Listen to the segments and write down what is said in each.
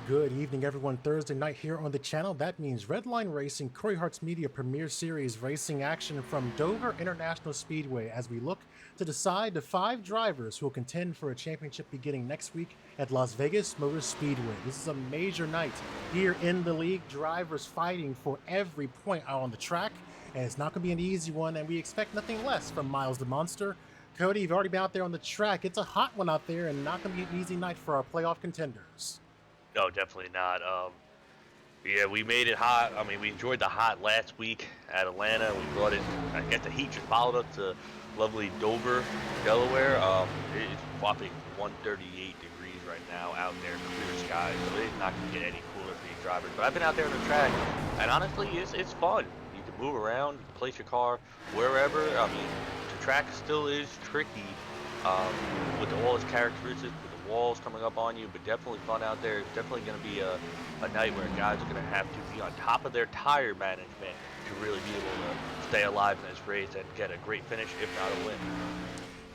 Good evening, everyone. Thursday night here on the channel. That means Redline Racing, Cory Harts Media Premier Series racing action from Dover International Speedway as we look to decide the 5 drivers who will contend for a championship beginning next week at Las Vegas Motor Speedway. This is a major night here in the league. Drivers fighting for every point out on the track, and it's not going to be an easy one, and we expect nothing less from Miles the Monster. Cody, you've already been out there on the track. It's a hot one out there and not going to be an easy night for our playoff contenders. No, definitely not. Yeah, we made it hot. I mean, we enjoyed the hot last week at Atlanta. We brought it. I guess the heat just followed us to lovely Dover, Delaware. It's whopping 138 degrees right now out there, clear skies. So it's not going to get any cooler for these drivers. But I've been out there on the track, and honestly, it's fun. You can move around, you can place your car wherever. I mean, the track still is tricky with all its characteristics. Walls coming up on you, but definitely fun out there. It's definitely going to be a night where guys are going to have to be on top of their tire management to really be able to stay alive in this race and get a great finish, if not a win.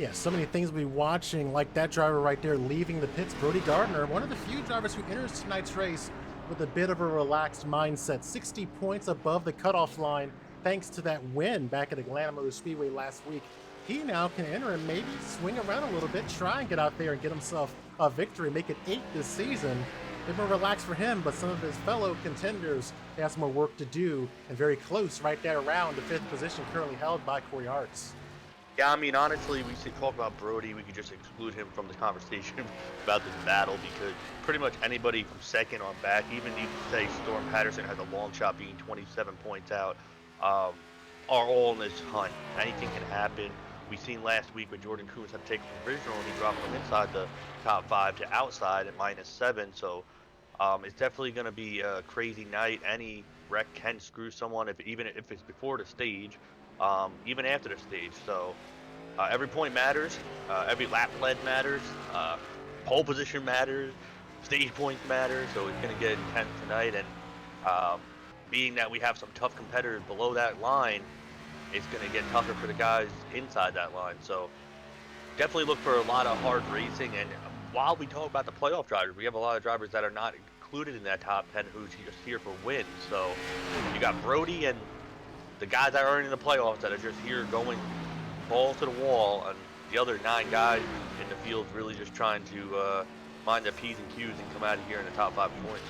Yeah, so many things we'll be watching, like that driver right there leaving the pits, Brody Gardner, one of the few drivers who enters tonight's race with a bit of a relaxed mindset, 60 points above the cutoff line thanks to that win back at Atlanta Motor Speedway last week. He now can enter and maybe swing around a little bit, try and get out there and get himself a victory, make it 8 this season. They've been relaxed for him, but some of his fellow contenders have some more work to do, and very close right there around the 5th position currently held by Cory Harts. Yeah, I mean, honestly, we should talk about Brody. We could just exclude him from the conversation about this battle because pretty much anybody from second on back, even you could say Storm Patterson has a long shot being 27 points out, are all in this hunt. Anything can happen. We seen last week when Jordan Kuntz had to take a provisional and he dropped from inside the top 5 to outside at -7. So it's definitely going to be a crazy night. Any wreck can screw someone, even if it's before the stage, even after the stage. So every point matters. Every lap led matters. Pole position matters. Stage points matter. So it's going to get intense tonight. And being that we have some tough competitors below that line, it's going to get tougher for the guys inside that line. So definitely look for a lot of hard racing. And while we talk about the playoff drivers, we have a lot of drivers that are not included in that top 10 who's just here for wins. So you got Brody and the guys that are in the playoffs that are just here going balls to the wall, and the other 9 guys in the field really just trying to mind their P's and Q's and come out of here in the top 5 points.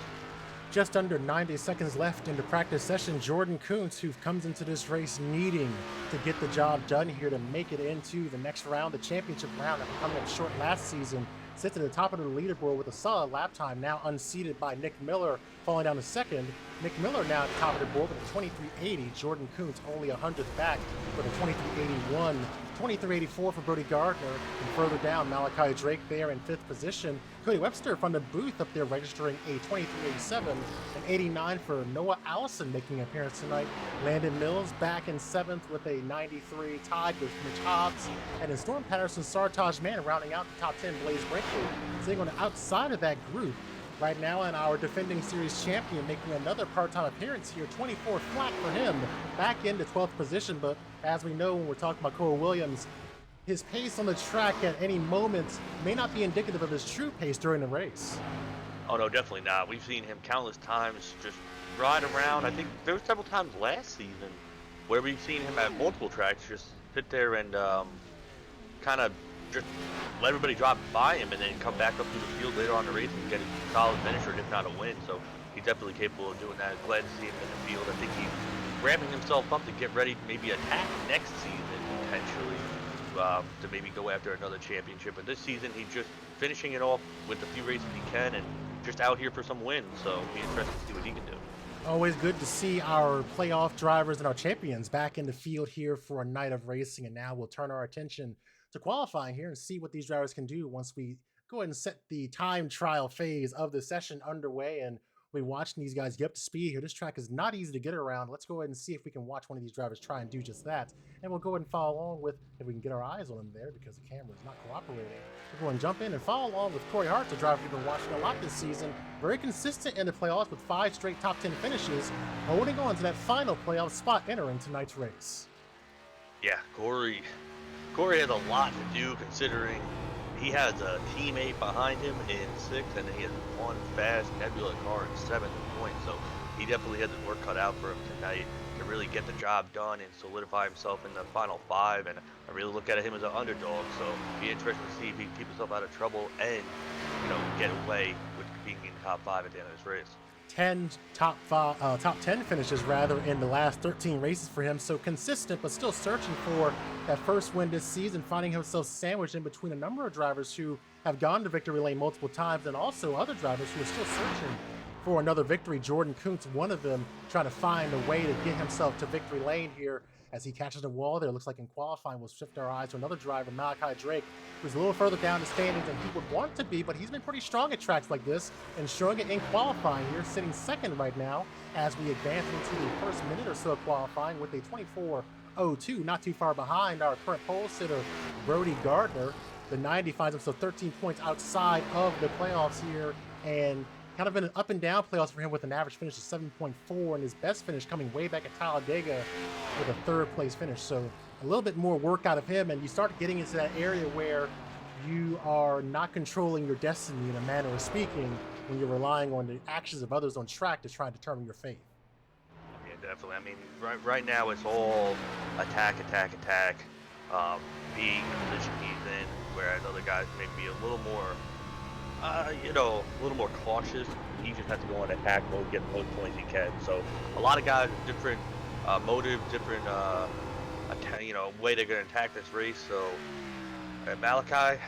Just under 90 seconds left in the practice session. Jordan Kuntz, who comes into this race needing to get the job done here to make it into the next round, the championship round that coming up short last season, sits at the top of the leaderboard with a solid lap time, now unseated by Nick Miller, falling down to second. Nick Miller now at the top of the board with a 23.80. Jordan Kuntz only 100th back with a 23.81. 23.84 for Brody Gardner, and further down, Malachi Drake there in 5th position. Cody Webster from the booth up there registering a 23.87, and 89 for Noah Allison making an appearance tonight. Landon Mills back in 7th with a 93, tied with Mitch Hobbs, and in Storm Patterson, Sartaj Mann rounding out the top 10, Blaze Brinkley, sitting on the outside of that group. Right now, and our defending series champion making another part-time appearance here, 24 flat for him, back into 12th position. But as we know when we're talking about Cole Williams, his pace on the track at any moment may not be indicative of his true pace during the race. Oh no, definitely not. We've seen him countless times just ride around. I think there were several times last season where we've seen him at multiple tracks just sit there and kind of just let everybody drop by him and then come back up to the field later on in the race and get a solid finish or if not a win. So he's definitely capable of doing that. Glad to see him in the field. I think he's ramping himself up to get ready to maybe attack next season potentially to maybe go after another championship. But this season he's just finishing it off with the few races he can and just out here for some wins. So it'll be interesting to see what he can do. Always good to see our playoff drivers and our champions back in the field here for a night of racing. And now we'll turn our attention to qualifying here and see what these drivers can do once we go ahead and set the time trial phase of the session underway. And we're watching these guys get up to speed here. This track is not easy to get around. Let's go ahead and see if we can watch one of these drivers try and do just that. And we'll go ahead and follow along with, if we can get our eyes on them there because the camera is not cooperating. We'll go and jump in and follow along with Cory Harts, a driver we've been watching a lot this season. Very consistent in the playoffs with 5 straight top 10 finishes, holding on to that final playoff spot entering tonight's race. Yeah, Cory has a lot to do considering he has a teammate behind him in 6th, and then he has one fast Nebula car in 7th point. So he definitely has his work cut out for him tonight to really get the job done and solidify himself in the final 5. And I really look at him as an underdog. So it'll be interesting to see if he can keep himself out of trouble and get away with being in the top 5 at the end of this race. 10 top 10 finishes rather in the last 13 races for him. So consistent, but still searching for that first win this season, finding himself sandwiched in between a number of drivers who have gone to victory lane multiple times, and also other drivers who are still searching for another victory. Jordan Kuntz, one of them, trying to find a way to get himself to victory lane here as he catches the wall there. Looks like in qualifying we'll shift our eyes to another driver, Malachi Drake, who's a little further down the standings than he would want to be, but he's been pretty strong at tracks like this and showing it in qualifying here, sitting second right now as we advance into the first minute or so of qualifying with a 24:02, not too far behind our current pole sitter, Brody Gardner. The 90 finds himself 13 points outside of the playoffs here, and kind of been an up and down playoffs for him with an average finish of 7.4, and his best finish coming way back at Talladega with a 3rd place finish. So a little bit more work out of him, and you start getting into that area where you are not controlling your destiny in a manner of speaking when you're relying on the actions of others on track to try and determine your fate. Yeah, definitely. I mean, right now it's all attack, being in the position he's in, whereas other guys may be a little more a little more cautious. He just has to go on attack mode, get the most points he can. So a lot of guys with different motives, different way they're going to attack this race. So Malachi,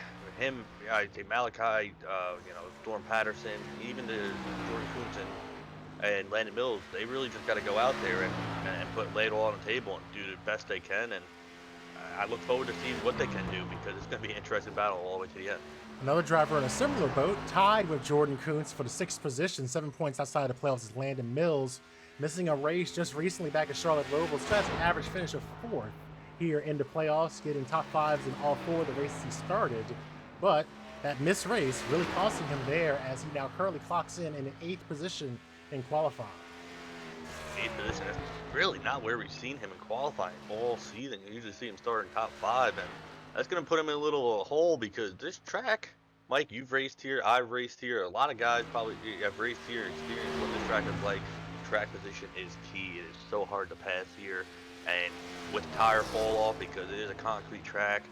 I'd say Malachi, Storm Patterson, even the Jordan Kuntz and Landon Mills, they really just got to go out there and lay it all on the table and do the best they can. And I look forward to seeing what they can do, because it's going to be an interesting battle all the way to the end. Another driver in a similar boat, tied with Jordan Kuntz for the 6th position, 7 points outside the playoffs, is Landon Mills, missing a race just recently back at Charlotte Roval. Still has an average finish of 4th here in the playoffs, getting top 5s in all 4 of the races he started. But that missed race really costing him there, as he now currently clocks in an 8th position in qualifying. 8th position, that's really not where we've seen him in qualifying all season. You usually see him start in top 5, and that's going to put him in a little hole, because this track, Mike, you've raced here, I've raced here, a lot of guys probably have raced here, experienced what this track is like. Track position is key. It is so hard to pass here, and with tire fall off, because it is a concrete track,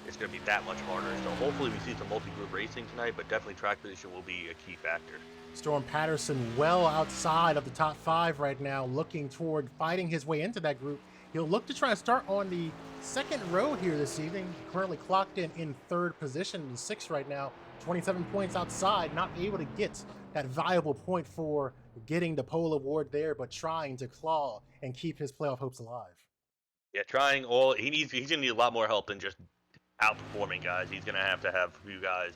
it's going to be that much harder. So hopefully we see some multi-group racing tonight, but definitely track position will be a key factor. Storm Patterson well outside of the top 5 right now, looking toward fighting his way into that group. He'll look to try to start on the 2nd row here this evening. Currently clocked in 3rd position, in 6th right now. 27 points outside, not able to get that valuable point for getting the pole award there, but trying to claw and keep his playoff hopes alive. Yeah, he's gonna need a lot more help than just outperforming guys. He's gonna have to have a few guys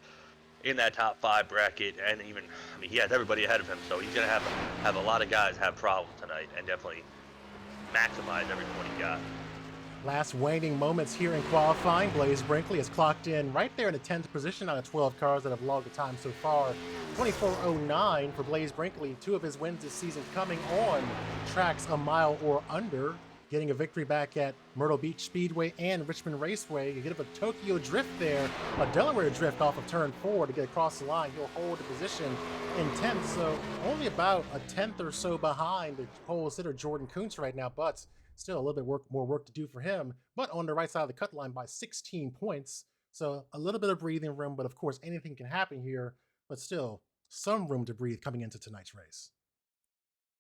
in that top 5 bracket, and even, he has everybody ahead of him, so he's gonna have a lot of guys have problems tonight, and definitely maximize every point he got. Last waning moments here in qualifying. Blaze Brinkley has clocked in right there in the 10th position out of 12 cars that have logged the time so far. 24:09 for Blaze Brinkley. 2 of his wins this season coming on tracks a mile or under. Getting a victory back at Myrtle Beach Speedway and Richmond Raceway. You get up a Tokyo drift there, a Delaware drift off of turn 4 to get across the line. He'll hold the position in 10th, so only about a 10th or so behind the pole sitter Jordan Kuntz right now, but still a little bit more work to do for him, but on the right side of the cut line by 16 points. So a little bit of breathing room, but of course anything can happen here, but still some room to breathe coming into tonight's race.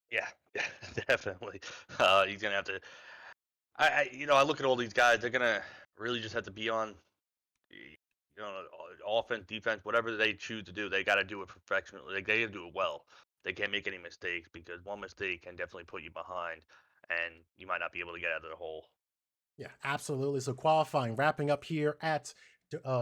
Yeah, definitely. He's gonna have to. I look at all these guys. They're gonna really just have to be on, offense, defense, whatever they choose to do. They got to do it professionally. They got to do it well. They can't make any mistakes, because one mistake can definitely put you behind, and you might not be able to get out of the hole. Yeah, absolutely. So qualifying, wrapping up here at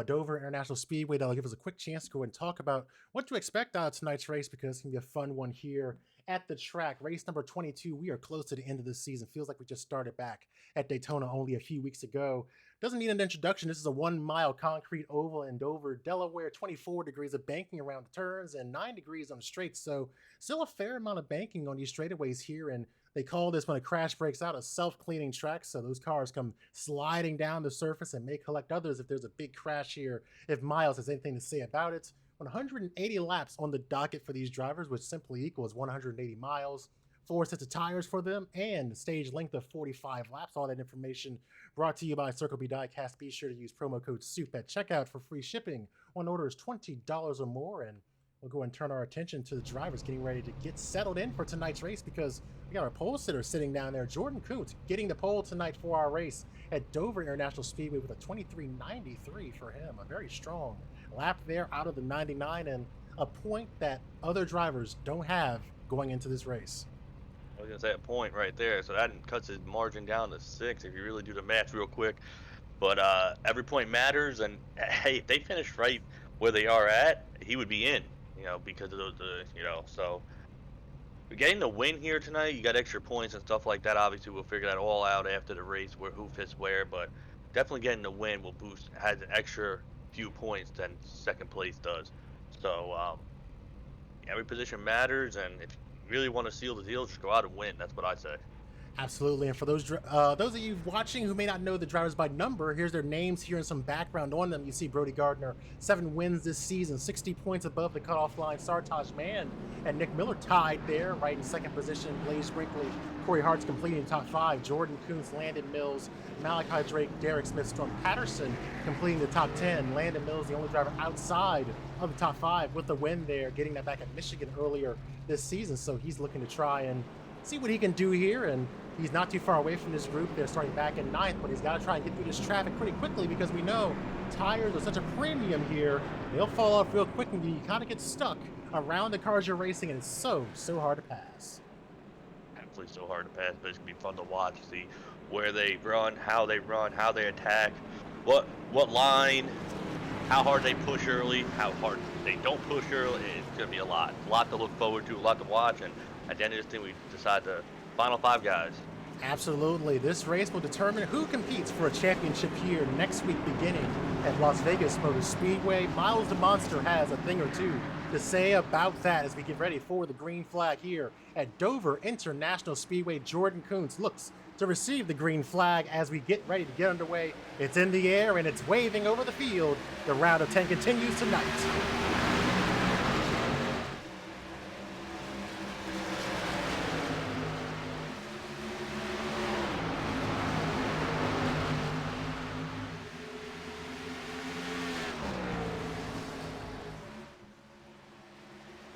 Dover International Speedway. That'll give us a quick chance to go and talk about what to expect out of tonight's race, because it's going to be a fun one here at the track. Race number 22. We are close to the end of this season. Feels like we just started back at Daytona only a few weeks ago. Doesn't need an introduction. This is a 1-mile concrete oval in Dover, Delaware. 24 degrees of banking around the turns and 9 degrees on the straights. So still a fair amount of banking on these straightaways here. And they call this, when a crash breaks out, a self-cleaning track. So those cars come sliding down the surface and may collect others if there's a big crash here, if Miles has anything to say about it. 180 laps on the docket for these drivers, which simply equals 180 miles. 4 sets of tires for them, and stage length of 45 laps. All that information brought to you by Circle B Diecast. Be sure to use promo code SOUP at checkout for free shipping on orders $20 or more. And we'll go and turn our attention to the drivers getting ready to get settled in for tonight's race, because we got our pole sitter sitting down there, Jordan Kuntz, getting the pole tonight for our race at Dover International Speedway with a 23.93 for him. A very strong lap there out of the 99, and a point that other drivers don't have going into this race. I was going to say a point right there, so that cuts his margin down to 6 if you really do the math real quick. But every point matters, and hey, if they finish right where they are at, he would be in, because of so getting the win here tonight, you got extra points and stuff like that. Obviously, we'll figure that all out after the race, who fits where, but definitely getting the win will has an extra few points than second place does. So every position matters, and if really want to seal the deal, just go out and win. That's what I say. Absolutely. And for those of you watching who may not know the drivers by number, here's their names here and some background on them. You see Brody Gardner, 7 wins this season, 60 points above the cutoff line. Sartaj Mann and Nick Miller tied there, right in second position. Blaze Brinkley, Cory Harts completing the top 5. Jordan Kuntz, Landon Mills, Malachi Drake, Derek Smith, Storm Patterson completing the top 10. Landon Mills, the only driver outside of the top 5 with the win there, getting that back at Michigan earlier this season. So he's looking to try and see what he can do here, and he's not too far away from this group. They're starting back in 9th, but he's got to try and get through this traffic pretty quickly, because we know tires are such a premium here. They'll fall off real quick, and you kind of get stuck around the cars you're racing, and it's so hard to pass. Absolutely so hard to pass, but it's going to be fun to watch, see where they run, how they attack, what line, how hard they push early, how hard they don't push early. It's going to be a lot to look forward to, a lot to watch, and at the end of this thing, we decide the final 5 guys. Absolutely. This race will determine who competes for a championship here next week, beginning at Las Vegas Motor Speedway. Miles the Monster has a thing or two to say about that as we get ready for the green flag here at Dover International Speedway. Jordan Kuntz looks to receive the green flag as we get ready to get underway. It's in the air and it's waving over the field. The round of 10 continues tonight.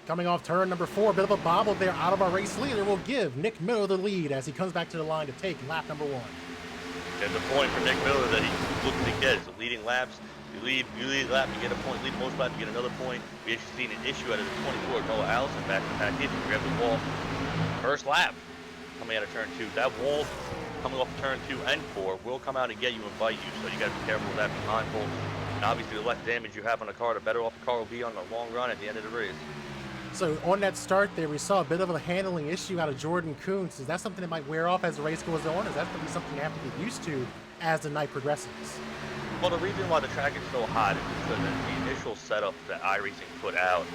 Coming off turn number 4, a bit of a bobble there out of our race leader will give Nick Miller the lead as he comes back to the line to take lap number 1. And the point for Nick Miller that he's looking to get is the leading laps. You lead a lap, you get a point. Lead most laps, you get another point. We actually seen an issue out of the 24. Noah Allison back in. Grab the wall. First lap coming out of turn 2. That wall coming off turn 2 and 4 will come out and get you and bite you. So you got to be careful with that, be mindful. And obviously, the less damage you have on the car, the better off the car will be on the long run at the end of the race. So on that start there, we saw a bit of a handling issue out of Jordan Kuntz. Is that something that might wear off as the race goes on? Is that going to be something you have to get used to as the night progresses? Well, the reason why the track is so hot is because the initial setup that iRacing put out,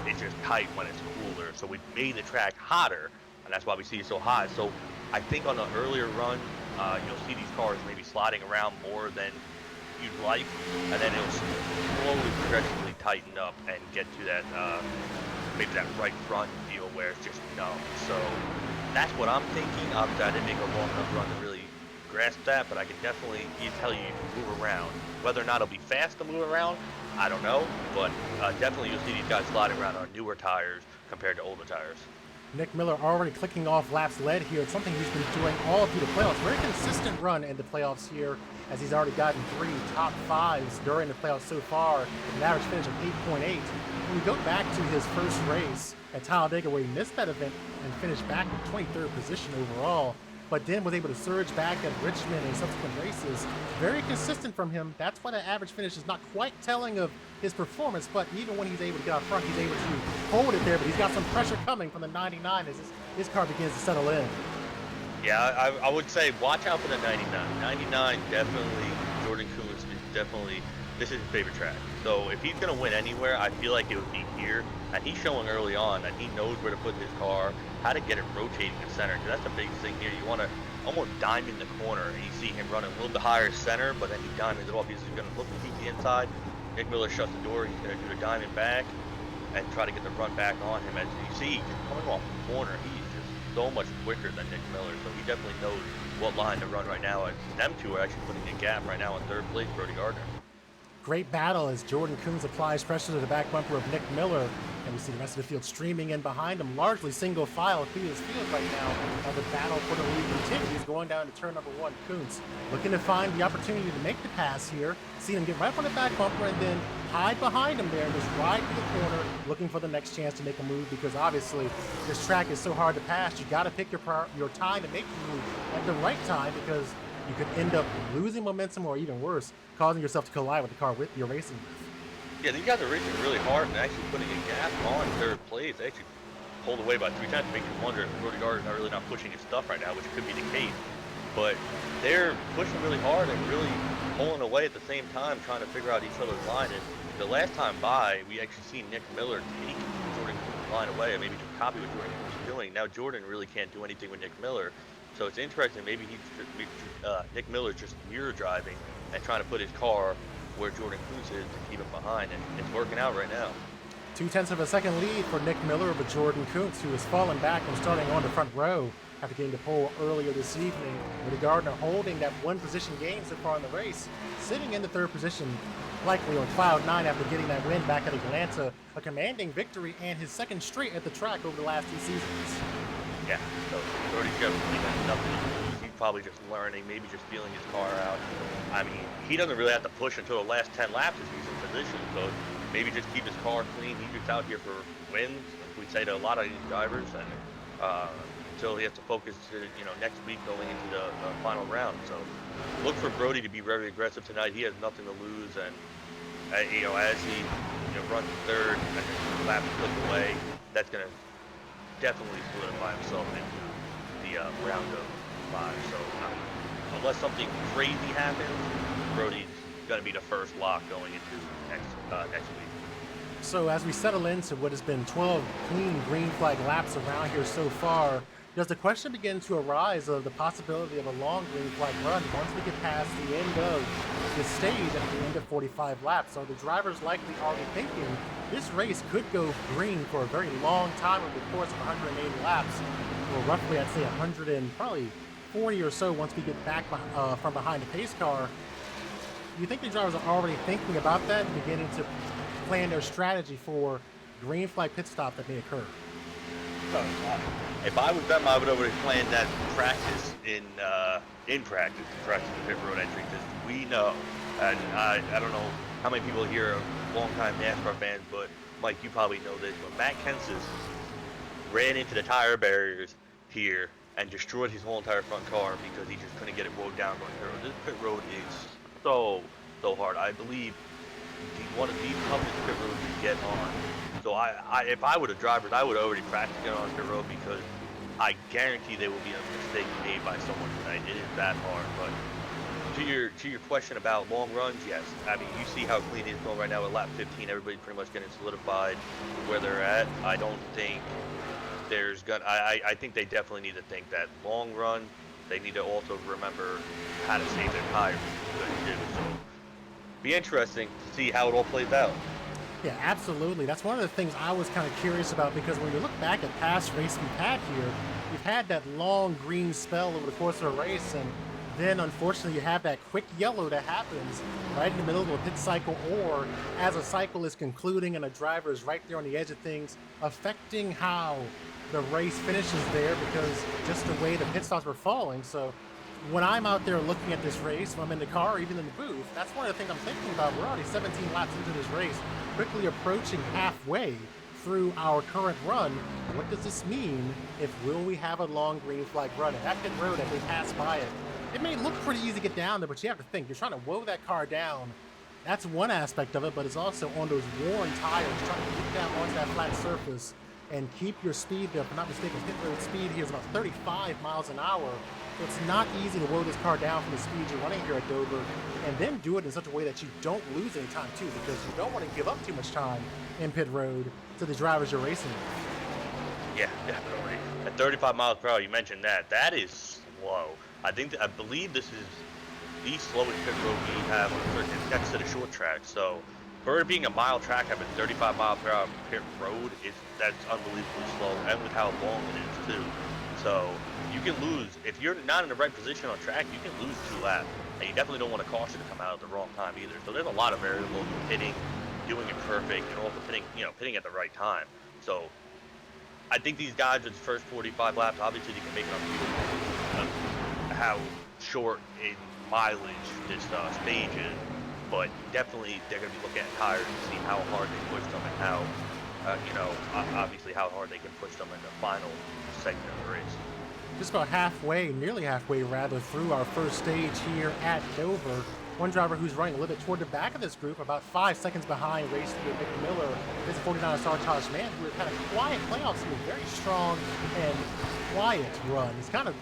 it's just tight when it's cooler. So we made the track hotter, and that's why we see it so hot. So I think on the earlier run, you'll see these cars maybe sliding around more than you'd like, and then it'll slowly, progressively tighten up and get to that maybe that right front deal where it's just numb. So that's what I'm thinking. Obviously, I didn't make a long enough run to really grasp that, but I can definitely tell you can move around. Whether or not it'll be fast to move around, I don't know, but definitely you'll see these guys sliding around on newer tires compared to older tires. Nick Miller already clicking off laps led here. It's something he's been doing all through the playoffs. Very consistent run in the playoffs here, as he's already gotten 3 top 5s during the playoffs so far, with an average finish of 8.8. When we go back to his first race at Talladega, where he missed that event and finished back in 23rd position overall, but then was able to surge back at Richmond and subsequent races. Very consistent from him. That's why the average finish is not quite telling of his performance, but even when he's able to get out front, he's able to hold it there, but he's got some pressure coming from the 99 as his car begins to settle in. Yeah, I would say watch out for the 99. 99 definitely definitely, this is his favorite track. So if he's going to win anywhere, I feel like it would be here. And he's showing early on that he knows where to put his car, how to get it rotating in center. Because that's the biggest thing here. You want to almost diamond the corner. And you see him running a little bit higher center, but then he diamonds it off. He's going to look to keep the inside. Nick Miller shuts the door. He's going to do a diamond back and try to get the run back on him. As you see, just coming off the corner, he's just so much quicker than Nick Miller. So he definitely knows what line to run right now. And them two are actually putting a gap right now in third place, Brody Gardner. Great battle as Jordan Coons applies pressure to the back bumper of Nick Miller. And we see the rest of the field streaming in behind him, largely single file through this field right now. The battle for the lead continues, going down to turn number 1. Coons looking to find the opportunity to make the pass here. See him get right on the back bumper and then hide behind him there and just ride to the corner, looking for the next chance to make a move, because obviously this track is so hard to pass. You got to pick your time and make the move at the right time, because you could end up losing momentum, or even worse, causing yourself to collide with the car you're racing with. Yeah, these guys are racing really hard and actually putting a gap on third place. They actually pulled away by 3 times. It makes you wonder if Brody Gardner's not really not pushing his stuff right now, which could be the case. But they're pushing really hard and really pulling away at the same time, trying to figure out each other's line. And the last time by, we actually seen Nick Miller take Jordan Coons' line away, and maybe just copy what Jordan Coons is doing. Now Jordan really can't do anything with Nick Miller. So it's interesting. Maybe Nick Miller's just mirror driving and trying to put his car where Jordan Coons is to keep him behind, and it's working out right now. 0.2 of a second lead for Nick Miller over Jordan Coons, who has fallen back and starting on the front row after getting the pole earlier this evening. Brody Gardner holding that 1 position gain so far in the race, sitting in the 3rd position, likely on cloud 9 after getting that win back at Atlanta, a commanding victory and his 2nd straight at the track over the last 2 seasons. Yeah, so Brody definitely has nothing to lose. He's probably just learning, maybe just feeling his car out. I mean, he doesn't really have to push until the last 10 laps if he's in position, so maybe just keep his car clean. He's just out here for wins, like we say to a lot of these drivers, and until he has to focus to, next week going into the final round. So look for Brody to be very aggressive tonight. He has nothing to lose, and as he runs 3rd and then laps clip away, that's going to definitely solidify himself into the round of 5. So unless something crazy happens, Brody's going to be the first lock going into next week. So as we settle into what has been 12 clean green flag laps around here so far, does the question begin to arise of the possibility of a long green flag run once we get past the end of the stage at the end of 45 laps? Are the drivers likely already thinking this race could go green for a very long time over the course of 180 laps, or roughly I'd say 100 and probably 40 or so once we get back from behind the pace car? Do you think the drivers are already thinking about that and beginning to plan their strategy for green flag pit stop that may occur? If I was them, I would already plan that practice in practice the pit road entry, because we know, and I don't know how many people here are longtime NASCAR fans, but Mike, you probably know this, when Matt Kenseth ran into the tire barriers here and destroyed his whole entire front car because he just couldn't get it rode down on the road. This pit road is so hard. I believe one of the toughest pit roads to get on. So if I were the drivers, I would already practice getting on the road, because I guarantee there will be a mistake made by someone tonight. It is that hard. But to your question about long runs, yes. I mean, you see how clean it's going right now at lap 15. Everybody's pretty much getting solidified where they're at. I don't think I think they definitely need to think that long run. They need to also remember how to save their tires. So be interesting to see how it all plays out. Yeah, absolutely. That's one of the things I was kind of curious about, because when you look back at past races we've had here, you've had that long green spell over the course of a race, and then unfortunately you have that quick yellow that happens right in the middle of a pit cycle, or as a cycle is concluding and a driver is right there on the edge of things, affecting how the race finishes there, because just the way the pit stops were falling. So when I'm out there looking at this race, when I'm in the car or even in the booth, that's one of the things I'm thinking about. We're already 17 laps into this race, quickly approaching halfway through our current run. What does this mean? Will we have a long green flag run? And that pit road, as we pass by it, it may look pretty easy to get down there, but you have to think, you're trying to woe that car down. That's one aspect of it, but it's also on those worn tires, trying to get down onto that flat surface and keep your speed there. If I'm not mistaken, pit road speed here is about 35 miles an hour. So it's not easy to lower this car down from the speed you're running here at Dover, and then do it in such a way that you don't lose any time too, because you don't want to give up too much time in pit road to the drivers you're racing with. Yeah, definitely. At 35 miles per hour, you mentioned that. That is slow. I believe this is the slowest pit road we have on the circuit next to the short track. So for it being a mile track, having 35 mile per hour pit road that's unbelievably slow, and with how long it is too. So you can lose if you're not in the right position on track. You can lose 2 laps, and you definitely don't want a caution to come out at the wrong time either. So there's a lot of variables: pitting, doing it perfect, and also pitting at the right time. So I think these guys with the first 45 laps, obviously they can make it up to how short in mileage this stage is, but definitely they're going to be looking at tires and see how hard they push them and how, obviously how hard they can push them in the final segment of the race. Just about halfway, nearly halfway rather, through our first stage here at Dover. One driver who's running a little bit toward the back of this group, about 5 seconds behind race leader Nick Miller, is a 49 Sartaj man who had a quiet playoffs and a very strong and quiet run. It's kind of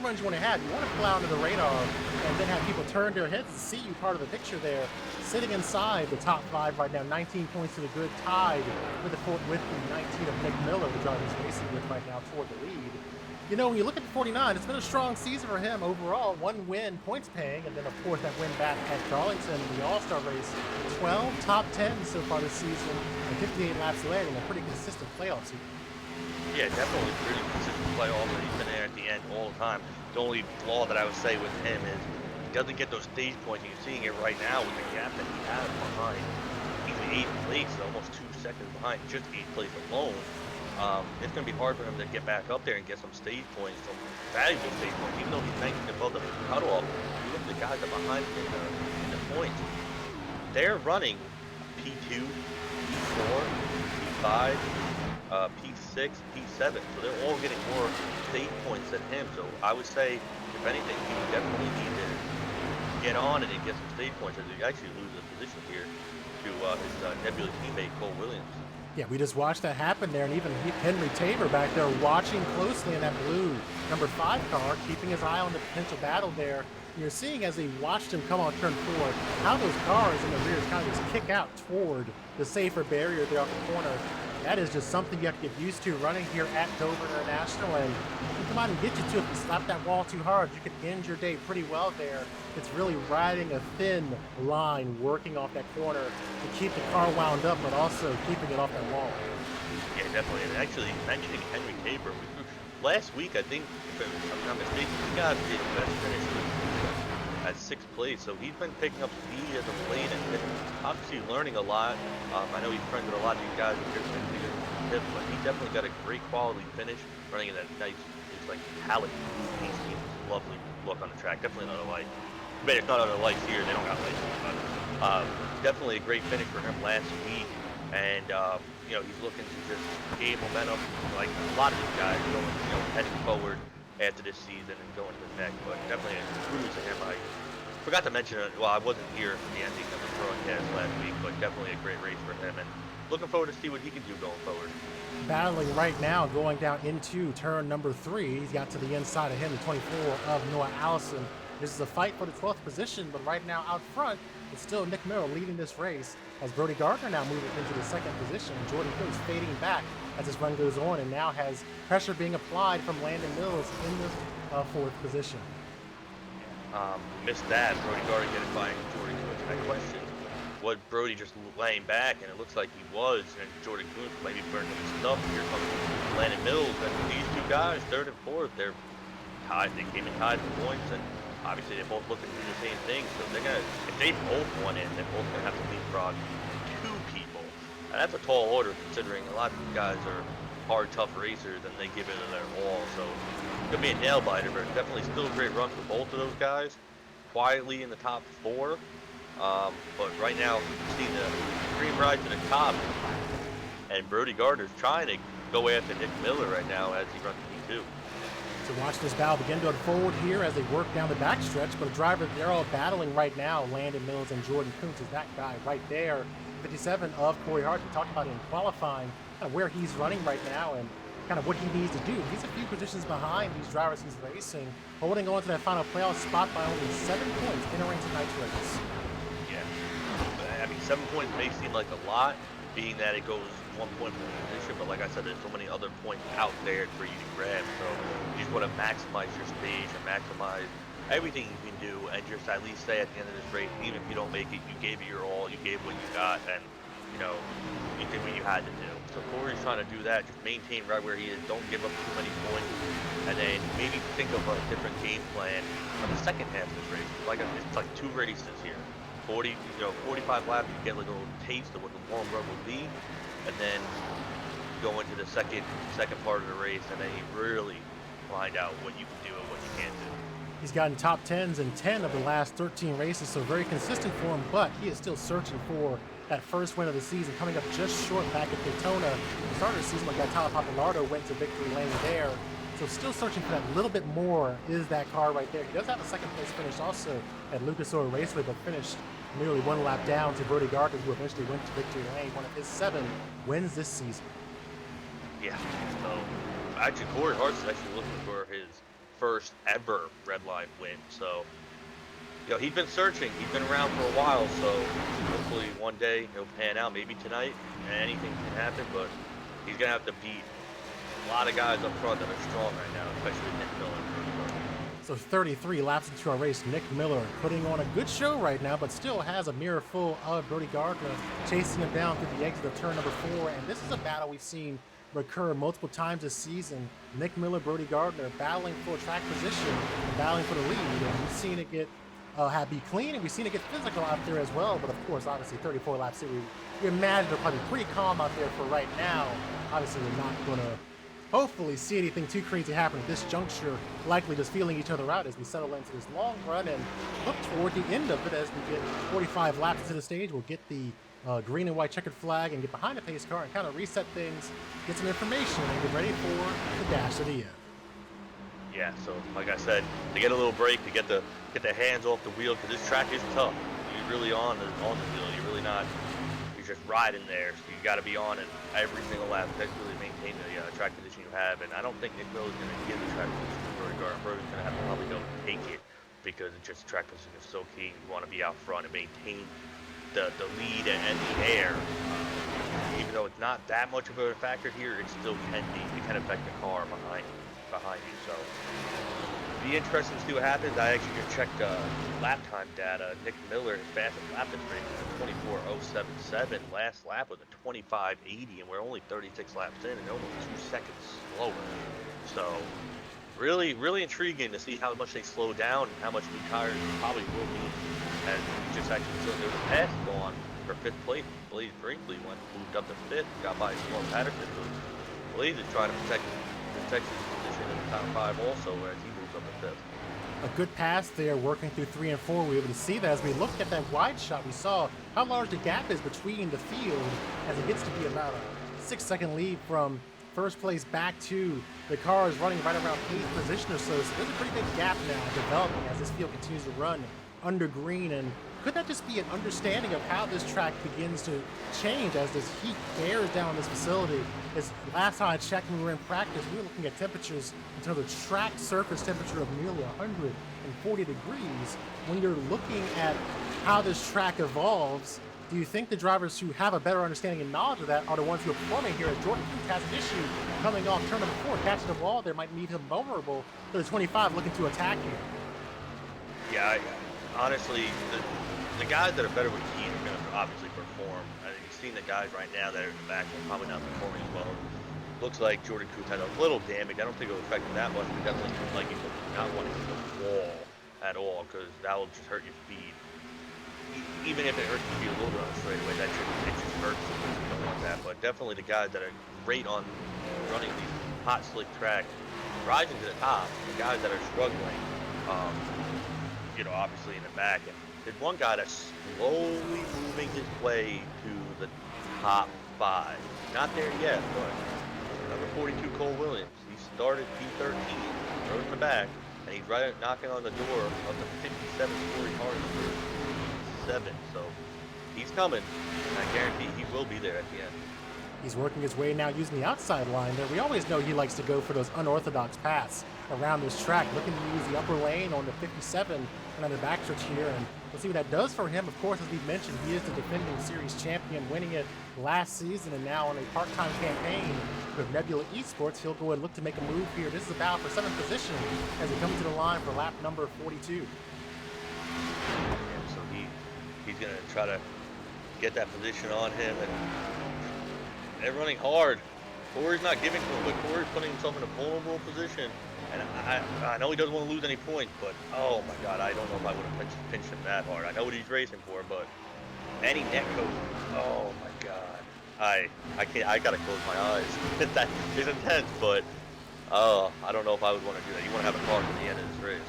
runs you want to have. You want to fly under the radar and then have people turn their heads to see you part of the picture there. Sitting inside the top 5 right now, 19 points to the good, tied with the 19 of Nick Miller, the driver he's racing with right now toward the lead. You know, when you look at the 49, it's been a strong season for him overall. 1 win, points paying, and then, of course, that win back at Darlington in the All-Star race. 12 top 10s so far this season, and 58 laps led in a pretty consistent playoff season. Yeah, definitely pretty consistent playoff, and he's been there at the end all the time. The only flaw that I would say with him is he doesn't get those stage points. You're seeing it right now with the gap that he has behind. He's in 8th place, almost 2 seconds behind, just 8th place alone. It's going to be hard for him to get back up there and get some stage points, some valuable stage points, even though he's 19 above the cutoff. You look at the guys that are behind him in the points. They're running P2, P4, P5, P6, P7, so they're all getting more stage points than him. So I would say, if anything, he would definitely need to get on it and get some stage points, as he actually loses a position here to his Nebula teammate Cole Williams. Yeah, we just watched that happen there, and even Henry Tabor back there watching closely in that blue number 5 car, keeping his eye on the potential battle there. And you're seeing as he watched him come on turn 4, how those cars in the rear kind of just kick out toward the safer barrier there off the corner. That is just something you have to get used to running here at Dover International, and you come out and get you to. If you slap that wall too hard, you could end your day pretty well there. It's really riding a thin line, working off that corner to keep the car wound up, but also keeping it off that wall. Yeah, definitely. And actually, mentioning Henry Tabor, last week, I think, if I'm not mistaken, he got his best finish at 6th place, so he's been picking up speed as of late and obviously learning a lot. I know he's friends with a lot of these guys but he definitely got a great quality finish, running in that nice, it's like metallic blue, lovely look on the track. Definitely not a light. But it's not on the lights here, they don't got lights, but definitely a great finish for him last week, and you know, he's looking to just gain momentum like a lot of these guys going, you know, heading forward after this season and going to the next. But definitely a cruise to him. I forgot to mention it. Well, I wasn't here for the ending of the broadcast last week, but definitely a great race for him, and looking forward to see what he can do going forward. Battling right now, going down into turn number 3. He's got to the inside of him, the 24 of Noah Allison. This is a fight for the 12th position, but right now out front, it's still Nick Miller leading this race as Brody Gardner now moving into the 2nd position. Jordan Coates fading back as this run goes on, and now has pressure being applied from Landon Mills in the 4th position. Missed that. Brody Gardner getting by Jordan Coates. I question, was Brody just laying back, and it looks like he was, and Jordan Coates maybe burning his stuff. Here comes Landon Mills, and these two guys, 3rd and 4th, they're tied. They came in tied for points, and obviously they're both looking to do the same thing. So they're gonna, if they both want in, they're both gonna have to leapfrog 2 people, and that's a tall order considering a lot of these guys are hard, tough racers, and they give it their all. So it's gonna be a nail biter, but definitely still a great run for both of those guys. Quietly in the top 4. But right now, you can see the cream ride to the top, and Brody Gardner's trying to go after Nick Miller right now as he runs P2. To watch this battle begin to unfold here as they work down the backstretch, but a driver they're all battling right now. Landon Mills and Jordan Kuntz is that guy right there. 57 of Cory Harts, we talked about in qualifying. kind of where he's running right now and kind of what he needs to do. He's a few positions behind these drivers he's racing, holding on to that final playoff spot by only 7 points entering tonight's race. Yeah. I mean, 7 points may seem like a lot, being that it goes 1 point per position, but like I said, there's so many other points out there for you to grab, so you just want to maximize your stage and maximize everything you can do, and just at least say at the end of this race, even if you don't make it, you gave it your all, you gave what you got, and you know, you did what you had to do. So Cory's trying to do that, just maintain right where he is, don't give up too many points, and then maybe think of a different game plan on the second half of this race. It's like 2 races here. 45 laps, you get like a little taste of what the warm run will be, and then go into the second part of the race, and then you really find out what you can do and what you can't do. He's gotten top 10s in 10 of the last 13 races, so very consistent for him, but he is still searching for that first win of the season, coming up just short back at Daytona. The start of the season, like that Tyler Papalardo went to victory lane there, so still searching for that little bit more is that car right there. He does have a second place finish also at Lucas Oil Raceway, but finished nearly 1 lap down to Brody Gardner, who eventually went to victory lane, one of his 7 wins this season. Yeah, so actually Cory Harts is actually looking for his first ever Redline win, so you know, he's been searching, he's been around for a while, so hopefully one day he'll pan out, maybe tonight, and anything can happen, but he's gonna have to beat a lot of guys up front that are strong right now, especially Nick Miller. So 33 laps into our race, Nick Miller putting on a good show right now, but still has a mirror full of Brody Gardner chasing him down through the exit of turn number 4. And this is a battle we've seen recur multiple times this season. Nick Miller, Brody Gardner battling for track position, and battling for the lead. And we've seen it be clean, and we've seen it get physical out there as well. But of course, obviously 34 laps here, we imagine they're probably pretty calm out there for right now. Obviously, we're not going to hopefully see anything too crazy happen at this juncture, likely just feeling each other out as we settle into this long run and look toward the end of it as we get 45 laps into the stage. We'll get the green and white checkered flag and get behind the pace car and kind of reset things, get some information, and get ready for the dash to the end. Yeah, so like I said, to get a little break, to get the hands off the wheel, because this track is tough. You're really on the wheel. You're really not. You're just riding there, so you got to be on it every single lap. That's really maintain the track position you have, and I don't think Nick Miller's going to give the track position to Brody Gardner. Brody's going to have to probably go take it, because it's just track position is so key. You want to be out front and maintain the lead and the air. Even though it's not that much of a factor here, it still can be. It can affect the car behind you. So it'll be interesting to see what happens. I actually just checked lap time data. Nick Miller, his fastest lap this race was a 24.077. Last lap was a 25.80, and we're only 36 laps in and almost 2 seconds slower. So really, really intriguing to see how much they slow down and how much new tires probably will need. And we just actually saw there was a pass on for 5th place. Blaze Brinkley moved up to 5th, got by Storm Patterson. So Blaze is trying to protect his position in the top 5 also as he moves up to 5th. A good pass there, working through 3 and 4. We were able to see that as we looked at that wide shot. We saw how large the gap is between the field as it gets to be about a 6-second lead from first place back to the cars running right around 8th position or so. So there's a pretty big gap now developing as this field continues to run under green. And could that just be an understanding of how this track begins to change as this heat bears down this facility? As last time I checked when we were in practice, we were looking at temperatures in terms of track surface temperature of nearly 140 degrees. When you're looking at how this track evolves, do you think the drivers who have a better understanding and knowledge of that are the ones who are performing here? As Jordan Kuntz has an issue coming off turn number 4, catching the wall there might leave him vulnerable to the 25 looking to attack here. Yeah, honestly, the guys that are better with heat are going to obviously perform. I mean, you've seen the guys right now that are in the back are probably not performing as well. Looks like Jordan Kuntz had a little damage. I don't think it will affect him that much, but definitely like you said, not want to hit the wall at all, because that will just hurt your speed. Even if it hurts your speed a little bit on the straightaway, it just hurts you. You don't want that. But definitely the guys that are great on running these hot, slick tracks, rising to the top, the guys that are struggling, obviously in the back. And there's one guy that's slowly moving his way to the top 5. Not there yet, but number 42, Cole Williams. He started P13, rode in the back, and he's right knocking on the door of the 57 Cory Harts for 7. So he's coming, and I guarantee he will be there at the end. He's working his way now using the outside line there. We always know he likes to go for those unorthodox paths around this track, looking to use the upper lane on the 57 and on the backstretch here. And we'll see what that does for him. Of course, as we mentioned, he is the defending series champion, winning it last season, and now on a part-time campaign with Nebula Esports. He'll go and look to make a move here. This is a battle for 7th position as he comes to the line for lap number 42. Yeah, so he's going to try to get that position on him, and they're running hard. Cory's not giving to him, but Cory's putting himself in a vulnerable position. And I know he doesn't want to lose any points, but oh my God, I don't know if I would have pinched him that hard. I know what he's racing for, but any net code, oh my God, I can't. I gotta close my eyes. That is intense, but I don't know if I would want to do that. You want to have a car at the end of this race.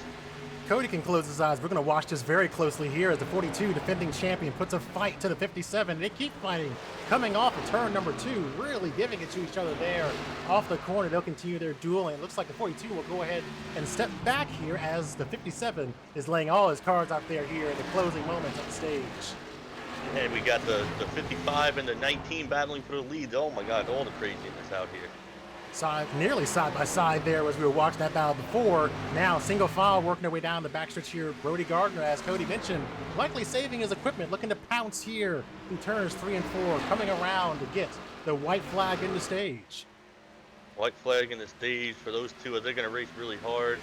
Cody can close his eyes. We're going to watch this very closely here as the 42 defending champion puts a fight to the 57. They keep fighting, coming off of turn number 2, really giving it to each other there off the corner. They'll continue their duel, and it looks like the 42 will go ahead and step back here as the 57 is laying all his cards out there here in the closing moments of the stage. And we got the 55 and the 19 battling for the lead. Oh my God, all the craziness out here. Nearly side by side there as we were watching that battle before. Now single file working their way down the backstretch here. Brody Gardner, as Cody mentioned, likely saving his equipment, looking to pounce here through turns 3 and 4, coming around to get the white flag in the stage. White flag in the stage for those two. They're going to race really hard.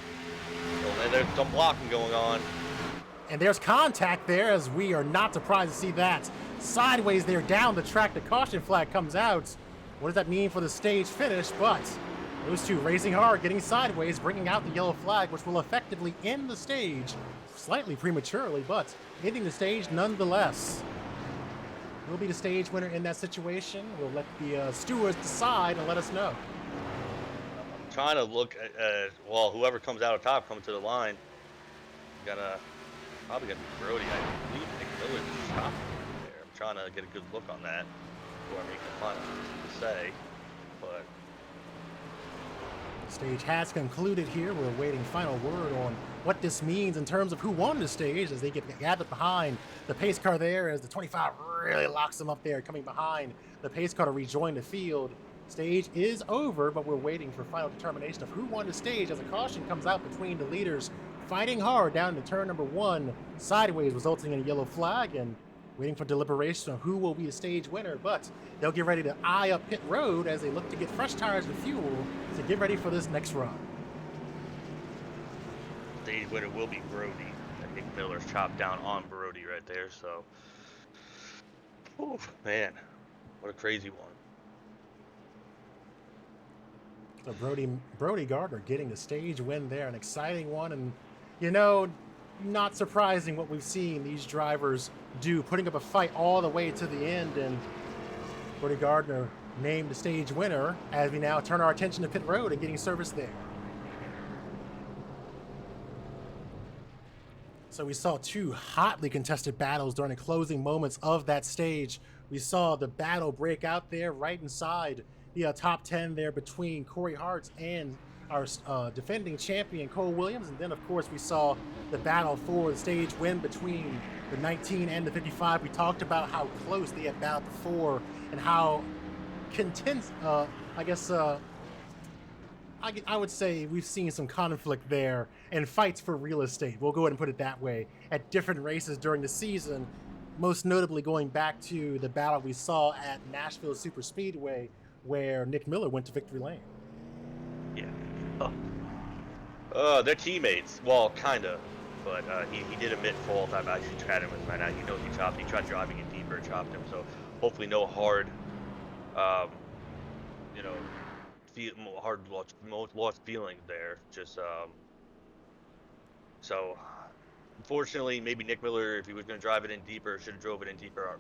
And there's some blocking going on. And there's contact there, as we are not surprised to see that. Sideways there down the track, the caution flag comes out. What does that mean for the stage finish? But those two racing hard, getting sideways, bringing out the yellow flag, which will effectively end the stage, slightly prematurely, but ending the stage nonetheless. We'll be the stage winner in that situation. We'll let the stewards decide and let us know. I'm trying to look at, well, whoever comes out of top coming to the line. Probably gonna be Brody. I believe Nick Miller is stopping there. I'm trying to get a good look on that before I make the final to say, but the stage has concluded here. We're awaiting final word on what this means in terms of who won the stage as they get gathered behind the pace car there, as the 25 really locks them up there, coming behind the pace car to rejoin the field. Stage is over, but we're waiting for final determination of who won the stage as a caution comes out between the leaders, fighting hard down to turn number 1, sideways, resulting in a yellow flag, and waiting for deliberation of who will be the stage winner. But they'll get ready to eye up pit road as they look to get fresh tires and fuel to get ready for this next run. Stage winner will be Brody. I think Miller's chopped down on Brody right there, so. Oof, man, what a crazy one. So Brody Gardner getting the stage win there, an exciting one, and you know, not surprising what we've seen these drivers do, putting up a fight all the way to the end, and Brody Gardner named the stage winner as we now turn our attention to pit road and getting service there. So we saw 2 hotly contested battles during the closing moments of that stage. We saw the battle break out there right inside the top 10 there between Cory Harts and our defending champion Cole Williams, and then of course we saw the battle for the stage win between the 19 and the 55. We talked about how close they had battled before and how content, I would say we've seen some conflict there and fights for real estate. We'll go ahead and put it that way at different races during the season, most notably going back to the battle we saw at Nashville Super Speedway where Nick Miller went to victory lane. Yeah. They're teammates. Well, kind of. But he did admit fault. I've actually chatted with him right now. He knows he chopped. He tried driving it deeper, chopped him. So hopefully no hard, lost feelings there. Just so unfortunately, maybe Nick Miller, if he was going to drive it in deeper, should have drove it in deeper,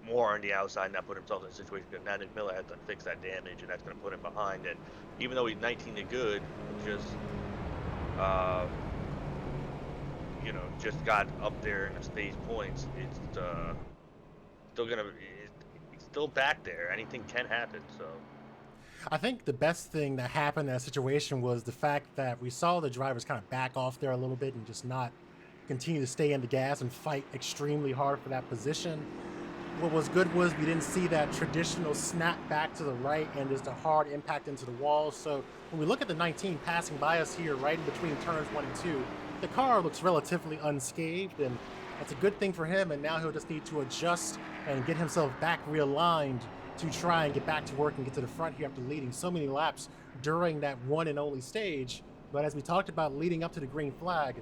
more on the outside, and not put himself in a situation. Because now Nick Miller has to fix that damage, and that's going to put him behind. And even though he's 19 and good, just just got up there in the stage points. It's it's still back there. Anything can happen. So I think the best thing that happened in that situation was the fact that we saw the drivers kind of back off there a little bit and just not continue to stay in the gas and fight extremely hard for that position. What was good was we didn't see that traditional snap back to the right and just a hard impact into the wall. So when we look at the 19 passing by us here, right in between turns 1 and 2, the car looks relatively unscathed, and that's a good thing for him. And now he'll just need to adjust and get himself back realigned to try and get back to work and get to the front here after leading so many laps during that one and only stage. But as we talked about leading up to the green flag,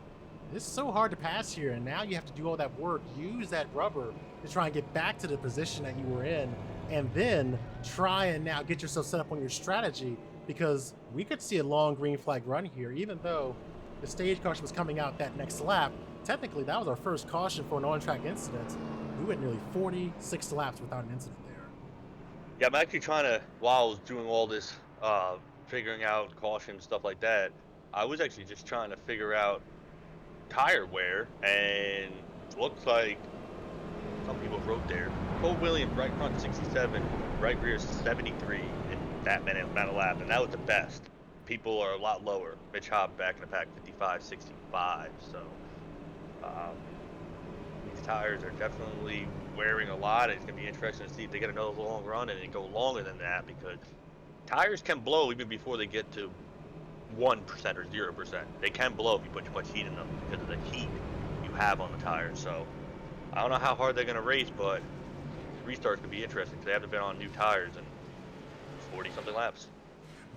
it's so hard to pass here, and now you have to do all that work, use that rubber to try and get back to the position that you were in, and then try and now get yourself set up on your strategy, because we could see a long green flag run here. Even though the stage caution was coming out that next lap, technically that was our first caution for an on-track incident. We went nearly 46 laps without an incident there. Yeah, I'm actually trying to, while I was doing all this, figuring out caution, stuff like that, I was actually just trying to figure out tire wear, and looks like some people wrote there. Cole Williams, right front 67, right rear 73 in that amount of lap, and that was the best. People are a lot lower. Mitch Hobb back in the pack, 55, 65. So these tires are definitely wearing a lot. It's going to be interesting to see if they get another long run and they go longer than that, because tires can blow even before they get to 1% or 0%. They can blow if you put too much heat in them because of the heat you have on the tires. So I don't know how hard they're going to race, but restart's going to be interesting because they haven't been on new tires in 40-something laps.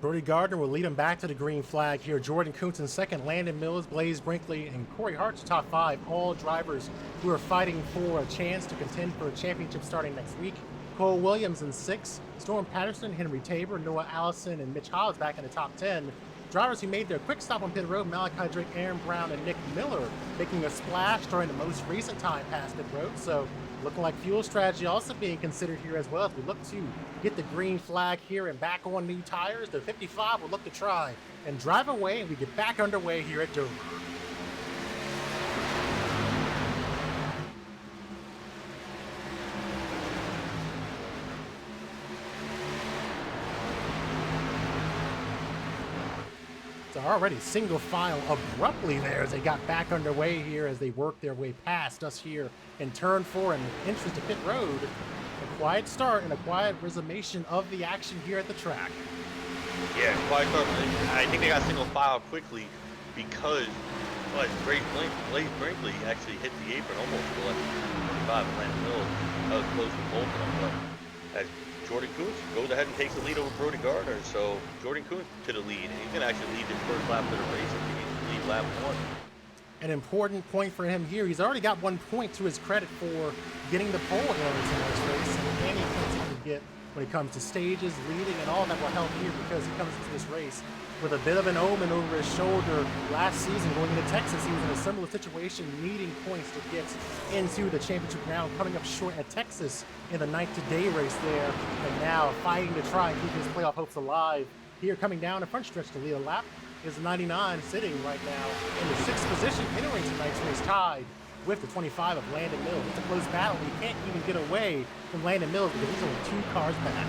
Brody Gardner will lead him back to the green flag here. Jordan Kuntz in second, Landon Mills, Blaze Brinkley, and Cory Harts top 5. All drivers who are fighting for a chance to contend for a championship starting next week. Cole Williams in 6th, Storm Patterson, Henry Tabor, Noah Allison, and Mitch Hobbs back in the top 10. Drivers who made their quick stop on pit road, Malachi Drake, Aaron Brown, and Nick Miller making a splash during the most recent time past pit road. So looking like fuel strategy also being considered here as well as we look to get the green flag here and back on new tires. The 55 will look to try and drive away, and we get back underway here at Dover. Already single file abruptly there as they got back underway here as they worked their way past us here in turn 4 and entrance to pit road. A quiet start and a quiet resummation of the action here at the track. Yeah, quiet start. I think they got single file quickly because Blaze Brinkley actually hit the apron almost to left 45 and Landon Mills. That was close to both of them, but as Jordan Kuntz goes ahead and takes the lead over Brody Gardner. So Jordan Kuntz to the lead, and he's going to actually lead his first lap of the race if he needs to lead lap 1. An important point for him here. He's already got 1 point to his credit for getting the pole in tonight's race, and any points he can get when it comes to stages, leading, and all that will help here because he comes into this race with a bit of an omen over his shoulder. Last season, going into Texas, he was in a similar situation, needing points to get into the championship round, coming up short at Texas in the night-to-day race there, and now fighting to try and keep his playoff hopes alive. Here, coming down the front stretch to lead a lap, is 99 sitting right now in the 6th position, entering tonight's race tied with the 25 of Landon Mills. It's a close battle. You can't even get away from Landon Mills because he's only 2 cars back.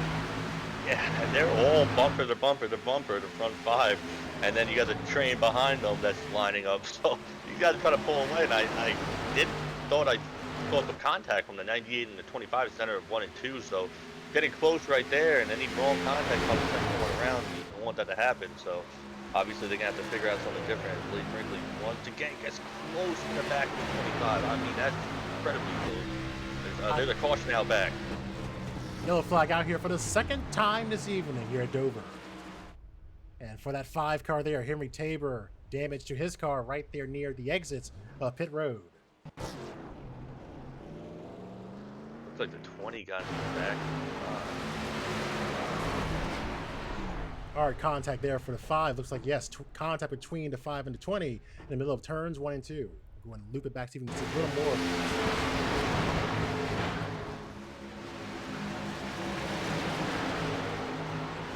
Yeah, and they're all bumper to bumper to bumper, the front 5, and then you got the train behind them that's lining up. So you got to try to pull away. And I thought I saw some contact from the 98 and the 25 center of 1 and 2. So getting close right there, and any wrong contact on the second one around, you don't want that to happen. So obviously they're gonna have to figure out something different. Blaze Brinkley once again gets close in the back of the 25. I mean, that's incredibly close. There's a caution out back. Yellow flag out here for the 2nd time this evening here at Dover. And for that 5 car there, Henry Tabor, damage to his car right there near the exits of pit road. Looks like the 20 got in the back. Hard contact there for the 5. Looks like, yes, contact between the 5 and the 20 in the middle of turns 1 and 2. We're going to loop it back to even just a little more.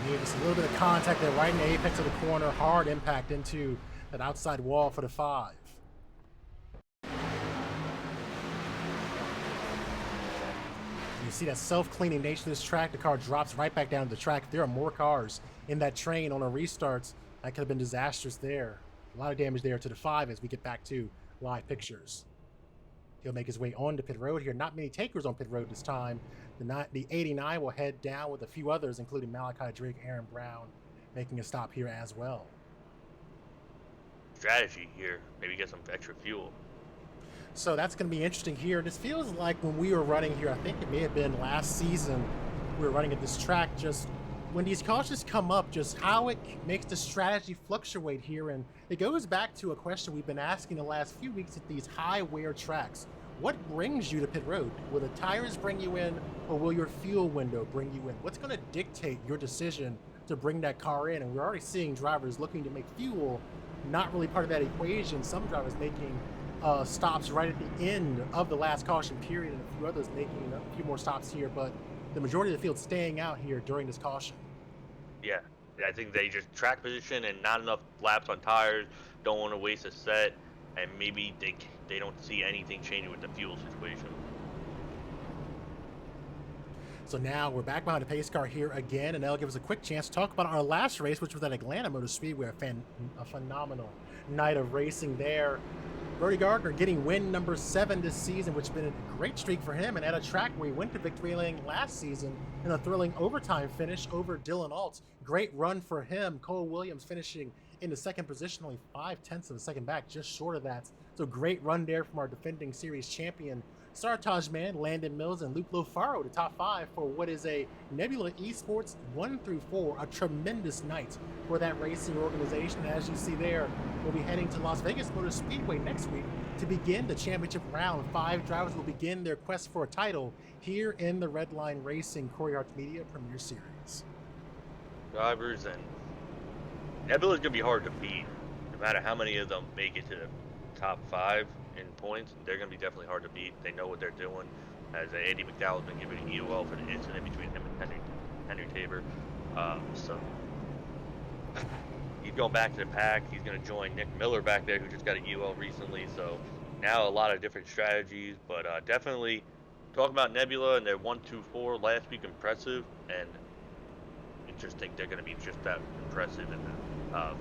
Need just a little bit of contact there right in the apex of the corner. Hard impact into that outside wall for the 5. You see that self-cleaning nature of this track. The car drops right back down to the track. If there are more cars in that train on a restart, that could have been disastrous there. A lot of damage there to the 5 as we get back to live pictures. He'll make his way onto pit road here. Not many takers on pit road this time. The 89 will head down with a few others, including Malachi Drake, Aaron Brown, making a stop here as well. Strategy here, maybe get some extra fuel. So that's going to be interesting here. This feels like when we were running here, I think it may have been last season, we were running at this track, just when these cautions come up, just how it makes the strategy fluctuate here. And it goes back to a question we've been asking the last few weeks at these high wear tracks. What brings you to pit road? Will the tires bring you in, or will your fuel window bring you in? What's going to dictate your decision to bring that car in? And we're already seeing drivers looking to make fuel not really part of that equation. Some drivers making stops right at the end of the last caution period, and a few others making a few more stops here, but the majority of the field staying out here during this caution. Yeah, I think they just track position and not enough laps on tires, don't want to waste a set, and maybe they don't see anything changing with the fuel situation. So now we're back behind the pace car here again, and that'll give us a quick chance to talk about our last race, which was at Atlanta Motor Speedway, a phenomenal night of racing there. Brody Gardner getting win number 7 this season, which has been a great streak for him, and at a track where he went to victory lane last season in a thrilling overtime finish over Dylan Alt. Great run for him. Cole Williams finishing in the second position, only 0.5 of a second back, just short of that. So great run there from our defending series champion, Sartaj Man, Landon Mills, and Luke Lofaro, the top 5 for what is a Nebula Esports 1 through 4. A tremendous night for that racing organization. As you see there, we'll be heading to Las Vegas Motor Speedway next week to begin the championship round. 5 drivers will begin their quest for a title here in the Redline Racing Cory Harts Media Premier Series. Drivers, and Nebula's going to be hard to beat. No matter how many of them make it to the top 5 in points, they're going to be definitely hard to beat. They know what they're doing. As Andy McDowell's been given an EOL for the incident between him and Henry Tabor. So he's going back to the pack. He's going to join Nick Miller back there, who just got an EOL recently. So now a lot of different strategies, but definitely talk about Nebula and their 1-2-4 last week, impressive, and I just think they're going to be just that impressive in the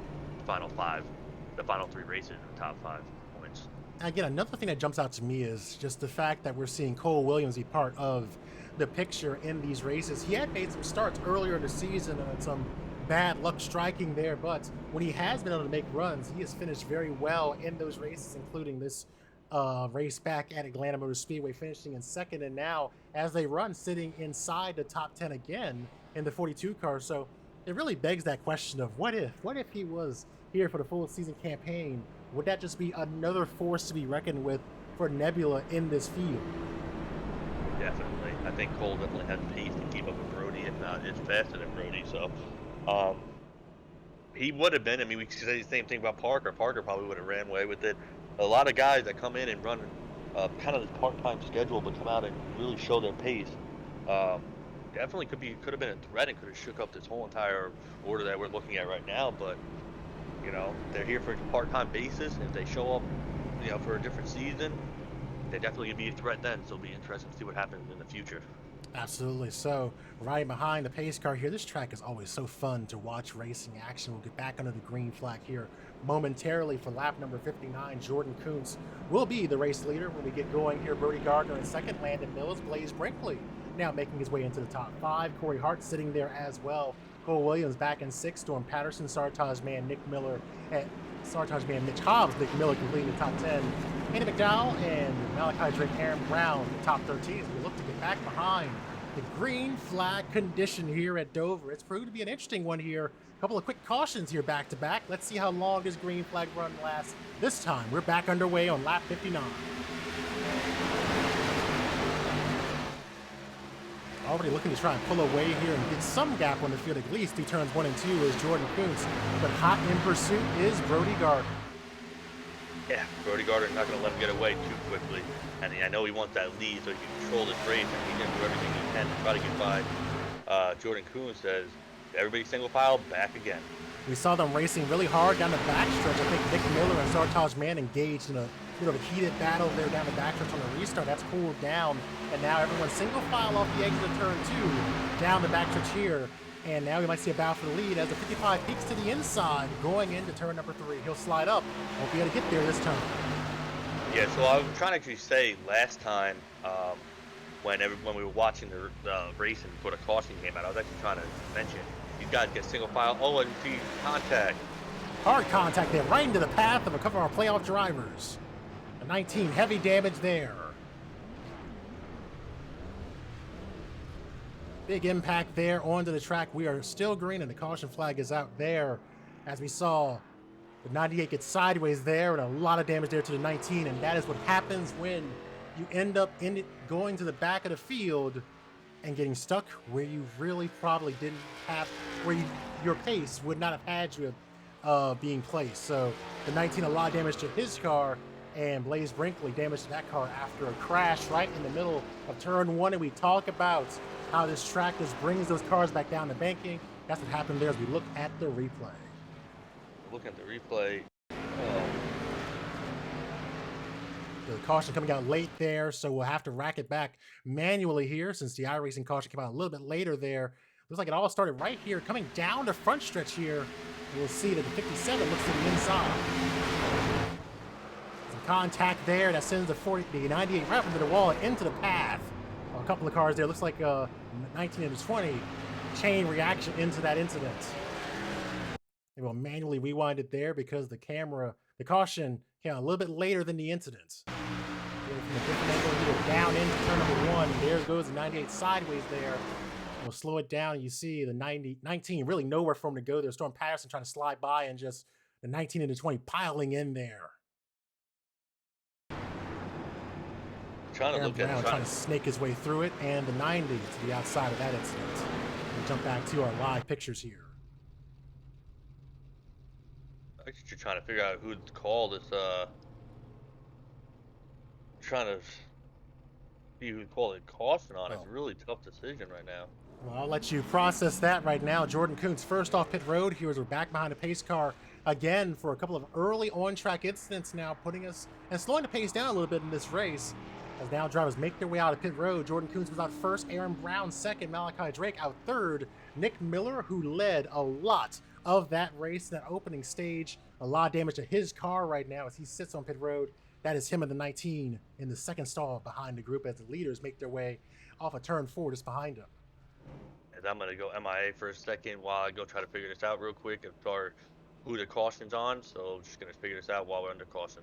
final 5, the final 3 races in the top 5 points. Again, another thing that jumps out to me is just the fact that we're seeing Cole Williams be part of the picture in these races. He had made some starts earlier in the season and some bad luck striking there, but when he has been able to make runs, he has finished very well in those races, including this race back at Atlanta Motor Speedway, finishing in second, and now as they run, sitting inside the top 10 again in the 42 car. So it really begs that question of what if he was here for the full season campaign? Would that just be another force to be reckoned with for Nebula in this field? Definitely. I think Cole definitely has pace to keep up with Brody, if not it's faster than Brody. So he would have been, I mean, we could say the same thing about Parker. Parker probably would have ran away with it. A lot of guys that come in and run kind of this part-time schedule but come out and really show their pace definitely could have been a threat and could have shook up this whole entire order that we're looking at right now. But you know, they're here for a part-time basis. If they show up, you know, for a different season, they're definitely going to be a threat then. So it'll be interesting to see what happens in the future. Absolutely. So right behind the pace car here, this track is always so fun to watch racing action. We'll get back under the green flag here momentarily for lap number 59. Jordan Kuntz will be the race leader when we get going here. Brody Gardner in second, Landon Mills, Blaze Brinkley now making his way into the top 5. Corey Harts sitting there as well. Cole Williams back in 6th, Storm Patterson, Sartaj Man, Nick Miller, and Sartaj Man, Mitch Hobbs, Nick Miller completing the top 10. Andy McDowell and Malachi Drake, Aaron Brown, the top 13 as we look to get back behind the green flag condition here at Dover. It's proved to be an interesting one here. A couple of quick cautions here back to back. Let's see how long this green flag run lasts. This time, we're back underway on lap 59. Already looking to try and pull away here and get some gap on the field, at least through turns 1 and 2 is Jordan Kuntz. But hot in pursuit is Brody Gardner. Yeah, Brody Gardner's not going to let him get away too quickly. And I know he wants that lead so he can control this race, and he's going to do everything he can to try to get by. Jordan Kuntz says, everybody single file, back again. We saw them racing really hard down the backstretch. I think Nick Miller and Sartaj Man engaged in a bit of a heated battle there down the backstretch on the restart. That's cooled down, and now everyone's single file off the exit of turn 2 down the backstretch here. And now we might see a battle for the lead as the 55 peeks to the inside going into turn number 3. He'll slide up. Won't be able to get there this time. Yeah, so I was trying to actually say last time when we were watching the race and before the caution came out, I was actually trying to mention these guys get single file O&T contact. Hard contact there, right into the path of a couple of our playoff drivers. A 19, heavy damage there. Big impact there onto the track. We are still green and the caution flag is out there. As we saw, the 98 gets sideways there and a lot of damage there to the 19. And that is what happens when you end up going to the back of the field and getting stuck where you really probably didn't have, where your pace would not have had you being placed. So the 19, a lot of damage to his car, and Blaze Brinkley damaged that car after a crash right in the middle of turn 1. And we talk about how this track just brings those cars back down to banking. That's what happened there as we look at the replay. Look at the replay. The caution coming out late there, so we'll have to rack it back manually here since the iRacing caution came out a little bit later there. Looks like it all started right here, coming down the front stretch here. We'll see that the 57 looks to the inside. Some contact there that sends the 98 right into the wall and into the path. A couple of cars there. Looks like 19 and 20 chain reaction into that incident. They will manually rewind it there because the caution came out a little bit later than the incident. From a different angle here, down into turn number 1. There goes the 98 sideways there. We'll slow it down. You see the 19 really nowhere for him to go there. Storm Patterson trying to slide by and just the 19 and the 20 piling in there. Trying to snake his way through it, and the 90 to the outside of that incident. We'll jump back to our live pictures here. Actually, trying to figure out who to call this. Trying to see who to call it caution on. It's a really tough decision right now. Well, I'll let you process that right now. Jordan Kuntz first off pit road. Here as we're back behind the pace car again for a couple of early on-track incidents now, putting us and slowing the pace down a little bit in this race. As now drivers make their way out of pit road. Jordan Kuntz was out first, Aaron Brown second, Malachi Drake out third, Nick Miller, who led a lot of that race, that opening stage. A lot of damage to his car right now as he sits on pit road. That is him and the 19 in the second stall behind the group as the leaders make their way off of turn 4 just behind him. And I'm going to go MIA for a second while I go try to figure this out real quick as far who the caution's on. So just going to figure this out while we're under caution.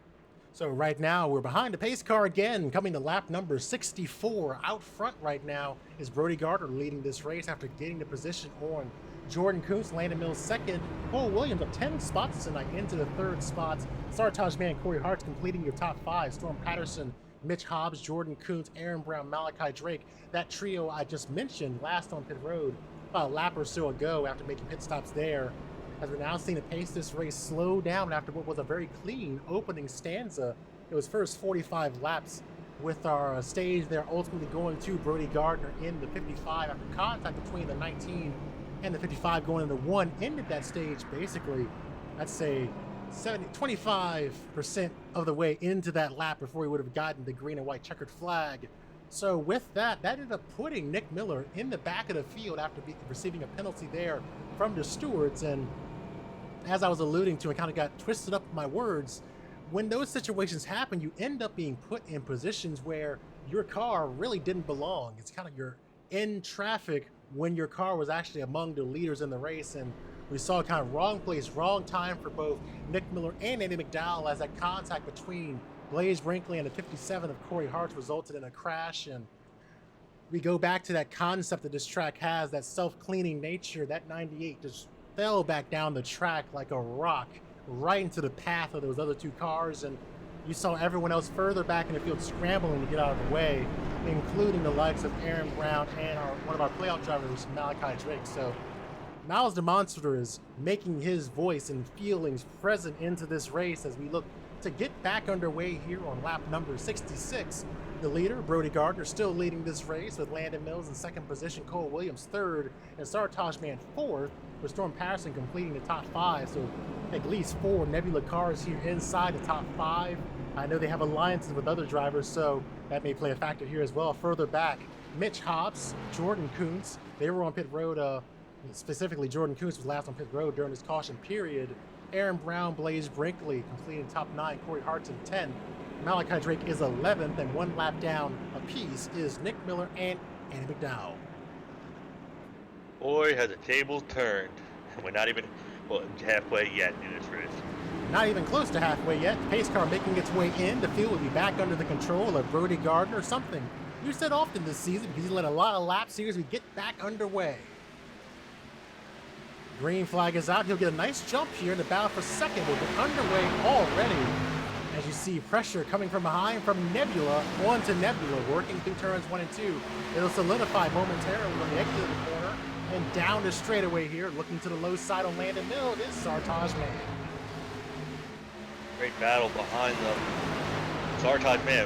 So right now we're behind the pace car again, coming to lap number 64. Out front right now is Brody Gardner leading this race after getting the position on Jordan Kuntz. Landon Mills second. Cole Williams up 10 spots tonight into the third spot. Sartaj Man, Cory Harts completing your top 5. Storm Patterson, Mitch Hobbs, Jordan Kuntz, Aaron Brown, Malachi Drake. That trio I just mentioned last on pit road about a lap or so ago after making pit stops there. As we're now seeing the pace this race slow down after what was a very clean opening stanza. It was first 45 laps with our stage there ultimately going to Brody Gardner in the 55 after contact between the 19 and the 55 going into 1. Ended that stage basically, I'd say 25% of the way into that lap before he would have gotten the green and white checkered flag. So with that ended up putting Nick Miller in the back of the field after receiving a penalty there from the stewards. And as I was alluding to and kind of got twisted up with my words, when those situations happen, you end up being put in positions where your car really didn't belong. It's kind of you're in traffic when your car was actually among the leaders in the race. And we saw kind of wrong place, wrong time for both Nick Miller and Andy McDowell as that contact between Blaze Brinkley and the 57 of Cory Harts resulted in a crash. And we go back to that concept that this track has, that self-cleaning nature. That 98 just fell back down the track like a rock right into the path of those other two cars. And you saw everyone else further back in the field scrambling to get out of the way, including the likes of Aaron Brown and one of our playoff drivers, Malachi Drake. So Miles Demonstrator is making his voice and feelings present into this race as we look to get back underway here on lap number 66. The leader, Brody Gardner, still leading this race with Landon Mills in second position, Cole Williams third, and Sartaj Man fourth, with Storm Patterson completing the top 5. So at least 4 Nebula cars here inside the top 5. I know they have alliances with other drivers, so that may play a factor here as well. Further back, Mitch Hobbs, Jordan Kuntz, they were on pit road, specifically Jordan Kuntz was last on pit road during this caution period. Aaron Brown, Blaze Brinkley completing top 9, Cory Harts in 10. Malachi Drake is 11th, and 1 lap down apiece is Nick Miller and Andy McDowell. Boy, has the tables turned. We're not even halfway yet in this race. Not even close to halfway yet. The pace car making its way in. The field will be back under the control of Brody Gardner, something you said often this season because he led a lot of laps here as we get back underway. Green flag is out. He'll get a nice jump here. The battle for second will get underway already. As you see pressure coming from behind from Nebula onto Nebula, working through turns 1 and 2. It'll solidify momentarily when they exit the corner and down the straightaway here. Looking to the low side on Landon Mills is Sartaj Man. Great battle behind them. Sartaj Man,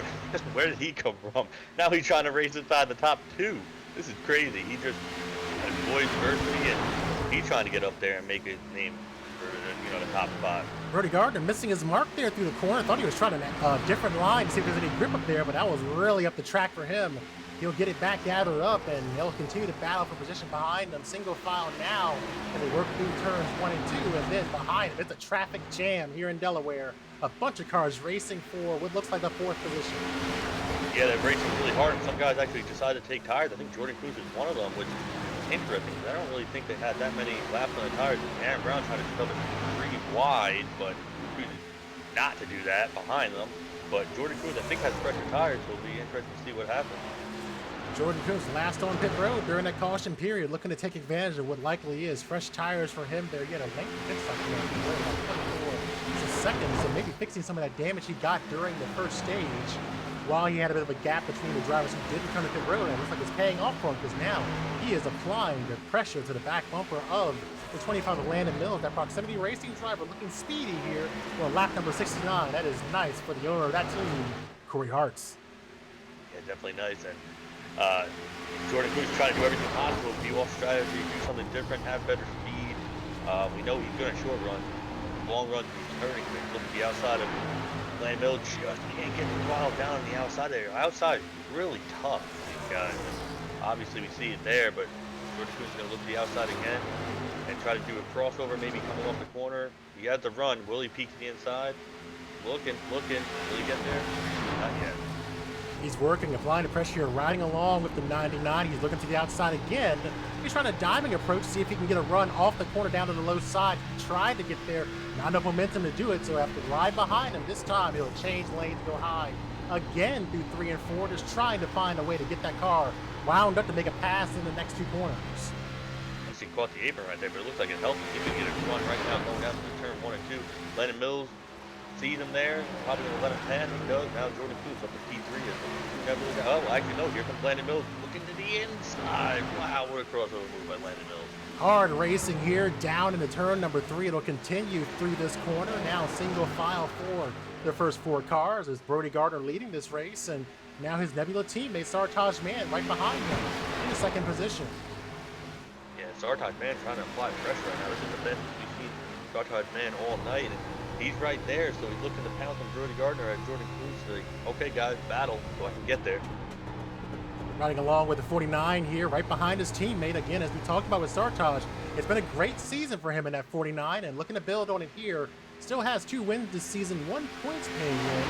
where did he come from? Now he's trying to race inside the top 2. This is crazy. He just avoids adversity and he's trying to get up there and make his name for the top 5. Brody Gardner missing his mark there through the corner. Thought he was trying a different line to see if there's any grip up there, but that was really up the track for him. He'll get it back gathered up, and they'll continue to battle for position behind them. Single file now, and they work through turns 1 and 2, and then behind them, it's a traffic jam here in Delaware. A bunch of cars racing for what looks like the 4th position. Yeah, they're racing really hard, and some guys actually decided to take tires. I think Jordan Cruz is one of them, which is interesting. I don't really think they had that many laps on the tires. Aaron Brown tried to shove it pretty wide, but Cruz not to do that behind them. But Jordan Cruz, I think, has fresher tires, so it'll be interesting to see what happens. Jordan Cruz last on pit road during that caution period, looking to take advantage of what likely is fresh tires for him there. He had a lengthy pit stop there. It's a second, so maybe fixing some of that damage he got during the first stage while he had a bit of a gap between the drivers who didn't come to pit road. And it looks like it's paying off for him because now he is applying the pressure to the back bumper of the 25 of Landon Mills. That proximity racing driver looking speedy here for lap number 69. That is nice for the owner of that team, Cory Harts. Yeah, definitely nice. And Jordan Cruz is trying to do everything possible, be off strategy, do something different, have better speed. We know he's good at short run. Long run, he's turning. Look at the outside of Landon Mills, just can't get the while down on the outside there. Outside is really tough, guys. Obviously, we see it there, but Jordan Cruz is going to look to the outside again and try to do a crossover, maybe coming off the corner. He has the run. Will he peek to the inside? Looking. Will he get there? Not yet. He's working, applying the pressure here, riding along with the 99. He's looking to the outside again. He's trying a diming approach, see if he can get a run off the corner down to the low side. He tried to get there, not enough momentum to do it, so after ride behind him, this time he'll change lanes, go high again through 3 and 4, just trying to find a way to get that car wound up to make a pass in the next 2 corners. He caught the apron right there, but it looks like it helped. He can get a run right now going down to the turn 1 and 2. Landon Mills sees him there, probably going to let him pass. He does. Now Jordan Cruz up to P3. Oh, actually, no. Here comes Landon Mills looking to the inside. Wow, what a crossover move by Landon Mills. Hard racing here down into turn number 3. It'll continue through this corner. Now single file for the first 4 cars as Brody Gardner leading this race. And now his Nebula teammate, Sartaj Man, right behind him in the 2nd position. Yeah, Sartaj Man trying to apply pressure right now. This is the best we've seen Sartaj Man all night. And he's right there, so he's looking to pounce on Brody Gardner at Jordan Cruz. Like, okay, guys, battle, so I can get there. Riding along with the 49 here, right behind his teammate. Again, as we talked about with Sartaj, it's been a great season for him in that 49, and looking to build on it here. Still has 2 wins this season, 1 points paying win.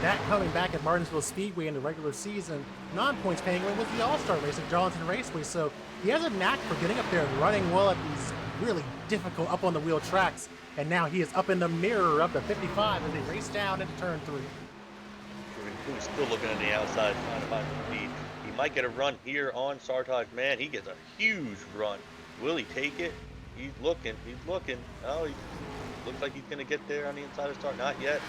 That coming back at Martinsville Speedway in the regular season. Non-points paying win was the All-Star race at Johnson Raceway, so he has a knack for getting up there and running well at these really difficult up-on-the-wheel tracks. And now he is up in the mirror of the 55 as they race down into turn 3. Jordan Cruz still looking on the outside, trying to find the speed. He might get a run here on Sartaj Man. He gets a huge run. Will he take it? He's looking. Oh, he looks like he's going to get there on the inside of start. Not yet.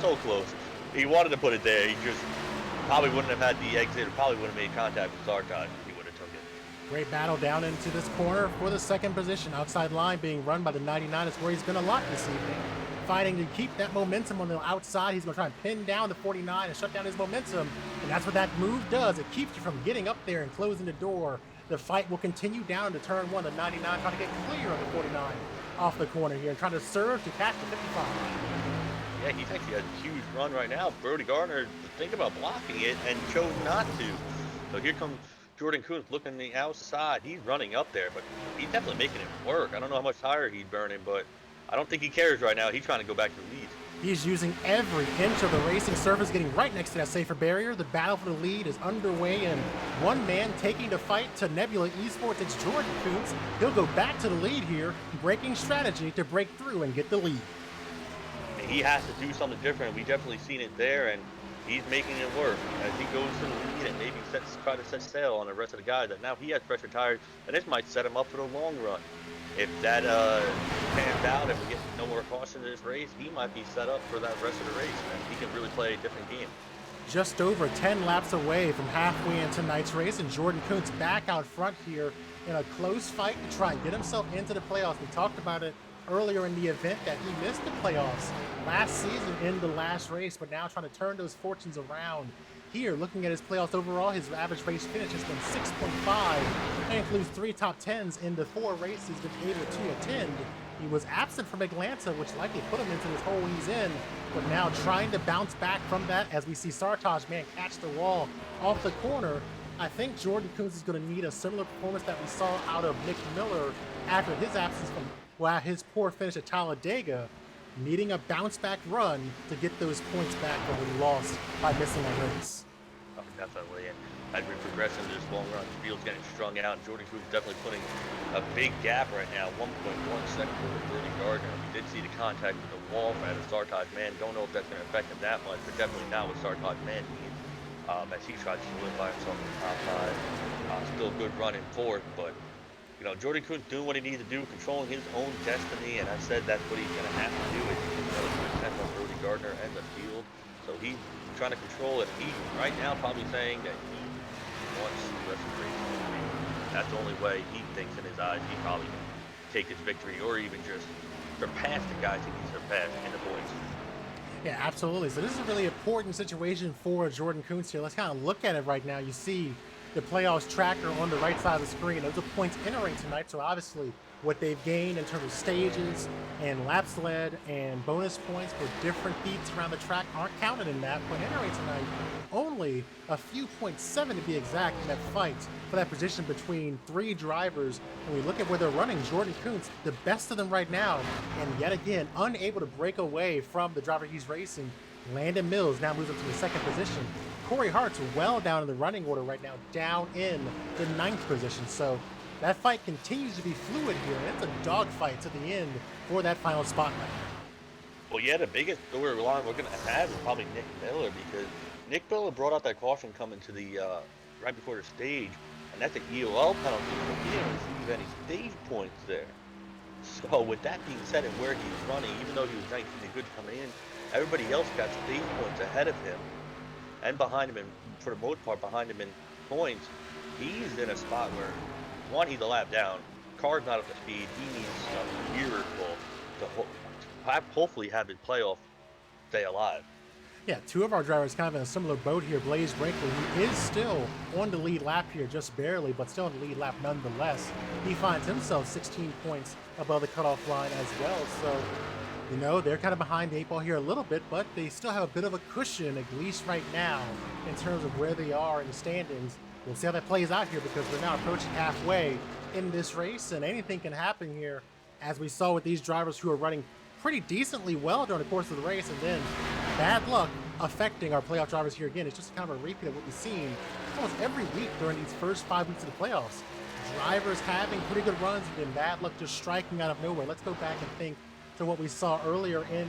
So close. He wanted to put it there. He just probably wouldn't have had the exit, or probably wouldn't have made contact with Sartaj if he would have took it. Great battle down into this corner for the 2nd position. Outside line being run by the 99 is where he's been a lot this evening. Fighting to keep that momentum on the outside. He's going to try and pin down the 49 and shut down his momentum. And that's what that move does. It keeps you from getting up there and closing the door. The fight will continue down into turn 1. The 99 trying to get clear of the 49 off the corner here and trying to surge to catch the 55. Yeah, he's actually got a huge run right now. Brody Gardner think about blocking it and chose not to. So here comes Jordan Cruz looking the outside. He's running up there, but he's definitely making it work. I don't know how much tire he's burning, but I don't think he cares right now. He's trying to go back to the lead. He's using every inch of the racing surface, getting right next to that safer barrier. The battle for the lead is underway, and one man taking the fight to Nebula Esports. It's Jordan Kuntz. He'll go back to the lead here, breaking strategy to break through and get the lead. He has to do something different. We definitely seen it there, and he's making it work. As he goes to the lead and maybe try to set sail on the rest of the guys, that now he has fresher tires, and this might set him up for the long run. If that pans out and we get no more caution in this race, he might be set up for that rest of the race, and he can really play a different game. Just over 10 laps away from halfway in tonight's race, and Jordan Kuntz back out front here in a close fight to try and get himself into the playoffs. We talked about it earlier in the event that he missed the playoffs last season in the last race, but now trying to turn those fortunes around. Here, looking at his playoffs overall, his average race finish has been 6.5. That includes 3 top 10s in the 4 races he's been able to attend. He was absent from Atlanta, which likely put him into this hole he's in, but now trying to bounce back from that as we see Sartaj, man, catch the wall off the corner. I think Jordan Kuntz is going to need a similar performance that we saw out of Nick Miller after his absence from his poor finish at Talladega, needing a bounce back run to get those points back that we lost by missing that race. Oh, definitely. And as we progress into this long run, the field's getting strung out, and Jordan Kuntz definitely putting a big gap right now, 1.1 seconds over Brody Gardner. We did see the contact with the wall for the Sartaj man. Don't know if that's going to affect him that much, but definitely not with Sartaj man being, as he tried to solidify himself in the top 5. Still a good run in 4th, but you know, Jordan Kuntz doing what he needs to do, controlling his own destiny, and I said that's what he's going to have to do. It's really good depend on Brody Gardner and the field, so he's trying to control it. He right now probably saying that he wants the rest of the race to win. That's the only way he thinks in his eyes he probably can take his victory, or even just surpass the guys he needs to surpass in the points. Yeah, absolutely. So this is a really important situation for Jordan Kuntz here. Let's kind of look at it right now. You see the playoffs tracker on the right side of the screen. Those are points entering tonight, so obviously what they've gained in terms of stages and laps led and bonus points for different feats around the track aren't counted in that. But entering tonight, only a few 0.7 to be exact in that fight for that position between 3 drivers. When we look at where they're running, Jordan Kuntz, the best of them right now, and yet again, unable to break away from the driver he's racing. Landon Mills now moves up to the 2nd position. Cory Harts well down in the running order right now, down in the 9th position. So that fight continues to be fluid here, and it's a dogfight to the end for that final spot right now. Well, yeah, the biggest storyline we're going to have is probably Nick Miller, because Nick Miller brought out that caution coming to the right before the stage, and that's an EOL penalty, so he didn't receive any stage points there. So with that being said, and where he's running, even though he was 19 and good coming in, everybody else got stage points ahead of him and behind him, and for the most part behind him in points. He's in a spot where, one, he's a lap down, car's not up to speed, he needs a miracle to hopefully have his playoff stay alive. Yeah, 2 of our drivers kind of in a similar boat here. Blaze Brinkley, he is still on the lead lap here, just barely, but still on the lead lap nonetheless. He finds himself 16 points above the cutoff line as well, so you know, they're kind of behind the 8 ball here a little bit, but they still have a bit of a cushion, at least right now, in terms of where they are in the standings. We'll see how that plays out here, because we're now approaching halfway in this race, and anything can happen here, as we saw with these drivers who are running pretty decently well during the course of the race, and then bad luck affecting our playoff drivers here again. It's just kind of a repeat of what we've seen almost every week during these first 5 weeks of the playoffs. Drivers having pretty good runs, and then bad luck just striking out of nowhere. Let's go back and think to what we saw earlier in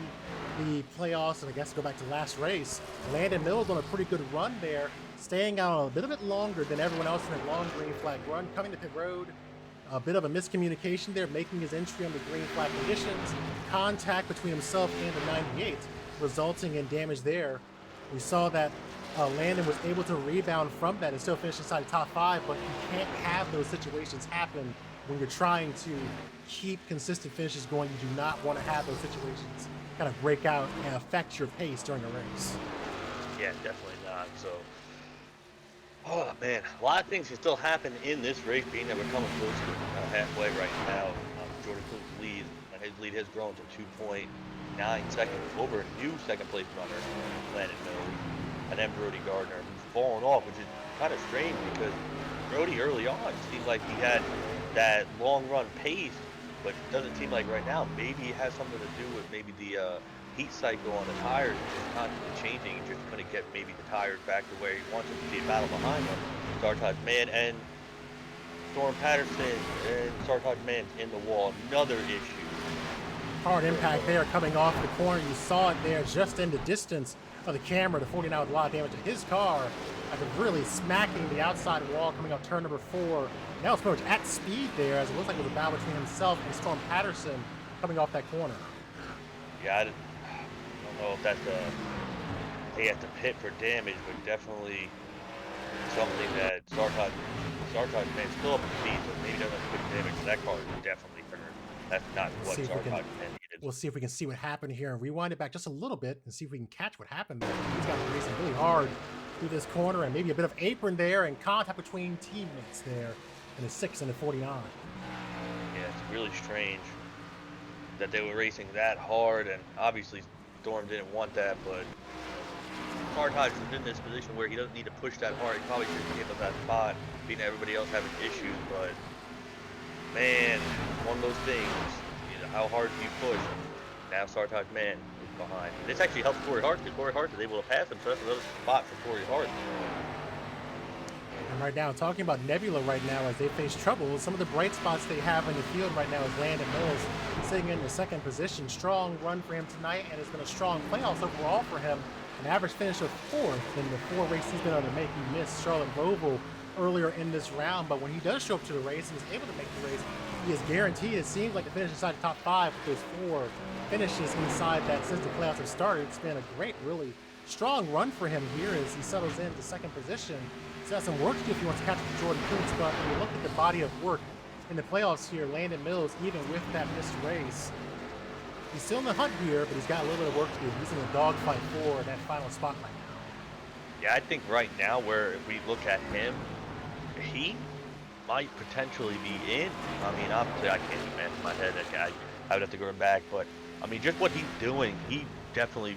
the playoffs, and I guess go back to last race. Landon Mills on a pretty good run there, staying out a bit of it longer than everyone else in a long green flag run, coming to pit road. A bit of a miscommunication there, making his entry under green flag conditions. Contact between himself and the 98, resulting in damage there. We saw that Landon was able to rebound from that and still finish inside the top 5, but you can't have those situations happen when you're trying to keep consistent finishes going. You do not want to have those situations kind of break out and affect your pace during a race. Yeah, definitely not. So, oh man, a lot of things can still happen in this race, being that we're coming close to halfway right now. Jordan Kuntz's lead, and his lead has grown to 2.9 seconds over a new 2nd place runner, Landon Mills, and then Brody Gardner, who's fallen off, which is kind of strange, because Brody early on seemed like he had that long run pace, but it doesn't seem like right now. Maybe it has something to do with maybe the heat cycle on the tires is just constantly changing. He's just going to get maybe the tires back to where he wants them to be. A battle behind him. Sartoj man and Storm Patterson and Sartoj man's in the wall. Another issue. Hard impact there coming off the corner. You saw it there just in the distance of the camera. The 49 with a lot of damage to his car. After really smacking the outside wall coming off turn number 4. Now it's pretty much at speed there, as it looks like it was a battle between himself and Storm Patterson coming off that corner. Yeah, I don't know if that's they have to pit for damage, but definitely something that Sartoj man still up to speed, so maybe doesn't have to put damage. That car is definitely hurt. That's not what Sartoj man needed. We'll see if we can see what happened here and rewind it back just a little bit and see if we can catch what happened there. He's got to racing really hard through this corner, and maybe a bit of apron there and contact between teammates there in the 6 and the 49. Yeah, it's really strange that they were racing that hard, and obviously Storm didn't want that, but Sartoj is in this position where he doesn't need to push that hard. He probably should give up that spot, being everybody else having issues, but man, one of those things, how hard do you push? Now Sartoj man is behind. This actually helps Cory Harts, because Cory Harts is able to pass him, so that's another spot for Cory Harts. And right now, talking about Nebula right now as they face trouble, some of the bright spots they have in the field right now is Landon Mills sitting in the 2nd position. Strong run for him tonight, and it's been a strong playoffs overall for him. An average finish of 4th in the 4 races he's been able to make. He missed Charlotte Roval earlier in this round, but when he does show up to the race and is able to make the race, he is guaranteed, it seems like, to finish inside the top 5 with those 4 finishes inside that since the playoffs have started. It's been a great, really strong run for him here as he settles into 2nd position. He's got some work to do if he wants to catch up to Jordan Kuntz, but when you look at the body of work in the playoffs here, Landon Mills, even with that missed race, he's still in the hunt here, but he's got a little bit of work to do. He's in a dogfight for that final spot right now. Yeah, I think right now, where if we look at him, he might potentially be in. I mean, obviously, I can't imagine in my head. I would have to go back, but I mean, just what he's doing, he definitely,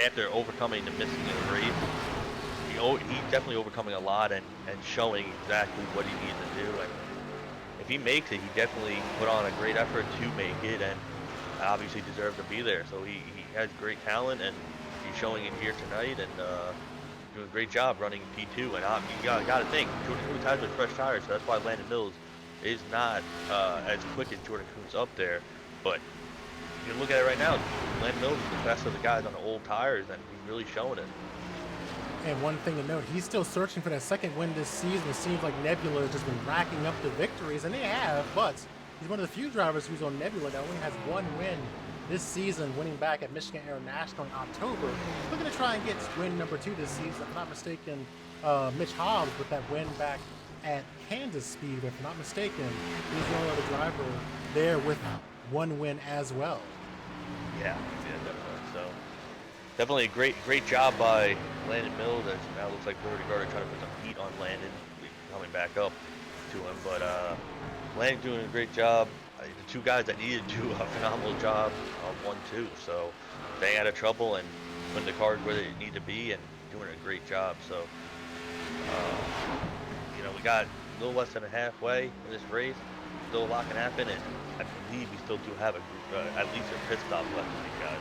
after overcoming the missing in the race, he's definitely overcoming a lot and showing exactly what he needs to do. And if he makes it, he definitely put on a great effort to make it, and obviously deserved to be there. So he has great talent, and he's showing it here tonight, and doing a great job running P2. And you got to think, Jordan Kuntz has those fresh tires, so that's why Landon Mills is not as quick as Jordan Kuntz up there. But you can look at it right now, Landon Mills is the best of the guys on the old tires, and he's really showing it. And one thing to note, he's still searching for that 2nd win this season. It seems like Nebula has just been racking up the victories, and they have, but he's one of the few drivers who's on Nebula that only has 1 win this season, winning back at Michigan International in October. Looking to try and get win number 2 this season. If I'm not mistaken, Mitch Hobbs with that win back at Kansas Speedway. If I'm not mistaken, he's the only other driver there with 1 win as well. Yeah, definitely. So definitely a great job by Landon Mills. As now looks like Brody Gardner trying to put some heat on Landon, coming back up to him. But Landon doing a great job. The 2 guys that needed to do a phenomenal job on 1-2. So staying out of trouble and putting the cars where they need to be and doing a great job. So we got a little less than halfway in this race. Still a lot can happen, and I believe we still do have at least a pit stop left in these guys.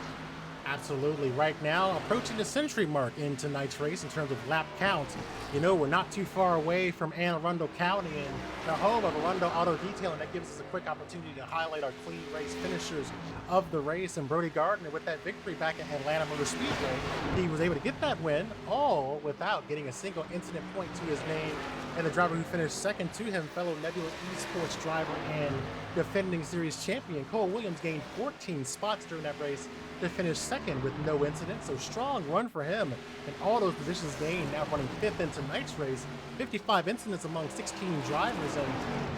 Absolutely. Right now, approaching the century mark in tonight's race in terms of lap count. We're not too far away from Anne Arundel County and the home of Arundel Auto Detailing. That gives us a quick opportunity to highlight our clean race finishers of the race. And Brody Gardner, with that victory back at Atlanta Motor Speedway, he was able to get that win, all without getting a single incident point to his name. And the driver who finished 2nd to him, fellow Nebula Esports driver and defending series champion Cole Williams, gained 14 spots during that race to finish 2nd with no incidents. So strong run for him, and all those positions gained, now running 5th in tonight's race. 55 incidents among 16 drivers, and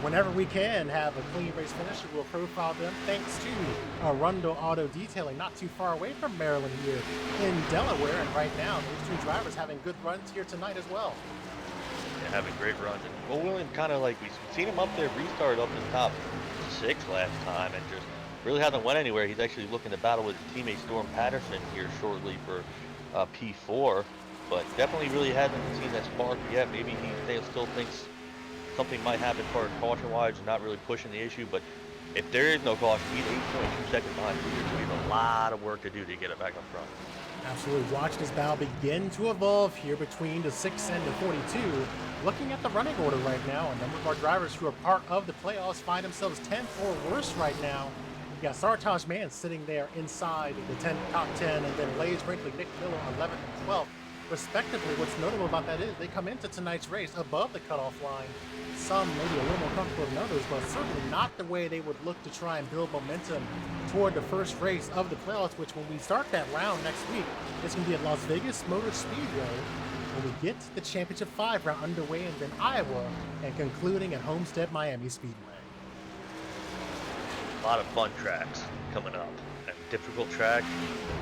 whenever we can have a clean race finisher, we'll profile them thanks to Arundel Auto Detailing, not too far away from Maryland here in Delaware. And right now, those 2 drivers having good runs here tonight as well. Yeah, having great runs. And Cole Williams, kind of like we've seen him up there, restart up in the top 6 last time, and just really hasn't went anywhere. He's actually looking to battle with his teammate Storm Patterson here shortly for P4, but definitely really hasn't seen that spark yet. Maybe he still thinks something might happen for caution-wise, not really pushing the issue, but if there is no caution, he's 8.2 seconds behind. So he has a lot of work to do to get it back up front. Absolutely. Watch this battle begin to evolve here between the 6 and the 42. Looking at the running order right now, a number of our drivers who are part of the playoffs find themselves 10th or worse right now. You got Sartaj Mann sitting there inside the top 10, and then Lays Brinkley, Nick Miller, 11th and 12th, respectively. What's notable about that is they come into tonight's race above the cutoff line. Some maybe a little more comfortable than others, but certainly not the way they would look to try and build momentum toward the first race of the playoffs, which when we start that round next week, it's going to be at Las Vegas Motor Speedway, when we get the Championship 5 round underway, and then Iowa, and concluding at Homestead Miami Speedway. A lot of fun tracks coming up, and difficult track,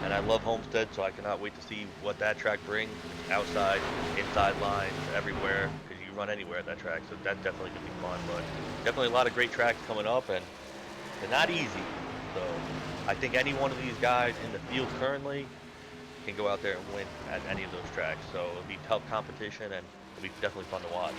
and I love Homestead, so I cannot wait to see what that track brings, outside, inside lines, everywhere, because you run anywhere at that track, so that's definitely going to be fun. But definitely a lot of great tracks coming up, and they're not easy. So I think any one of these guys in the field currently can go out there and win at any of those tracks. So it'll be tough competition, and it'll be definitely fun to watch.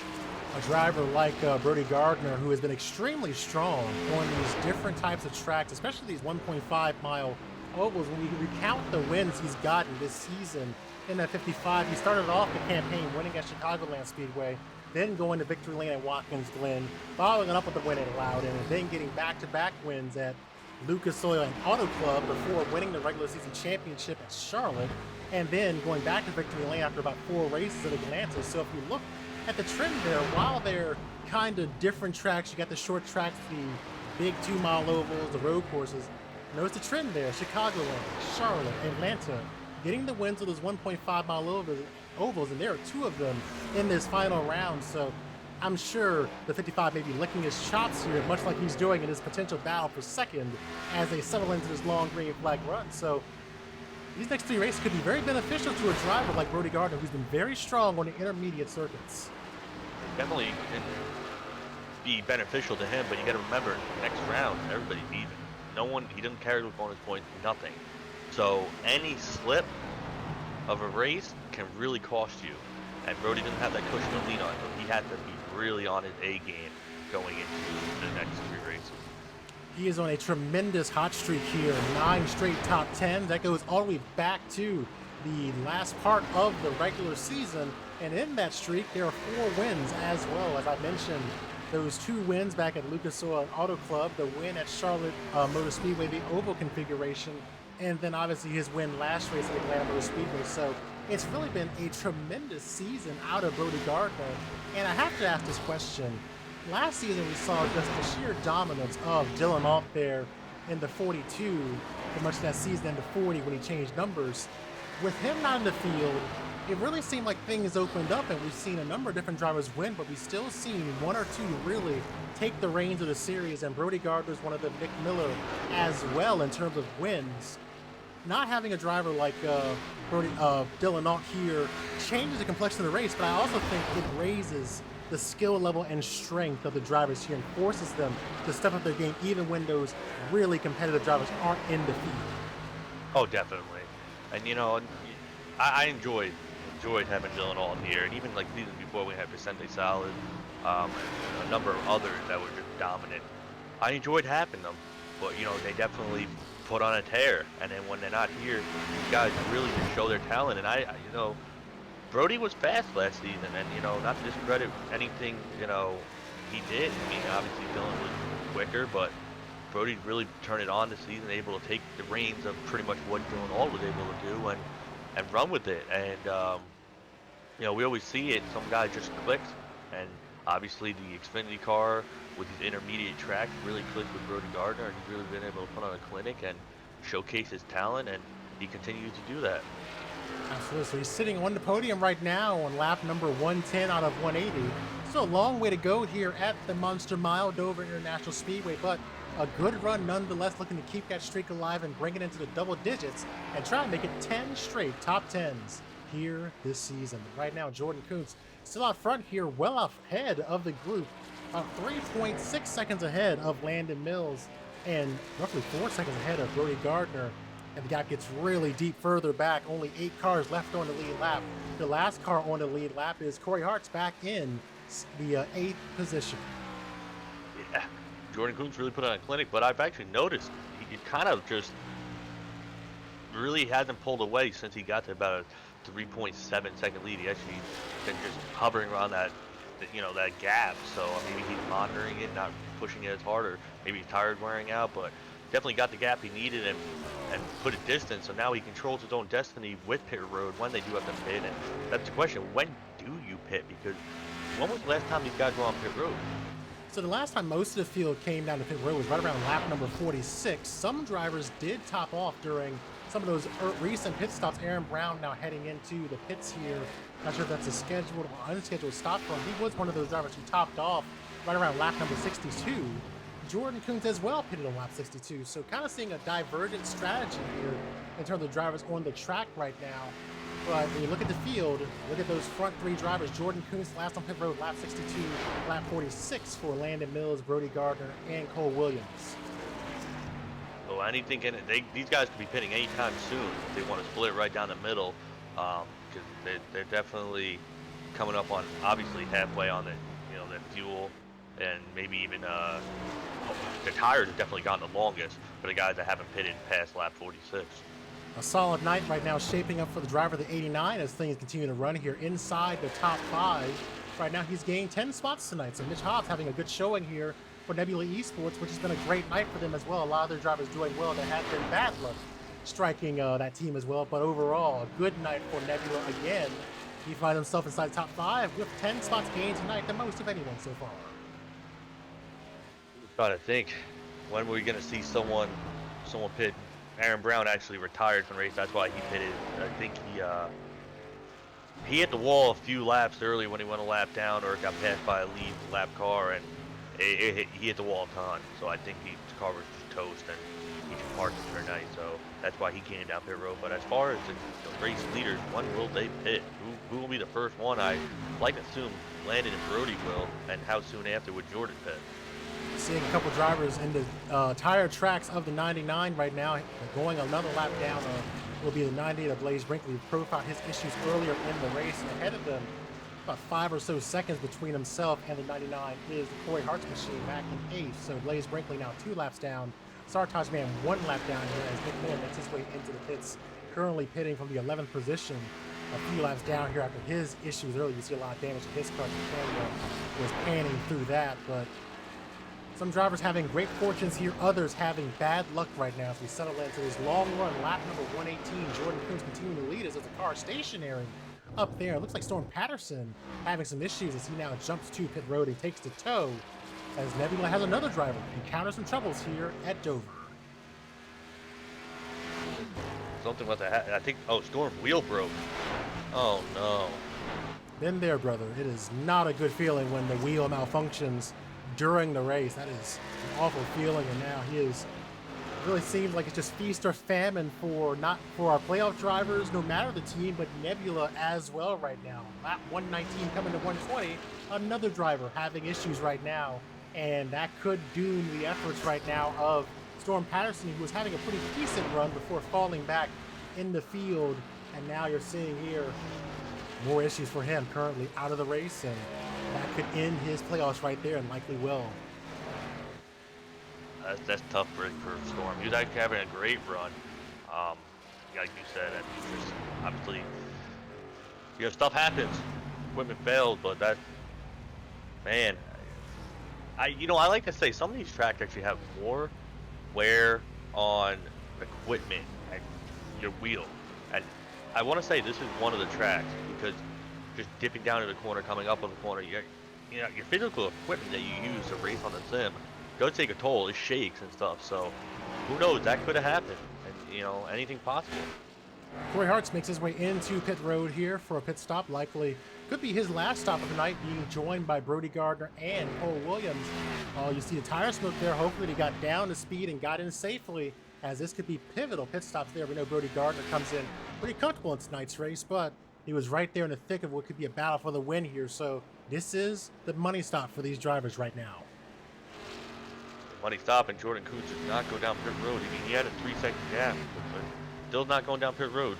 A driver like Brody Gardner, who has been extremely strong on these different types of tracks, especially these 1.5 mile ovals. When we recount the wins he's gotten this season in that 55, he started off the campaign winning at Chicagoland Speedway, then going to victory lane at Watkins Glen, following it up with the win at Loudon, and then getting back-to-back wins at Lucas Oil and Auto Club before winning the regular season championship at Charlotte, and then going back to victory lane after about 4 races at Atlanta. So if you look at the trend there, while they're kind of different tracks, you got the short tracks, the big 2 mile ovals, the road courses. Notice the trend there: Chicagoland, Charlotte, Atlanta, getting the wins of those 1.5 mile ovals, and there are 2 of them in this final round. So I'm sure the 55 may be licking his chops here, much like he's doing in his potential battle for second as they settle into this long green flag run. So these next 3 races could be very beneficial to a driver like Brody Gardner, who's been very strong on the intermediate circuits. Definitely can be beneficial to him, but you got to remember, next round, everybody's even. No one, he doesn't carry those bonus points, nothing. So any slip of a race can really cost you. And Brody didn't have that cushion to lean on, so he had to be really on his A game going into the next 3 races. He is on a tremendous hot streak here, 9 straight top 10. That goes all the way back to the last part of the regular season. And in that streak, there are 4 wins as well. As I mentioned, those 2 wins back at Lucas Oil Auto Club, the win at Charlotte Motor Speedway, the oval configuration, and then obviously his win last race at Atlanta Motor Speedway. So it's really been a tremendous season out of Brody Gardner. And I have to ask this question. Last season, we saw just the sheer dominance of Dylan Alt there in the 42, for much of that season in the 40 when he changed numbers. With him not in the field, it really seemed like things opened up, and we've seen a number of different drivers win, but we've still seen 1 or 2 really take the reins of the series, and Brody Gardner is one of them, Nick Miller as well in terms of wins. Not having a driver like Dylan Alt here changes the complexion of the race, but I also think it raises the skill level and strength of the drivers here and forces them to step up their game even when those really competitive drivers aren't in the field. Oh, definitely. And you know, I enjoyed having Dylan Alt here, and even like season before we had Vicente Salad, a number of others that were just dominant. I enjoyed having them, but you know, they definitely put on a tear, and then when they're not here, these guys really just show their talent. And you know, Brody was fast last season, and you know, not to discredit anything, you know, he did. I mean, obviously Dylan was quicker, but Brody really turned it on this season, able to take the reins of pretty much what Dylan Alt was able to do and run with it. And you know, we always see it. Some guy just clicks, and obviously the Xfinity car with these intermediate tracks really clicked with Brody Gardner, and he's really been able to put on a clinic and showcase his talent, and he continues to do that. Absolutely. So he's sitting on the podium right now on lap number 110 out of 180. Still a long way to go here at the Monster Mile, Dover International Speedway, but a good run nonetheless, looking to keep that streak alive and bring it into the double digits and try and make it 10 straight top 10s here this season. Right now, Jordan Kuntz still out front here, well ahead of the group, about 3.6 seconds ahead of Landon Mills and roughly 4 seconds ahead of Brody Gardner. And the gap gets really deep further back. Only 8 cars left on the lead lap. The last car on the lead lap is Cory Harts back in the 8th position. Yeah, Jordan Kuntz really put on a clinic, but I've actually noticed he kind of just really hasn't pulled away since he got to about a 3.7-second lead. He actually been just hovering around that gap. So maybe he's monitoring it, not pushing it as hard, or maybe he's tired wearing out, but definitely got the gap he needed and put a distance. So now he controls his own destiny with pit road when they do have to pit. And that's the question: when do you pit? Because when was the last time these guys were on pit road? So the last time most of the field came down to pit road was right around lap number 46. Some drivers did top off during some of those recent pit stops. Aaron Brown now heading into the pits here. Not sure if that's a scheduled or unscheduled stop for him. He was one of those drivers who topped off right around lap number 62. Jordan Kuntz as well pitted on lap 62. So kind of seeing a divergent strategy here in terms of drivers on the track right now. But when you look at the field, look at those front three drivers. Jordan Kuntz last on pit road, lap 62, lap 46 for Landon Mills, Brody Gardner, and Cole Williams. So anything these guys could be pitting anytime soon if they want to split right down the middle, because they're definitely coming up on obviously halfway on the fuel, and maybe even the tires have definitely gone the longest for the guys that haven't pitted past lap 46. A solid night right now shaping up for the driver of the 89 as things continue to run here inside the top 5. Right now he's gained 10 spots tonight, so Mitch Hobbs having a good showing here for Nebula Esports, which has been a great night for them as well. A lot of their drivers doing well that have been bad luck striking that team as well, but overall a good night for Nebula again. He finds himself inside the top 5 with 10 spots gained tonight, the most of anyone so far. Trying to think, when were we going to see someone pit? Aaron Brown actually retired from the race. That's why he pitted. I think he hit the wall a few laps early when he went a lap down, or got passed by a lead lap car, and he hit the wall a ton. So I think his car was just toast, and he just parked it for night. So that's why he came down pit road. But as far as the race leaders, when will they pit? Who will be the first one? I like to assume Landon and Brody will, and how soon after would Jordan pit? Seeing a couple drivers in the tire tracks of the 99 right now. Going another lap down will be the 90 that Blaze Brinkley profiled his issues earlier in the race. Ahead of them, about 5 or so seconds between himself and the 99 is the Cory Harts machine back in 8th. So Blaze Brinkley now 2 laps down. Sartaj Man 1 lap down here as Nick Miller makes his way into the pits, currently pitting from the 11th position. A few laps down here after his issues earlier. You see a lot of damage to his car. The camera was panning through that, but some drivers having great fortunes here, others having bad luck right now as we settle into this long run. Lap number 118, Jordan Kuntz continuing to lead us as the car stationary up there. It looks like Storm Patterson having some issues as he now jumps to pit road and takes the tow as Nebula has another driver encounters some troubles here at Dover. Something must have happened. I think, Storm wheel broke. Oh no. Been there, brother. It is not a good feeling when the wheel malfunctions during the race. That is an awful feeling, and now he is really seems like it's just feast or famine for our playoff drivers, no matter the team, but Nebula as well right now. Lap 119 coming to 120, another driver having issues right now, and that could doom the efforts right now of Storm Patterson, who was having a pretty decent run before falling back in the field, and now you're seeing here more issues for him, currently out of the race, and that could end his playoffs right there, and likely will. That's tough for Storm. He was actually having a great run. Like you said, just obviously, stuff happens. Equipment fails, but that, man, I like to say some of these tracks actually have more wear on equipment and your wheel. And I want to say this is one of the tracks because just dipping down in the corner, coming up on the corner, your physical equipment that you use to race on the sim does take a toll. It shakes and stuff. So who knows? That could have happened. And anything possible. Cory Harts makes his way into pit road here for a pit stop. Likely could be his last stop of the night, being joined by Brody Gardner and Cole Williams. You see the tire smoke there. Hopefully he got down to speed and got in safely, as this could be pivotal pit stops there. We know Brody Gardner comes in pretty comfortable in tonight's race, but he was right there in the thick of what could be a battle for the win here. So this is the money stop for these drivers right now. Money stop, and Jordan Kuntz did not go down pit road. I mean, he had a 3-second gap, but still not going down pit road.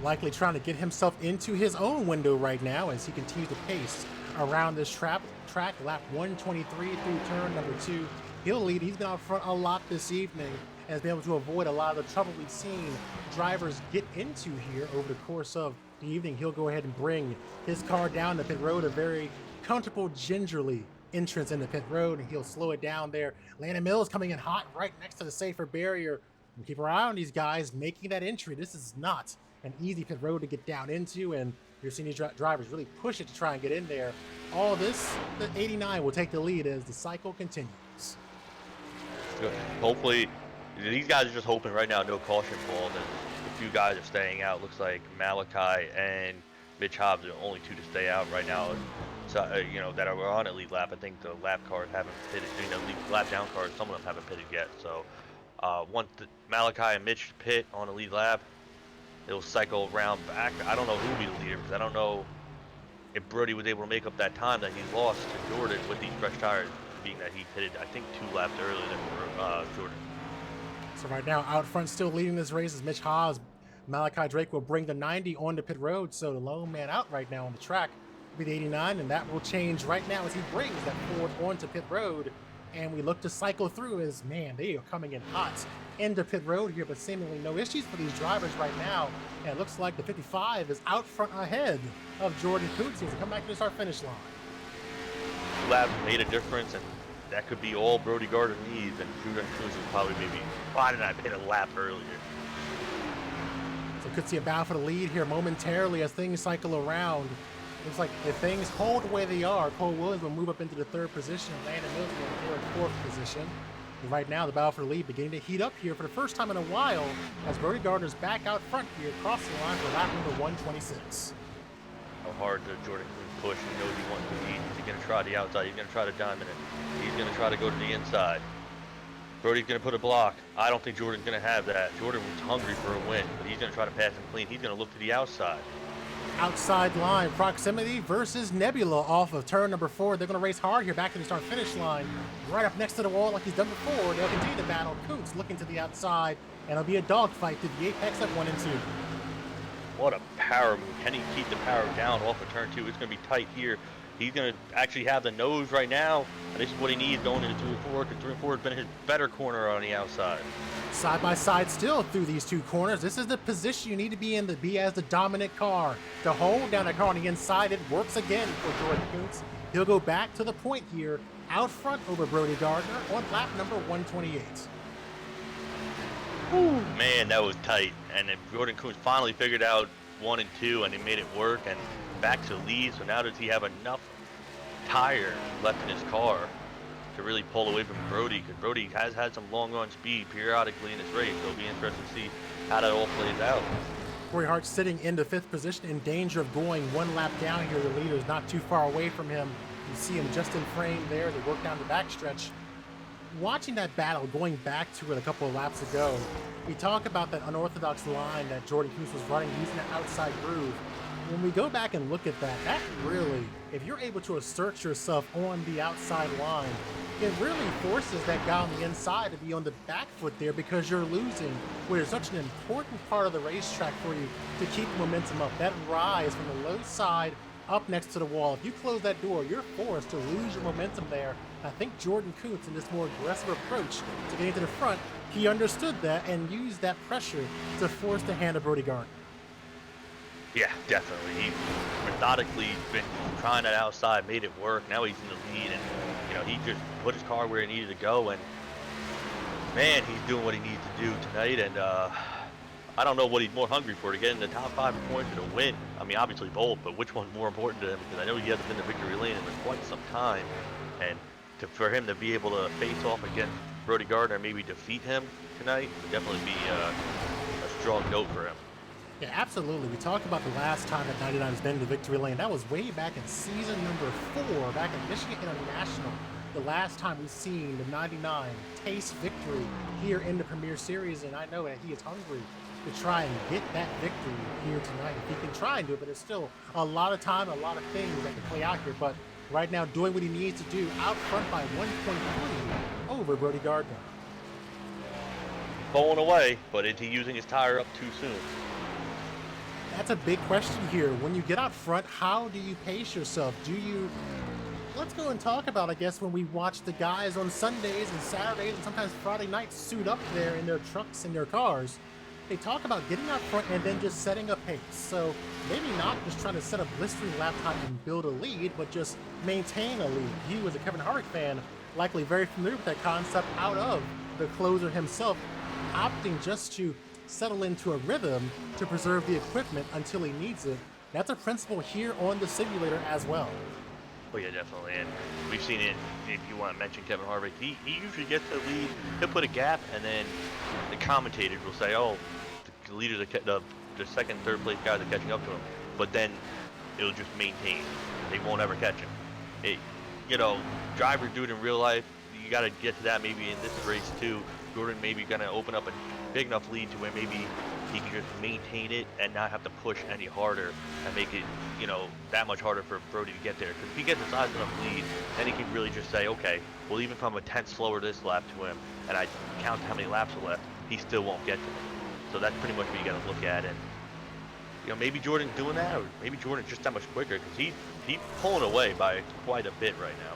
Likely trying to get himself into his own window right now as he continues to pace around this track track, lap 123 through turn number 2. He'll lead. He's been out front a lot this evening and has been able to avoid a lot of the trouble we've seen drivers get into here over the course of the evening. He'll go ahead and bring his car down the pit road, a very comfortable, gingerly entrance in the pit road, and he'll slow it down there. Landon Mills coming in hot right next to the safer barrier. And keep our eye on these guys making that entry. This is not an easy pit road to get down into, and you're seeing these drivers really push it to try and get in there. All this, the 89 will take the lead as the cycle continues. Good. Hopefully, these guys are just hoping right now no caution falls, and a few guys are staying out. Looks like Malachi and Mitch Hobbs are the only two to stay out right now. So, that are on a lead lap. I think the lap cars haven't pitted. Lap down cars, some of them haven't pitted yet. So, once Malachi and Mitch pit on a lead lap, it'll cycle around back. I don't know who will be the leader because I don't know if Brody was able to make up that time that he lost to Jordan with these fresh tires, being that he pitted, I think, 2 laps earlier than Jordan. So right now, out front, still leading this race is Mitch Haas. Malachi Drake will bring the 90 on the pit road, so the lone man out right now on the track will be the 89, and that will change right now as he brings that Ford onto pit road. And we look to cycle through as, man, they are coming in hot into pit road here, but seemingly no issues for these drivers right now. And it looks like the 55 is out front ahead of Jordan Coots as they come back to the start-finish line. Laps made a difference, and that could be all Brody Gardner needs, and Jordan Coots is probably maybe, why did I pit a lap earlier? So could see a battle for the lead here momentarily as things cycle around. Looks like if things hold the way they are, Cole Williams will move up into the 3rd position, and Landon Mills will in the 4th position. And right now, the battle for the lead beginning to heat up here for the first time in a while as Brody Gardner's back out front here, crossing the line for lap number 126. How hard does Jordan Coots push? He knows he wants to lead. He's going to try the outside. He's going to try to diamond it. He's going to try to go to the inside. Brody's going to put a block. I don't think Jordan's going to have that. Jordan was hungry for a win, but he's going to try to pass him clean. He's going to look to the outside. Outside line, Proximity versus Nebula off of turn number 4. They're going to race hard here back to the start-finish line. Right up next to the wall like he's done before. They'll continue to battle. Coots looking to the outside, and it'll be a dogfight to the apex at 1 and 2. What a power move. Can he keep the power down off of turn 2? It's going to be tight here. He's going to actually have the nose right now, and this is what he needs going into 3 and 4, because 3 and 4 has been his better corner on the outside. Side by side still through these 2 corners. This is the position you need to be in to be as the dominant car. To hold down the car on the inside, it works again for Jordan Coots. He'll go back to the point here, out front over Brody Gardner on lap number 128. Ooh, man, that was tight. And then Jordan Coots finally figured out 1 and 2, and he made it work, and back to lead. So now does he have enough tire left in his car to really pull away from Brody? Because Brody has had some long run speed periodically in this race, so it'll be interesting to see how that all plays out. Cory Harts sitting in the 5th position, in danger of going 1 lap down here. The leader is not too far away from him. You see him just in frame there. They work down the backstretch. Watching that battle, going back to it a couple of laps ago, we talk about that unorthodox line that Jordan Coots was running using that outside groove. When we go back and look at that, that really, if you're able to assert yourself on the outside line, it really forces that guy on the inside to be on the back foot there because you're losing, where it's such an important part of the racetrack for you to keep momentum up. That rise from the low side up next to the wall. If you close that door, you're forced to lose your momentum there. I think Jordan Coots, in this more aggressive approach to getting to the front, he understood that and used that pressure to force the hand of Brody Gardner. Yeah, definitely. He methodically been trying that outside, made it work. Now he's in the lead, and he just put his car where it needed to go. And man, he's doing what he needs to do tonight. And I don't know what he's more hungry for, to get in the top 5 points or to win. I mean, obviously both, but which one's more important to him? Because I know he hasn't been to victory lane in quite some time, and for him to be able to face off against Brody Gardner, maybe defeat him tonight, would definitely be a strong note for him. Yeah, absolutely. We talked about the last time that 99 has been to victory lane. That was way back in season number 4, back at Michigan International. The last time we've seen the 99 taste victory here in the Premier Series, and I know that he is hungry to try and get that victory here tonight. If he can try and do it, but there's still a lot of time, a lot of things that can play out here. But right now, doing what he needs to do, out front by 1.3 over Brody Gardner. Pulling away, but is he using his tire up too soon? That's a big question here. When you get out front, how do you pace yourself? Do you let's go and talk about, I guess, when we watch the guys on Sundays and Saturdays and sometimes Friday nights suit up there in their trucks and their cars. They talk about getting out front and then just setting a pace. So maybe not just trying to set a blistering lap time and build a lead, but just maintain a lead. He was a Kevin Harvick fan, likely very familiar with that concept out of the closer himself, opting just to settle into a rhythm to preserve the equipment until he needs it. That's a principle here on the simulator as well. Oh yeah, definitely. And we've seen it. If you want to mention Kevin Harvick, he usually gets the lead. He'll put a gap, and then the commentators will say, "Oh, the leaders, the second, third place guys are catching up to him." But then it'll just maintain. They won't ever catch him. Drivers do it in real life. You got to get to that maybe in this race too. Jordan maybe gonna open up a big enough lead to where maybe he can just maintain it and not have to push any harder and make it, that much harder for Brody to get there. Because if he gets a size enough lead, then he can really just say, okay, well, even if I'm a tenth slower this lap to him and I count how many laps are left, he still won't get to me. So that's pretty much what you got to look at. And maybe Jordan's doing that, or maybe Jordan's just that much quicker, because he's pulling away by quite a bit right now.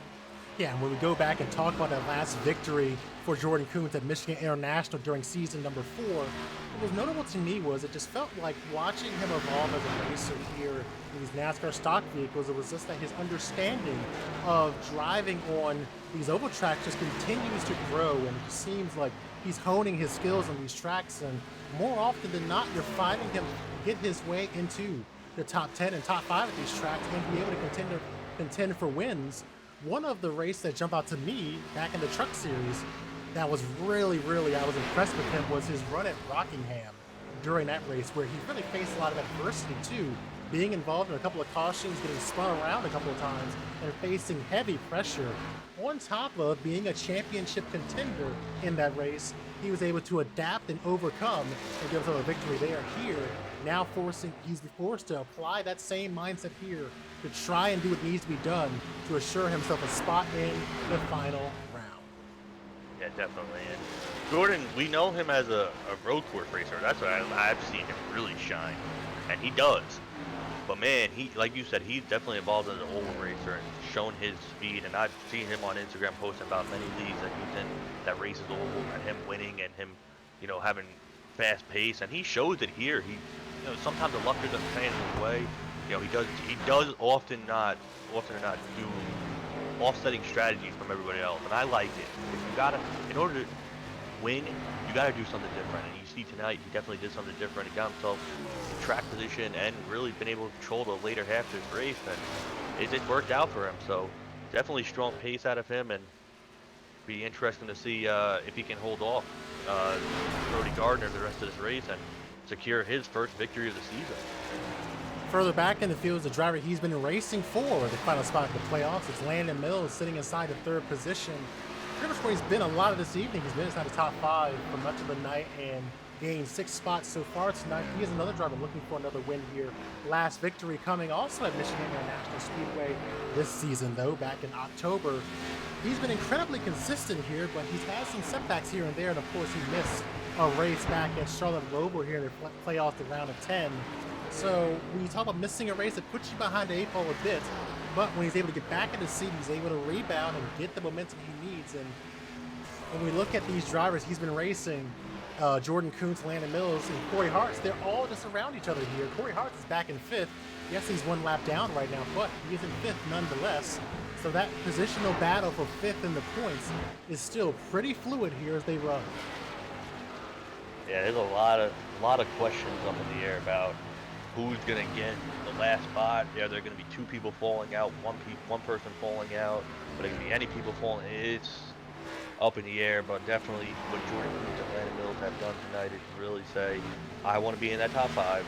Yeah, and when we go back and talk about that last victory for Jordan Kuntz at Michigan International during season number 4, what was notable to me was it just felt like watching him evolve as a racer here in these NASCAR stock vehicles. It was just that his understanding of driving on these oval tracks just continues to grow, and it just seems like he's honing his skills on these tracks, and more often than not, you're finding him get his way into the top 10 and top 5 at these tracks and be able to contend for wins. One of the races that jumped out to me back in the truck series that was really, I was impressed with him was his run at Rockingham during that race, where he really faced a lot of adversity too, being involved in a couple of cautions, getting spun around a couple of times, and facing heavy pressure. On top of being a championship contender in that race, he was able to adapt and overcome and give us a victory there. Here, now he's forced to apply that same mindset here to try and do what needs to be done to assure himself a spot in the final round. Yeah, definitely. And Jordan, we know him as a road course racer. That's what I've seen him really shine, and he does. But man, he, like you said, he's definitely evolved as an oval racer and shown his speed. And I've seen him on Instagram posting about many leagues that he's in that races oval, and him winning, and him, having fast pace. And he shows it here. He, sometimes the luck doesn't stand in his way. He does often not do offsetting strategies from everybody else, and I like it. In order to win, you gotta do something different. And you see tonight, he definitely did something different. He got himself in track position and really been able to control the later half of his race, and it worked out for him. So definitely strong pace out of him, and be interesting to see if he can hold off Brody Gardner the rest of this race and secure his first victory of the season. Further back in the field is the driver he's been racing for the final spot in the playoffs. It's Landon Mills sitting inside the third position. Pretty much where he's been a lot of this evening. He's been inside the top 5 for much of the night and gained 6 spots so far tonight. He is another driver looking for another win here. Last victory coming also at Michigan International Speedway this season, though, back in October. He's been incredibly consistent here, but he's had some setbacks here and there, and of course he missed a race back at Charlotte Roval here in the playoffs, the round of 10. So when you talk about missing a race, it puts you behind the 8 ball a bit, but when he's able to get back in the seat, he's able to rebound and get the momentum he needs. And when we look at these drivers he's been racing, Jordan Kuntz, Landon Mills, and Cory Harts, they're all just around each other here. Cory Harts is back in 5th. Yes, he's 1 lap down right now, but he is in 5th nonetheless. So that positional battle for 5th in the points is still pretty fluid here as they run. Yeah, there's a lot of questions up in the air about who's gonna get the last spot. Yeah, there are gonna be 2 people falling out, one person falling out, but it can be any people falling. It's up in the air, but definitely what Jordan Kuntz and Landon Mills have done tonight is really say, I want to be in that top 5,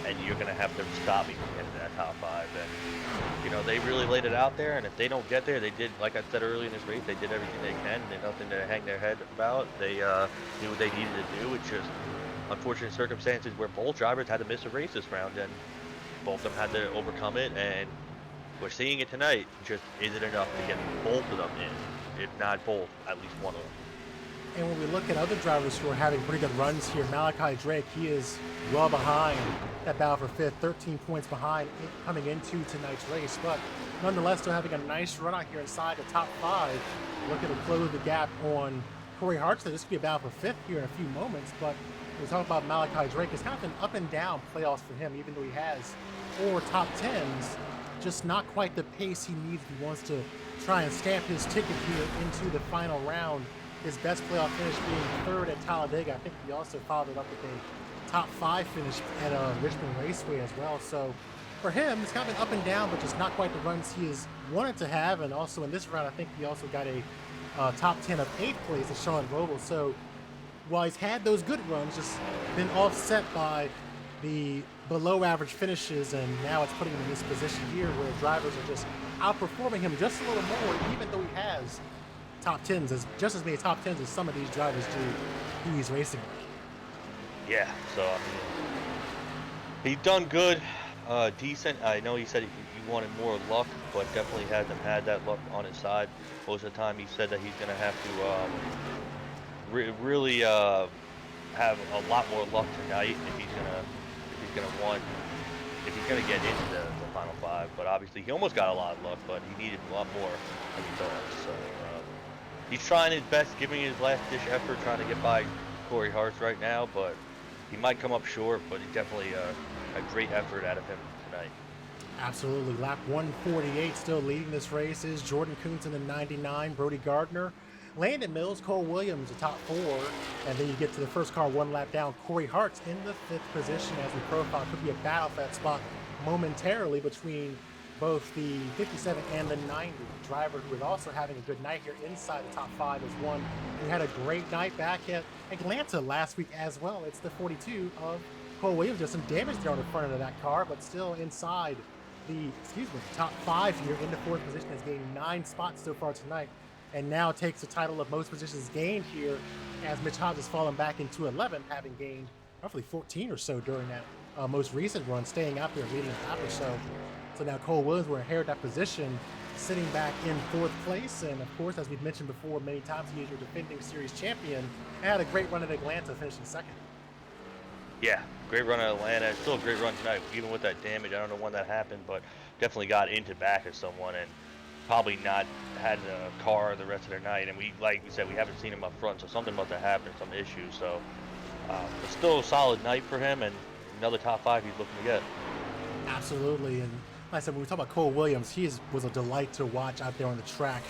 and you're gonna have to stop me from getting to that top 5. And they really laid it out there, and if they don't get there, they did, like I said earlier in this race, they did everything they can. There's nothing to hang their head about. They knew what they needed to do. It's just unfortunate circumstances where both drivers had to miss a race this round, and both of them had to overcome it, and we're seeing it tonight. Just is it enough to get both of them in? If not both, at least one of them. And when we look at other drivers who are having pretty good runs here, Malachi Drake, he is well behind that battle for 5th, 13 points behind coming into tonight's race. But nonetheless still having a nice run out here inside the top 5, looking to close the gap on Cory Harts. This could be a battle for 5th here in a few moments, but we talk about Malachi Drake. It's kind of an up and down playoffs for him, even though he has 4 top 10s, just not quite the pace he needs if he wants to try and stamp his ticket here into the final round. His best playoff finish being 3rd at Talladega. I think he also followed it up with a top 5 finish at Richmond Raceway as well. So for him, it's kind of been up and down, but just not quite the runs he has wanted to have. And also in this round, I think he also got a top 10 of 8th place at Charlotte Roval. So while he's had those good runs, just been offset by the below average finishes, and now it's putting him in this position here where drivers are just outperforming him just a little more, even though he has top 10s, just as many top 10s as some of these drivers do who he's racing with. Yeah, so I mean, he's done good, decent. I know he said he wanted more luck, but definitely hasn't had that luck on his side. Most of the time he said that he's going to have to really have a lot more luck tonight if he's gonna get into the final 5. But obviously he almost got a lot of luck, but he needed a lot more than he thought. So he's trying his best, giving his last ditch effort, trying to get by Cory Harts right now, but he might come up short. But he definitely a great effort out of him tonight. Absolutely. Lap 148 still leading this race is Jordan Kuntz in the 99, Brody Gardner, Landon Mills, Cole Williams, the top 4, and then you get to the first car 1 lap down. Cory Harts in the 5th position as we profile. Could be a battle for that spot momentarily between both the 57 and the 90. The driver who is also having a good night here inside the top 5 is one who had a great night back at Atlanta last week as well. It's the 42 of Cole Williams. There's some damage there on the front of that car, but still inside the top 5 here in the 4th position, has gained 9 spots so far tonight, and now takes the title of most positions gained here as Mitch Hobbs has fallen back into 11th, having gained roughly 14 or so during that most recent run, staying out there leading a lap or so. So now Cole Williams will inherit that position, sitting back in 4th place. And of course, as we've mentioned before many times, he is your defending series champion and had a great run at Atlanta, finishing 2nd. Yeah, great run at Atlanta. Still a great run tonight, even with that damage. I don't know when that happened, but definitely got into back of someone and probably not had a car the rest of their night. And like we said, we haven't seen him up front, so something must have happened, some issues. So it's still a solid night for him, and another top 5 he's looking to get. Absolutely. And like I said, when we talk about Cole Williams, he was a delight to watch out there on the track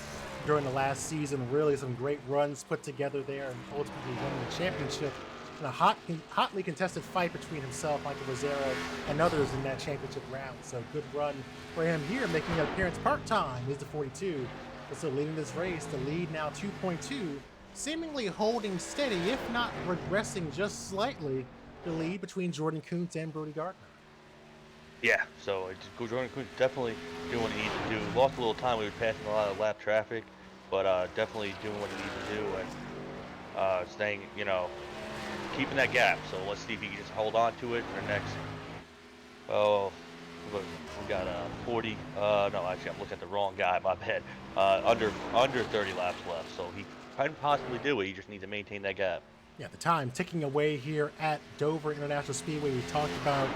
during the last season. Really some great runs put together there, and ultimately winning the championship in a hotly contested fight between himself, Michael Rosero, and others in that championship round. So good run for him here, making an appearance part-time is the 42. But still leading this race, the lead now 2.2, seemingly holding steady, if not regressing just slightly, the lead between Jordan Kuntz and Brody Gardner. Yeah, so Jordan Kuntz definitely doing what he needs to do. Lost a little time. We were passing a lot of lap traffic, but definitely doing what he needs to do and staying, keeping that gap. So let's see if he can just hold on to it for the next. Oh, we got 40. No, actually, I'm looking at the wrong guy. My bad. Under 30 laps left, so he can possibly do it. He just needs to maintain that gap. Yeah, the time ticking away here at Dover International Speedway. We talked about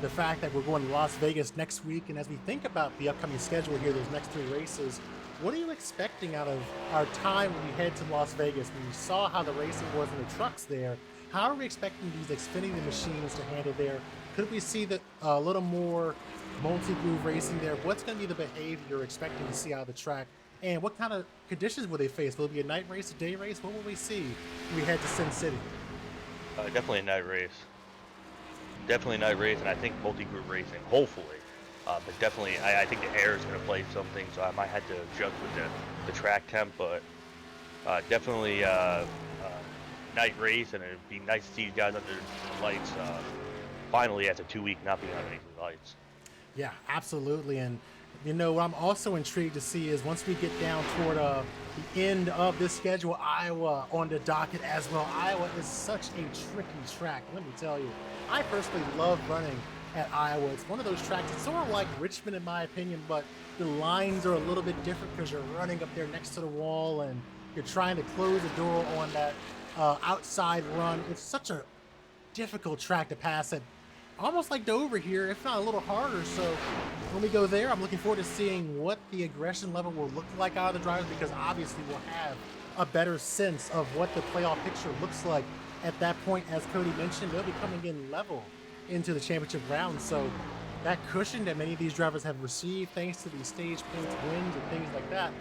the fact that we're going to Las Vegas next week, and as we think about the upcoming schedule here, those next 3 races, what are you expecting out of our time when we head to Las Vegas? When you saw how the racing was in the trucks there, how are we expecting these Xfinity machines to handle there? Could we see a little more multi-groove racing there? What's going to be the behavior you're expecting to see out of the track? And what kind of conditions will they face? Will it be a night race, a day race? What will we see when we head to Sin City? Definitely a night race. Definitely a night race, and I think multi-group racing, hopefully. But definitely, I think the air is going to play something, so I might have to adjust with the track temp. But definitely night race, and it'd be nice to see you guys under the lights finally after 2 weeks not being under any lights. Yeah, absolutely. And what I'm also intrigued to see is once we get down toward the end of this schedule, Iowa on the docket as well. Iowa is such a tricky track, let me tell you. I personally love running at Iowa. It's one of those tracks, it's sort of like Richmond in my opinion, but the lines are a little bit different because you're running up there next to the wall and you're trying to close the door on that outside run. It's such a difficult track to pass at almost like Dover here, if not a little harder. So when we go there, I'm looking forward to seeing what the aggression level will look like out of the drivers, because obviously we'll have a better sense of what the playoff picture looks like at that point. As Cody mentioned, they'll be coming in level into the championship round. So that cushion that many of these drivers have received thanks to these stage points wins and things like that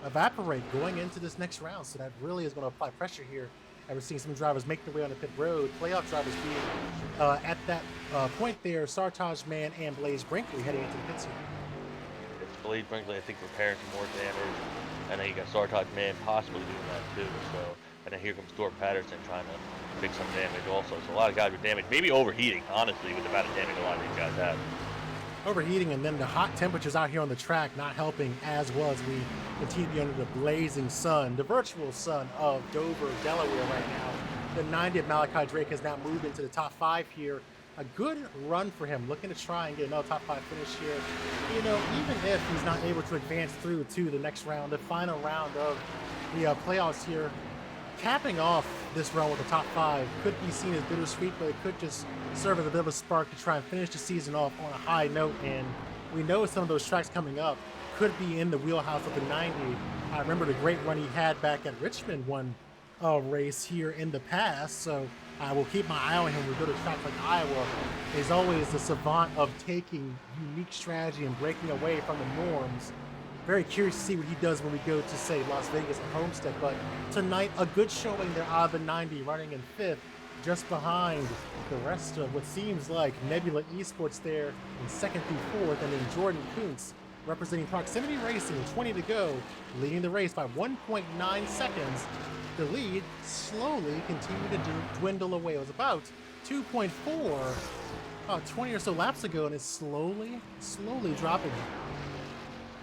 evaporate going into this next round. So that really is going to apply pressure here. And we're seeing some drivers make their way on the pit road. Playoff drivers being at that point there, Sartaj Mann and Blaze Brinkley heading into the pits here. It's Blaze Brinkley, I think, preparing for more damage. And then you got Sartaj Mann possibly doing that too. So, and then here comes Thor Patterson trying to fix some damage also. So a lot of guys with damage, maybe overheating, honestly, with the amount of damage a lot of these guys have. Overheating, and then the hot temperatures out here on the track not helping as well as we continue to be under the blazing sun, the virtual sun of Dover, Delaware right now. The 90 of Malachi Drake has now moved into the top 5 here. A good run for him, looking to try and get another top 5 finish here. You know, even if he's not able to advance through to the next round, the final round of the playoffs here, capping off this run with the top 5 could be seen as bittersweet, but it could just serve as a bit of a spark to try and finish the season off on a high note. And we know some of those tracks coming up could be in the wheelhouse of the 90. I remember the great run he had back at Richmond one race here in the past, so I will keep my eye on him. We go to tracks like Iowa. He's always the savant of taking unique strategy and breaking away from the norms. Very curious to see what he does when we go to, say, Las Vegas and Homestead. But tonight, a good showing there out of the 90, running in 5th, just behind the rest of what seems like Nebula Esports there in 2nd through 4th, and then Jordan Kuntz representing Proximity Racing, 20 to go, leading the race by 1.9 seconds. The lead slowly continued to dwindle away. It was about 2.4, about 20 or so laps ago, and it's slowly dropping.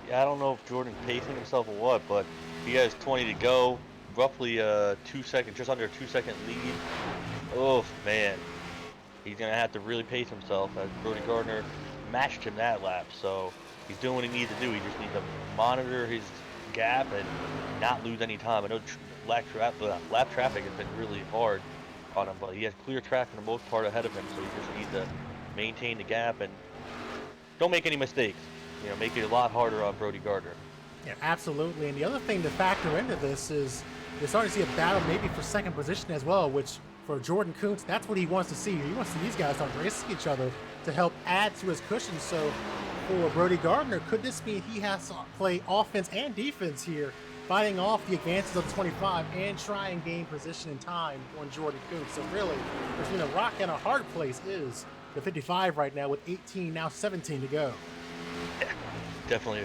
Yeah, I don't know if Jordan's pacing himself or what, but he has 20 to go, roughly 2 seconds, just under a 2 second lead. Oh man, he's gonna have to really pace himself, as Brody Gardner matched him that lap. So he's doing what he needs to do. He just needs to monitor his gap and not lose any time. I know lap traffic has been really hard on him, but he has clear track for the most part ahead of him. So he just needs to maintain the gap and don't make any mistakes. You know, make it a lot harder on Brody Gardner. Yeah, absolutely. And the other thing to factor into this is you're starting to see a battle maybe for 2nd position as well, which for Jordan Kuntz, that's what he wants to see. He wants to see these guys start racing each other to help add to his cushion. So for Brody Gardner, could this mean he has to play offense and defense here, fighting off the advances of the 25 and try and gain position and time on Jordan Kuntz? So really, between a rock and a hard place is the 55 right now with 18, now 17 to go. Yeah, definitely.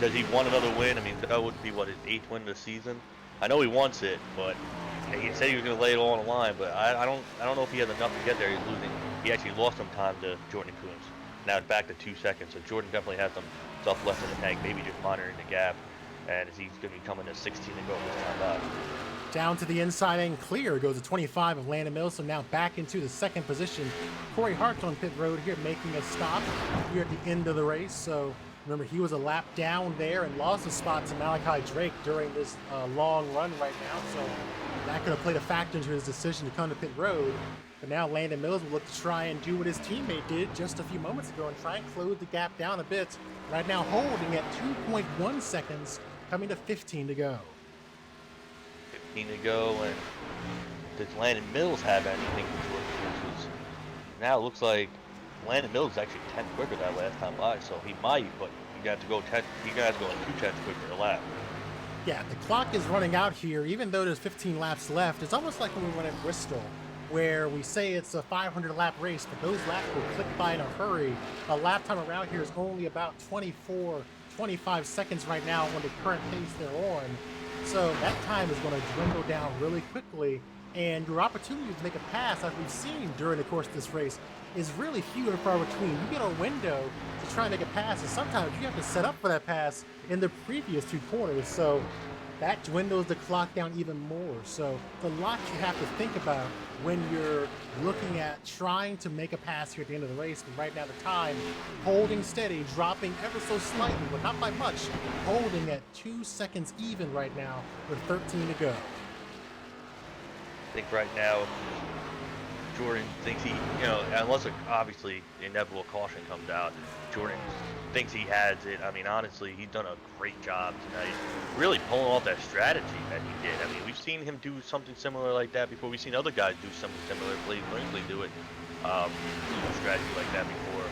Does he want another win? I mean, that would be, what, his 8th win of the season? I know he wants it, but he said he was going to lay it all on the line, but I don't know if he has enough to get there. He's losing. He actually lost some time to Jordan Kuntz. Now it's back to 2 seconds, so Jordan definitely has some stuff left in the tank, maybe just monitoring the gap, and he's going to be coming to 16 to go this time out. Down to the inside and clear goes the 25 of Landon Mills. So now back into the 2nd position. Cory Harts on pit road here, making a stop here at the end of the race. So remember, he was a lap down there and lost a spot to Malachi Drake during this long run right now. So that could have played a factor into his decision to come to pit road. But now Landon Mills will look to try and do what his teammate did just a few moments ago and try and close the gap down a bit. Right now holding at 2.1 seconds, coming to 15 to go. 15 to go, and does Landon Mills have anything to work with? Now it looks like Landon Mills is actually 10 quicker that last time by, so he might, but you got to go 10. You guys go like 2 tenths quicker a lap. Yeah, the clock is running out here. Even though there's 15 laps left, it's almost like when we went at Bristol, where we say it's a 500 lap race, but those laps will click by in a hurry. A lap time around here is only about 25 seconds right now on the current pace they're on. So that time is going to dwindle down really quickly, and your opportunity to make a pass, as we've seen during the course of this race, is really few and far between. You get a window to try and make a pass, and sometimes you have to set up for that pass in the previous 2 corners. So that dwindles the clock down even more. So it's a lot you have to think about when you're looking at trying to make a pass here at the end of the race. But right now the time holding steady, dropping ever so slightly, but not by much, holding at 2 seconds even right now with 13 to go. I think right now Jordan thinks he, unless obviously the inevitable caution comes out, Jordan thinks he has it. I mean, honestly, he's done a great job tonight, really pulling off that strategy that he did. I mean, we've seen him do something similar like that before. We've seen other guys do something similar, Blaze Brinkley do it, strategy like that before,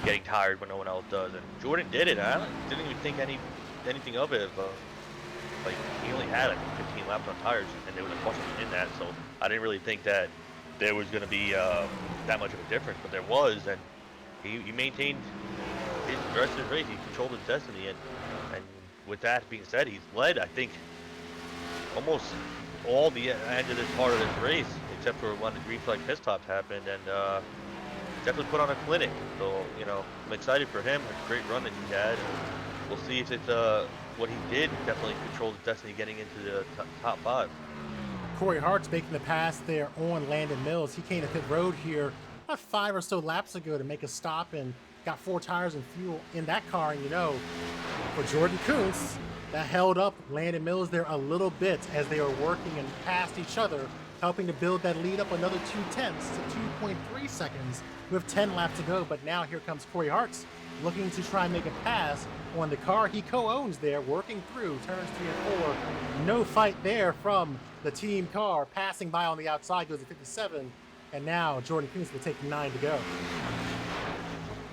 getting tired when no one else does. And Jordan did it. I didn't even think anything of it. Like, he only had, I think, 15 laps on tires, and there was a caution in that, so I didn't really think that there was going to be that much of a difference, but there was, and he maintained the rest of his race. He controlled his destiny, and with that being said, he's led, I think, almost all the end of this part of this race, except for when the green flag pit stops happened, and definitely put on a clinic. So, I'm excited for him. A great run that he had. We'll see if it's what he did definitely controlled his destiny getting into the top 5. Cory Harts making the pass there on Landon Mills. He came to pit road here about 5 or so laps ago to make a stop and got 4 tires and fuel in that car. And for Jordan Kuntz, that held up Landon Mills there a little bit as they were working and past each other, helping to build that lead up another 0.2 to 2.3 seconds with 10 laps to go. But now here comes Cory Harts looking to try and make a pass on the car he co-owns there, working through turns 3 and 4. No fight there from the team car, passing by on the outside, goes to 57, and now Jordan Kuntz will take 9 to go.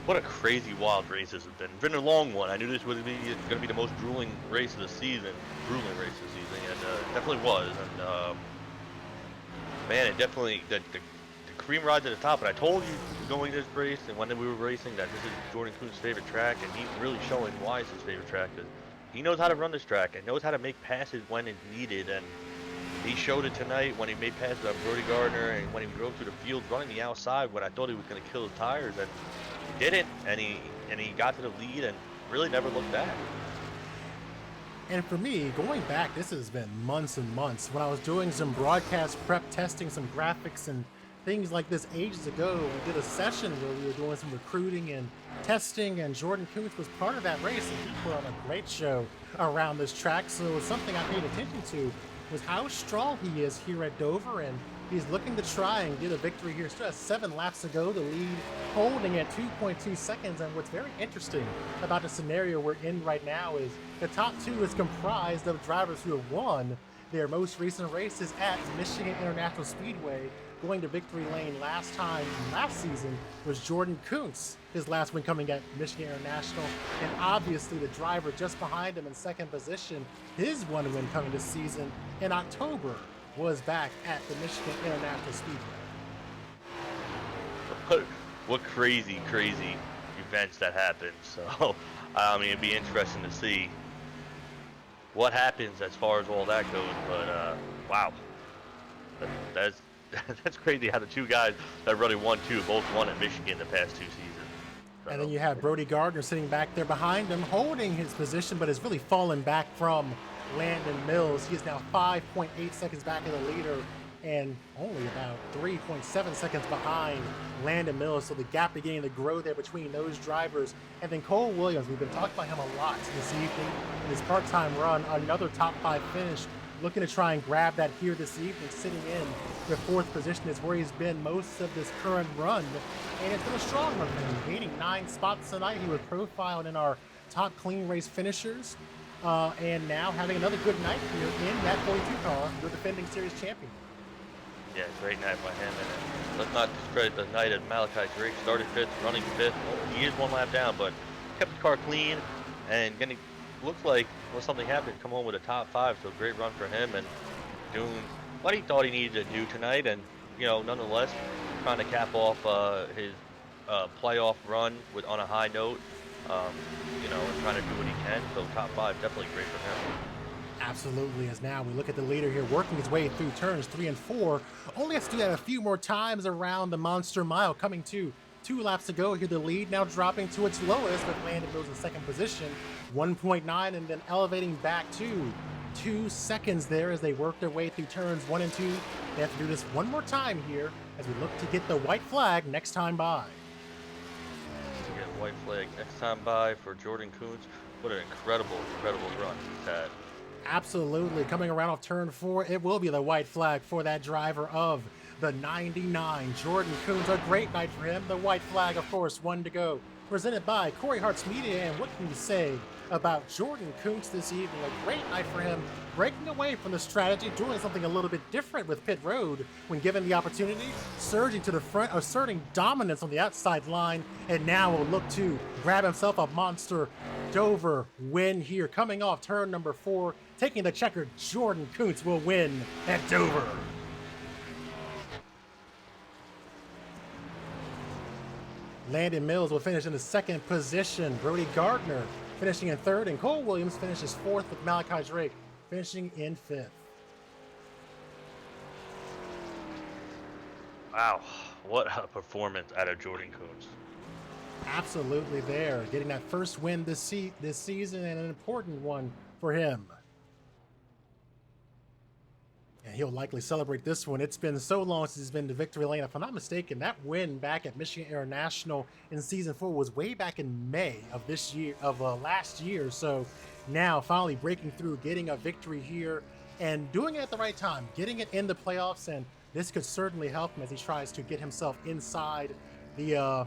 What a crazy, wild race this has been. It's been a long one. I knew this was going to be the most grueling race of the season, and it definitely was. And man, it definitely the cream rides at the top. And I told you going this race and when we were racing that this is Jordan Kuntz's favorite track, and he's really showing why it's his favorite track. Because he knows how to run this track and knows how to make passes when it's needed, and he showed it tonight when he made passes on Brody Gardner and when he drove through the field running the outside when I thought he was going to kill his tires, and he didn't, and he got to the lead and really never looked back. And for me, going back, this has been months and months. When I was doing some broadcast prep testing, some graphics and things like this ages ago, we did a session where we were doing some recruiting and testing, and Jordan Kuntz was part of that race, and he put on a great show around this track. So it was something I paid attention to, was how strong he is here at Dover, and he's looking to try and get a victory here. Still has 7 laps to go, the lead holding at 2.2 seconds. And what's very interesting about the scenario we're in right now is the top 2 is comprised of drivers who have won their most recent races at Michigan International Speedway. Going to victory lane last season was Jordan Kuntz, his last win coming at Michigan International. And obviously the driver just behind him in second position, his one win coming this season in October was back at the Michigan International Speedway. What crazy events that happened. So, I mean, it'd be interesting to see what happens as far as all that goes. But, wow. That's crazy how the 2 guys that really won 2 both won at Michigan the past 2 seasons. So. And then you have Brody Gardner sitting back there behind him, holding his position, but has really fallen back from Landon Mills. He is now 5.8 seconds back of the leader and only about 3.7 seconds behind Landon Mills. So the gap beginning to grow there between those drivers. And then Cole Williams, we've been talking about him a lot this evening in his part-time run, another top 5 finish, looking to try and grab that here this evening, sitting in the 4th position is where he's been most of this current run. And it's been a strong run for him, gaining 9 spots tonight. He was profiled in our top clean race finishers. And now having another good night here in that 42 car, your defending series champion. Yeah, great night by him. And let's not discredit the night of Malachi Drake. Started 5th, running 5th. He is 1 lap down, but kept the car clean and looks like, unless something happened, come home with a top 5. So great run for him and doing what he thought he needed to do tonight. And, nonetheless, trying to cap off his playoff run on a high note. And trying to do what he can. So top 5, definitely great for him. Absolutely. As now we look at the leader here working his way through turns 3 and 4. Only has to do that a few more times around the Monster Mile. Coming to 2 laps to go here. The lead now dropping to its lowest with Landon Mills in second position, 1.9, and then elevating back to 2 seconds there as they work their way through turns 1 and 2. They have to do this one more time here as we look to get the white flag next time by. White flag next time by for Jordan Kuntz. What an incredible run he's had. Absolutely. Coming around off turn 4, it will be the white flag for that driver of the 99. Jordan Coons, a great night for him. The white flag, of course, one to go. Presented by Cory Harts Media, and what can you say about Jordan Coons this evening? A great night for him, breaking away from the strategy, doing something a little bit different with pit road when given the opportunity, surging to the front, asserting dominance on the outside line, and now will look to grab himself a monster Dover win here. Coming off turn number 4, taking the checker, Jordan Coons will win at Dover. Landon Mills will finish in the second position. Brody Gardner finishing in third, and Cole Williams finishes fourth with Malachi Drake finishing in fifth. Wow, what a performance out of Jordan Coons. Absolutely there, getting that first win this season, and an important one for him. And he'll likely celebrate this one. It's been so long since he's been to victory lane. If I'm not mistaken, that win back at Michigan International in season 4 was way back in May of this year, last year. So now finally breaking through, getting a victory here and doing it at the right time, getting it in the playoffs. And this could certainly help him as he tries to get himself inside the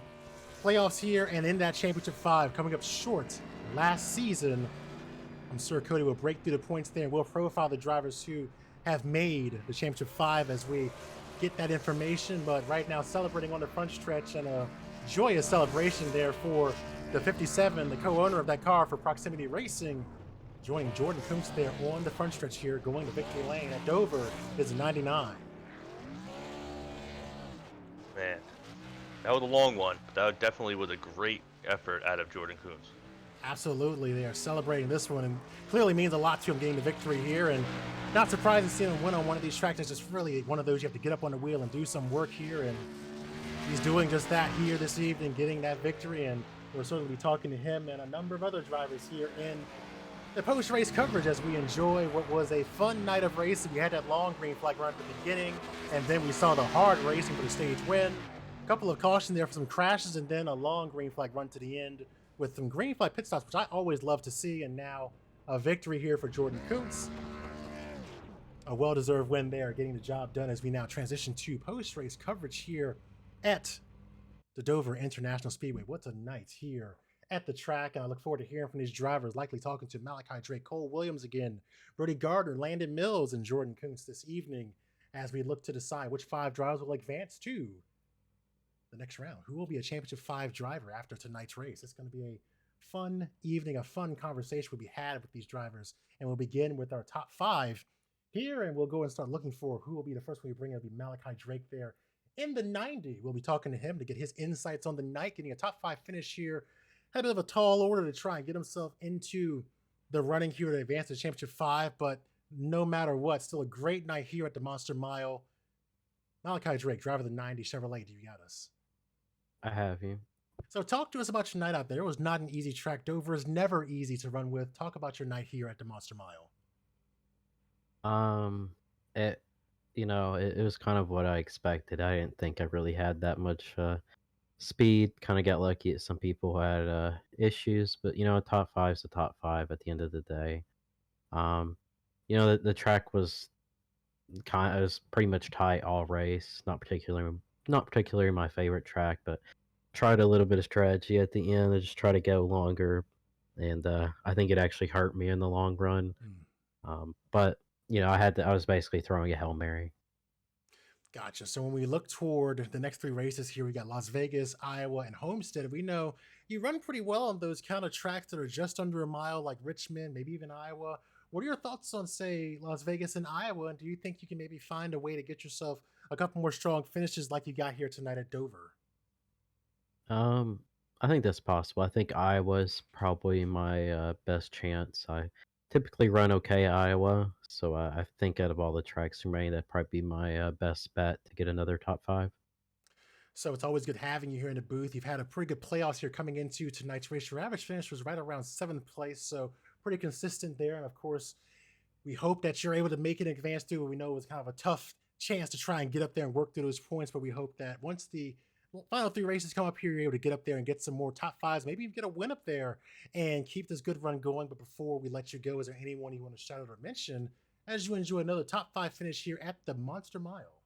playoffs here and in that championship 5, coming up short last season. I'm sure Cody will break through the points there, and we'll profile the drivers who have made the championship 5 as we get that information. But right now, celebrating on the front stretch, and a joyous celebration there for the 57, the co-owner of that car for Proximity Racing, joining Jordan Coons there on the front stretch here, going to victory lane at Dover is a 99. Man, that was a long one, but that definitely was a great effort out of Jordan Coons. Absolutely, they are celebrating this one, and clearly means a lot to him getting the victory here. And not surprising to see him win on one of these tracks. It's just really one of those you have to get up on the wheel and do some work here, and he's doing just that here this evening, getting that victory. And we'll certainly be talking to him and a number of other drivers here in the post-race coverage as we enjoy what was a fun night of racing. We had that long green flag run at the beginning, and then we saw the hard racing for the stage win. A couple of cautions there for some crashes, and then a long green flag run to the end with some green flag pit stops, which I always love to see. And now a victory here for Jordan Coons. A well-deserved win there, getting the job done as we now transition to post-race coverage here at the Dover International Speedway. What's a night here at the track, and I look forward to hearing from these drivers, likely talking to Malachi Drake, Cole Williams again, Brody Gardner, Landon Mills, and Jordan Coons this evening as we look to decide which 5 drivers will advance to the next round. Who will be a championship 5 driver after tonight's race? It's going to be a fun evening, a fun conversation will be had with these drivers, and we'll begin with our top 5 here, and we'll go and start looking for who will be the first one we bring. It'll be Malachi Drake there in the 90. We'll be talking to him to get his insights on the night, getting a top 5 finish here. Had a bit of a tall order to try and get himself into the running here to advance to championship 5, but no matter what, still a great night here at the Monster Mile. Malachi Drake, driver of the 90 Chevrolet, do you got us? I have you. So talk to us about your night out there. It was not an easy track. Dover is never easy to run with. Talk about your night here at the Monster Mile. It was kind of what I expected. I didn't think I really had that much speed. Kind of got lucky at some people who had issues, but top 5's the top 5 at the end of the day. The track was it was pretty much tight all race. Not particularly my favorite track, but tried a little bit of strategy at the end to just try to go longer, and I think it actually hurt me in the long run. But I was basically throwing a Hail Mary. Gotcha. So when we look toward the next 3 races here, we got Las Vegas, Iowa, and Homestead. We know you run pretty well on those kind of tracks that are just under a mile, like Richmond, maybe even Iowa. What are your thoughts on, say, Las Vegas and Iowa? And do you think you can maybe find a way to get yourself a couple more strong finishes like you got here tonight at Dover? I think that's possible. I think Iowa's probably my best chance. I typically run okay at Iowa, so I think out of all the tracks remaining, that'd probably be my best bet to get another top 5. So it's always good having you here in the booth. You've had a pretty good playoffs here coming into tonight's race. Your average finish was right around 7th place, so pretty consistent there. And of course, we hope that you're able to make an advance through what we know was kind of a tough chance to try and get up there and work through those points. But we hope that once the final 3 races come up here, you're able to get up there and get some more top 5s, maybe even get a win up there and keep this good run going. But before we let you go, is there anyone you want to shout out or mention as you enjoy another top 5 finish here at the Monster Mile?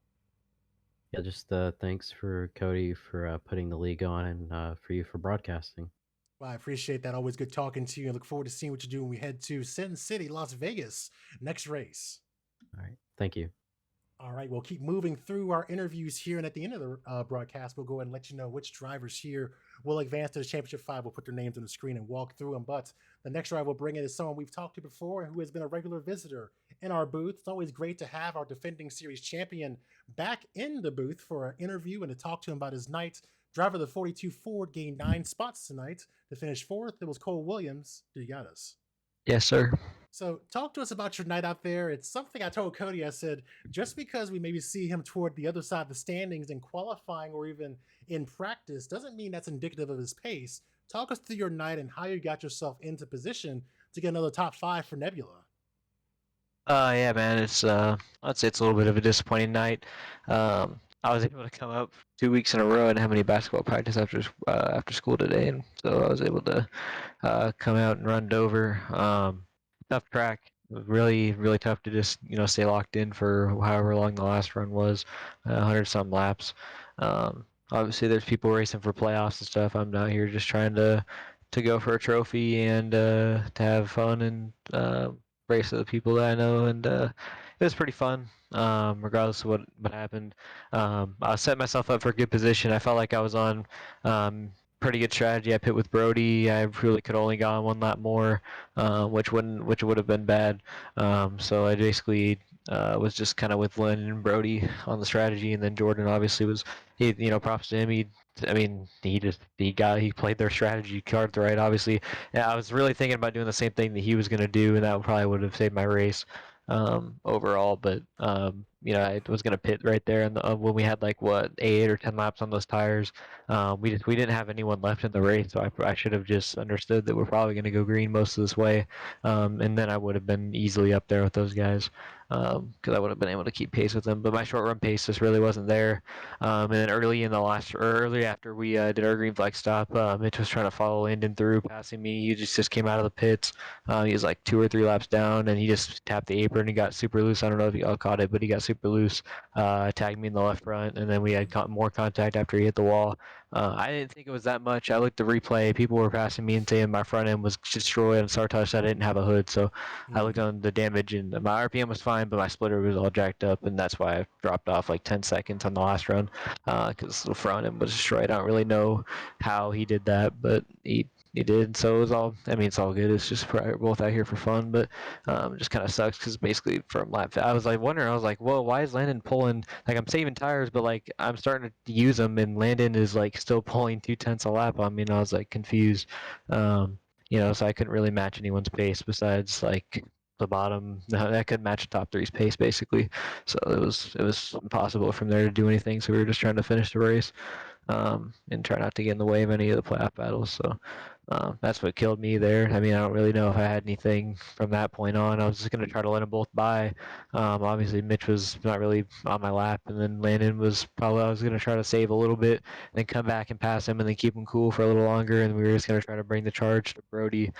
Yeah, just thanks for Cody for putting the league on and for you for broadcasting. Well, I appreciate that. Always good talking to you. I look forward to seeing what you do when we head to Sin City, Las Vegas, next race. All right. Thank you. All right, we'll keep moving through our interviews here, and at the end of the broadcast, we'll go ahead and let you know which drivers here will advance to the Championship 5. We'll put their names on the screen and walk through them. But the next driver we'll bring in is someone we've talked to before and who has been a regular visitor in our booth. It's always great to have our defending series champion back in the booth for an interview and to talk to him about his night. Driver of the 42 Ford gained 9 spots tonight to finish fourth. It was Cole Williams. You got us. Yes, sir. So, talk to us about your night out there. It's something I told Cody. I said, just because we maybe see him toward the other side of the standings in qualifying or even in practice doesn't mean that's indicative of his pace. Talk us through your night and how you got yourself into position to get another top 5 for Nebula. Yeah, man. It's I'd say it's a little bit of a disappointing night. I was able to come up 2 weeks in a row and have any basketball practice after school today, and so I was able to come out and run Dover. Tough track. Really, really tough to just stay locked in for however long the last run was, 100 some laps. Obviously, there's people racing for playoffs and stuff. I'm out here just trying to go for a trophy and to have fun and race with the people that I know, and it was pretty fun. Regardless of what happened, I set myself up for a good position. I felt like I was on pretty good strategy. I pit with Brody. I really could only gone one lap more, which would have been bad. So I basically was just kind of with Landon and Brody on the strategy, and then Jordan obviously was. Props to him. He played their strategy cards right. Obviously, yeah, I was really thinking about doing the same thing that he was going to do, and that probably would have saved my race overall. But I was going to pit right there, and when we had like 8 or 10 laps on those tires, we didn't have anyone left in the race, so I should have just understood that we're probably going to go green most of this way, and then I would have been easily up there with those guys. Because I would have been able to keep pace with them, but my short run pace just really wasn't there. And then early after we did our green flag stop, Mitch was trying to follow Landon through, passing me. He just came out of the pits. He was like 2 or 3 laps down, and he just tapped the apron and got super loose. I don't know if y'all caught it, but he got super loose, tagged me in the left front, and then we had more contact after he hit the wall. I didn't think it was that much. I looked at the replay. People were passing me and saying my front end was destroyed on Sartosh. I didn't have a hood, so I looked on the damage, and my RPM was fine, but my splitter was all jacked up, and that's why I dropped off like 10 seconds on the last run, because the front end was destroyed. I don't really know how he did that, but he did. So it was all. I mean, it's all good. It's just we're both out here for fun, but it just kind of sucks because basically from lap, I was like wondering. I was like, whoa, why is Landon pulling? Like I'm saving tires, but like I'm starting to use them, and Landon is like still pulling 2/10 a lap on me, and I was like confused. So I couldn't really match anyone's pace besides like the bottom. No, that could match top three's pace basically. So it was impossible from there to do anything. So we were just trying to finish the race, and try not to get in the way of any of the playoff battles. So that's what killed me there. I mean, I don't really know if I had anything from that point on. I was just going to try to let them both by. Obviously, Mitch was not really on my lap, and then Landon was probably, I was going to try to save a little bit, then come back and pass him, and then keep him cool for a little longer. And we were just going to try to bring the charge to Brody,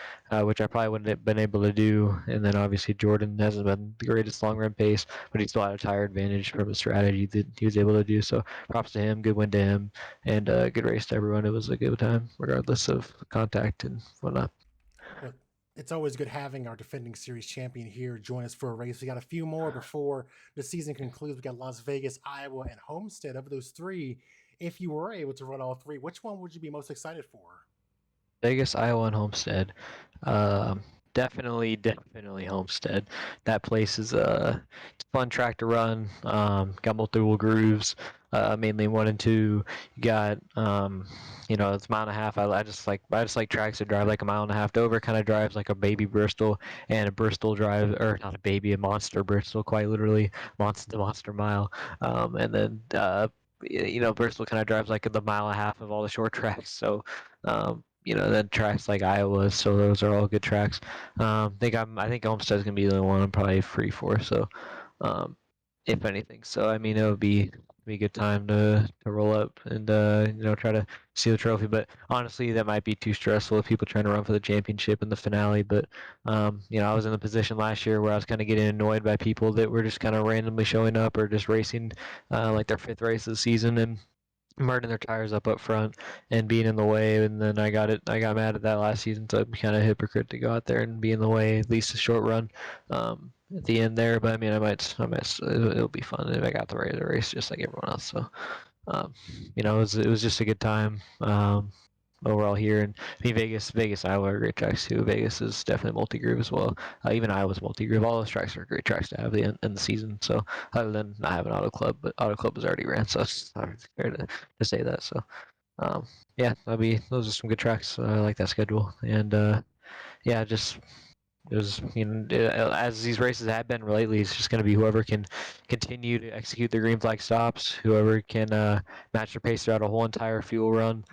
which I probably wouldn't have been able to do. And then obviously, Jordan hasn't been the greatest long run pace, but he still had a tire advantage from a strategy that he was able to do. So props to him. Good win to him. And good race to everyone. It was a good time, regardless of contact and whatnot. Well, it's always good having our defending series champion here join us for a race. We got a few more before the season concludes. We got Las Vegas, Iowa, and Homestead. Of those 3, if you were able to run all 3, which one would you be most excited for? Vegas, Iowa, and Homestead. Definitely Homestead. That place is it's a fun track to run. Got multiple grooves, mainly 1 and 2. You got it's a mile and a half. I just like tracks that drive like a mile and a half. Dover kind of drives like a baby Bristol, and a Bristol drive, or not a baby, a monster Bristol, quite literally, monster mile. And then Bristol kind of drives like the mile and a half of all the short tracks. So then tracks like Iowa, so those are all good tracks. I think Homestead's gonna be the one I'm probably free for. So, if anything, so I mean, it would be be a good time to roll up and try to see the trophy. But honestly, that might be too stressful if people trying to run for the championship in the finale. But I was in the position last year where I was kind of getting annoyed by people that were just kind of randomly showing up or just racing like their 5th race of the season and burning their tires up front and being in the way. And then I got mad at that last season, so it'd be kind of a hypocrite to go out there and be in the way at least a short run at the end there. But I mean, it'll be fun if I got the race just like everyone else. So it was just a good time overall here. And I mean, Vegas, Iowa are great tracks too. Vegas is definitely multi-groove as well. Even Iowa's multi-groove. All those tracks are great tracks to have in the season. So other than not having Auto Club, but Auto Club was already ran, so it's hard to say that. So yeah, those are some good tracks. I like that schedule. And yeah, just it was, as these races have been lately, it's just going to be whoever can continue to execute the green flag stops, whoever can match their pace throughout a whole entire fuel run,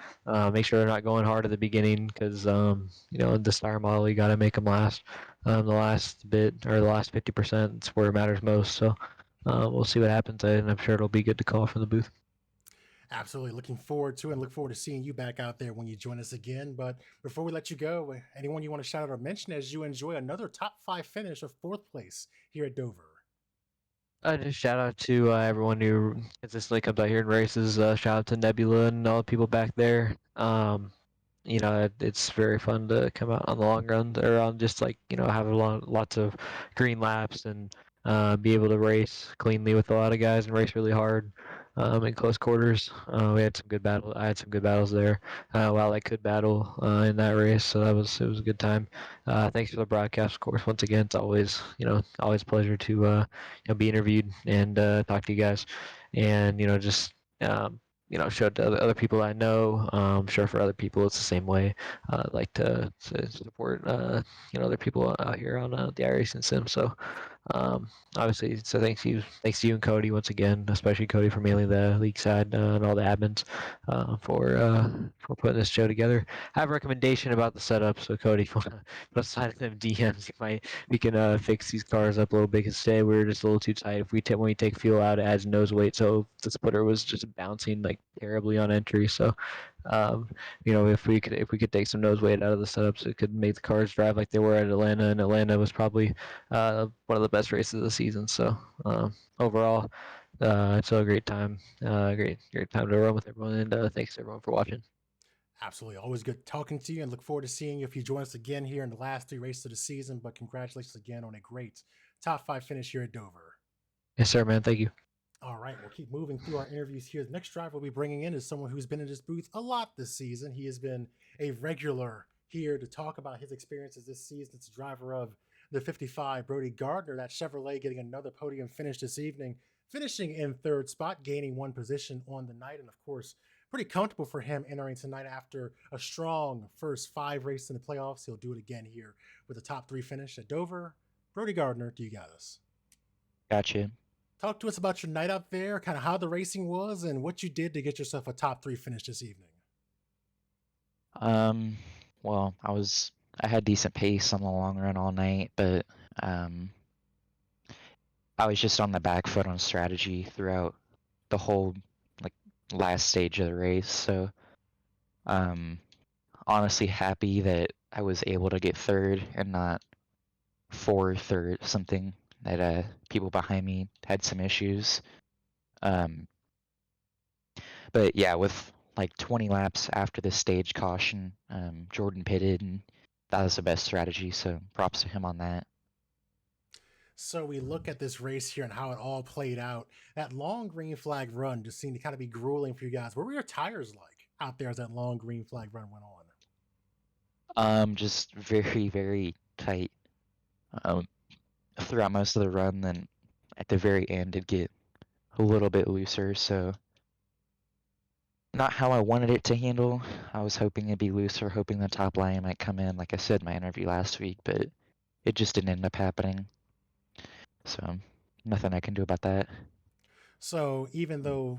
make sure they're not going hard at the beginning because, in this tire model, you got to make them last. The last bit or the last 50% is where it matters most. So we'll see what happens, and I'm sure it'll be good to call from the booth. Absolutely. Looking forward to it and look forward to seeing you back out there when you join us again. But before we let you go, anyone you want to shout out or mention as you enjoy another top 5 finish of 4th place here at Dover? Just shout out to everyone who consistently comes out here and races. Shout out to Nebula and all the people back there. It's very fun to come out on the long run or on just have lots of green laps and be able to race cleanly with a lot of guys and race really hard in close quarters. We had some good battle. I had some good battles there. While I could battle in that race, so it was a good time. Thanks for the broadcast, of course. Once again, it's always a pleasure to be interviewed and talk to you guys, and just. Show it to other people I know. I'm sure for other people it's the same way. I'd like to support other people out here on the iRacing sim. So obviously, so thanks to you and Cody once again, especially Cody for mainly the league side and all the admins for putting this show together. I have a recommendation about the setup, so Cody, if you want to put a sign in them DMs, we can fix these cars up a little bit. Because today we were just a little too tight. When we take fuel out, it adds nose weight, so the splitter was just bouncing like terribly on entry. So if we could take some nose weight out of the setups, it could make the cars drive like they were at Atlanta, and Atlanta was probably one of the best races of the season. So overall, it's a great time, great time to run with everyone, and thanks everyone for watching. Absolutely. Always good talking to you and look forward to seeing you if you join us again here in the last 3 races of the season. But congratulations again on a great top 5 finish here at Dover. Yes, sir, man. Thank you. All right, we'll keep moving through our interviews here. The next driver we'll be bringing in is someone who's been in this booth a lot this season. He has been a regular here to talk about his experiences this season. It's the driver of the 55, Brody Gardner, that Chevrolet, getting another podium finish this evening, finishing in 3rd spot, gaining 1 position on the night. And of course, pretty comfortable for him entering tonight after a strong first 5 races in the playoffs. He'll do it again here with a top 3 finish at Dover. Brody Gardner, do you got us? Gotcha. Talk to us about your night out there, kind of how the racing was, and what you did to get yourself a top 3 finish this evening. Well, I had decent pace on the long run all night, but I was just on the back foot on strategy throughout the whole last stage of the race. So honestly happy that I was able to get 3rd and not 4th or something, that people behind me had some issues. But yeah, with 20 laps after the stage caution, Jordan pitted, and that was the best strategy, so props to him on that. So we look at this race here and how it all played out. That long green flag run just seemed to kind of be grueling for you guys. What were your tires like out there as that long green flag run went on? Just very, very tight throughout most of the run. Then at the very end, it'd get a little bit looser, so not how I wanted it to handle. I was hoping it'd be looser, hoping the top line might come in, like I said in my interview last week, but it just didn't end up happening. So nothing I can do about that. So even though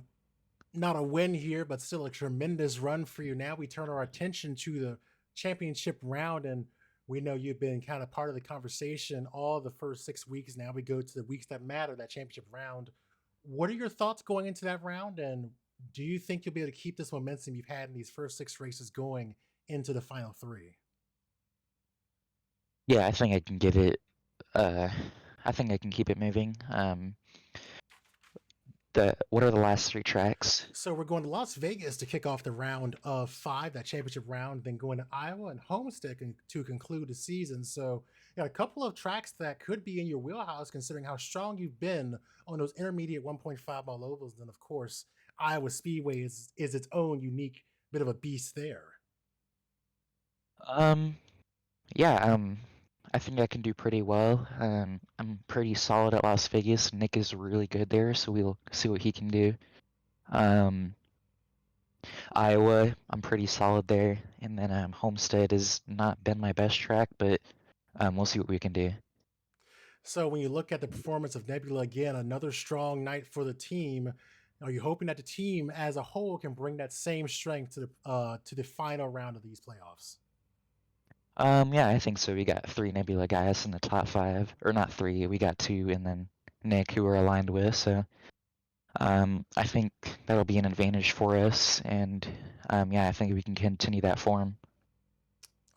not a win here, but still a tremendous run for you, now we turn our attention to the championship round, and we know you've been kind of part of the conversation all the first 6 weeks. Now we go to the weeks that matter, that championship round. What are your thoughts going into that round, and do you think you'll be able to keep this momentum you've had in these first 6 races going into the final 3? Yeah, I think I can give it. I think I can keep it moving. What are the last 3 tracks? So we're going to Las Vegas to kick off the round of 5, that championship round, then going to Iowa and Homestead to conclude the season. So you got a couple of tracks that could be in your wheelhouse, considering how strong you've been on those intermediate 1.5 mile ovals. And then, of course, Iowa Speedway is its own unique bit of a beast there. Yeah, I think I can do pretty well. I'm pretty solid at Las Vegas. Nick is really good there, so we'll see what he can do. Iowa, I'm pretty solid there, and then Homestead has not been my best track, but we'll see what we can do. So when you look at the performance of Nebula again, another strong night for the team. Are you hoping that the team as a whole can bring that same strength to the final round of these playoffs? Yeah, I think so. We got 3 Nebula guys in the top 5, or not 3. We got 2, and then Nick, who we're aligned with. So, I think that'll be an advantage for us, and yeah, I think we can continue that form.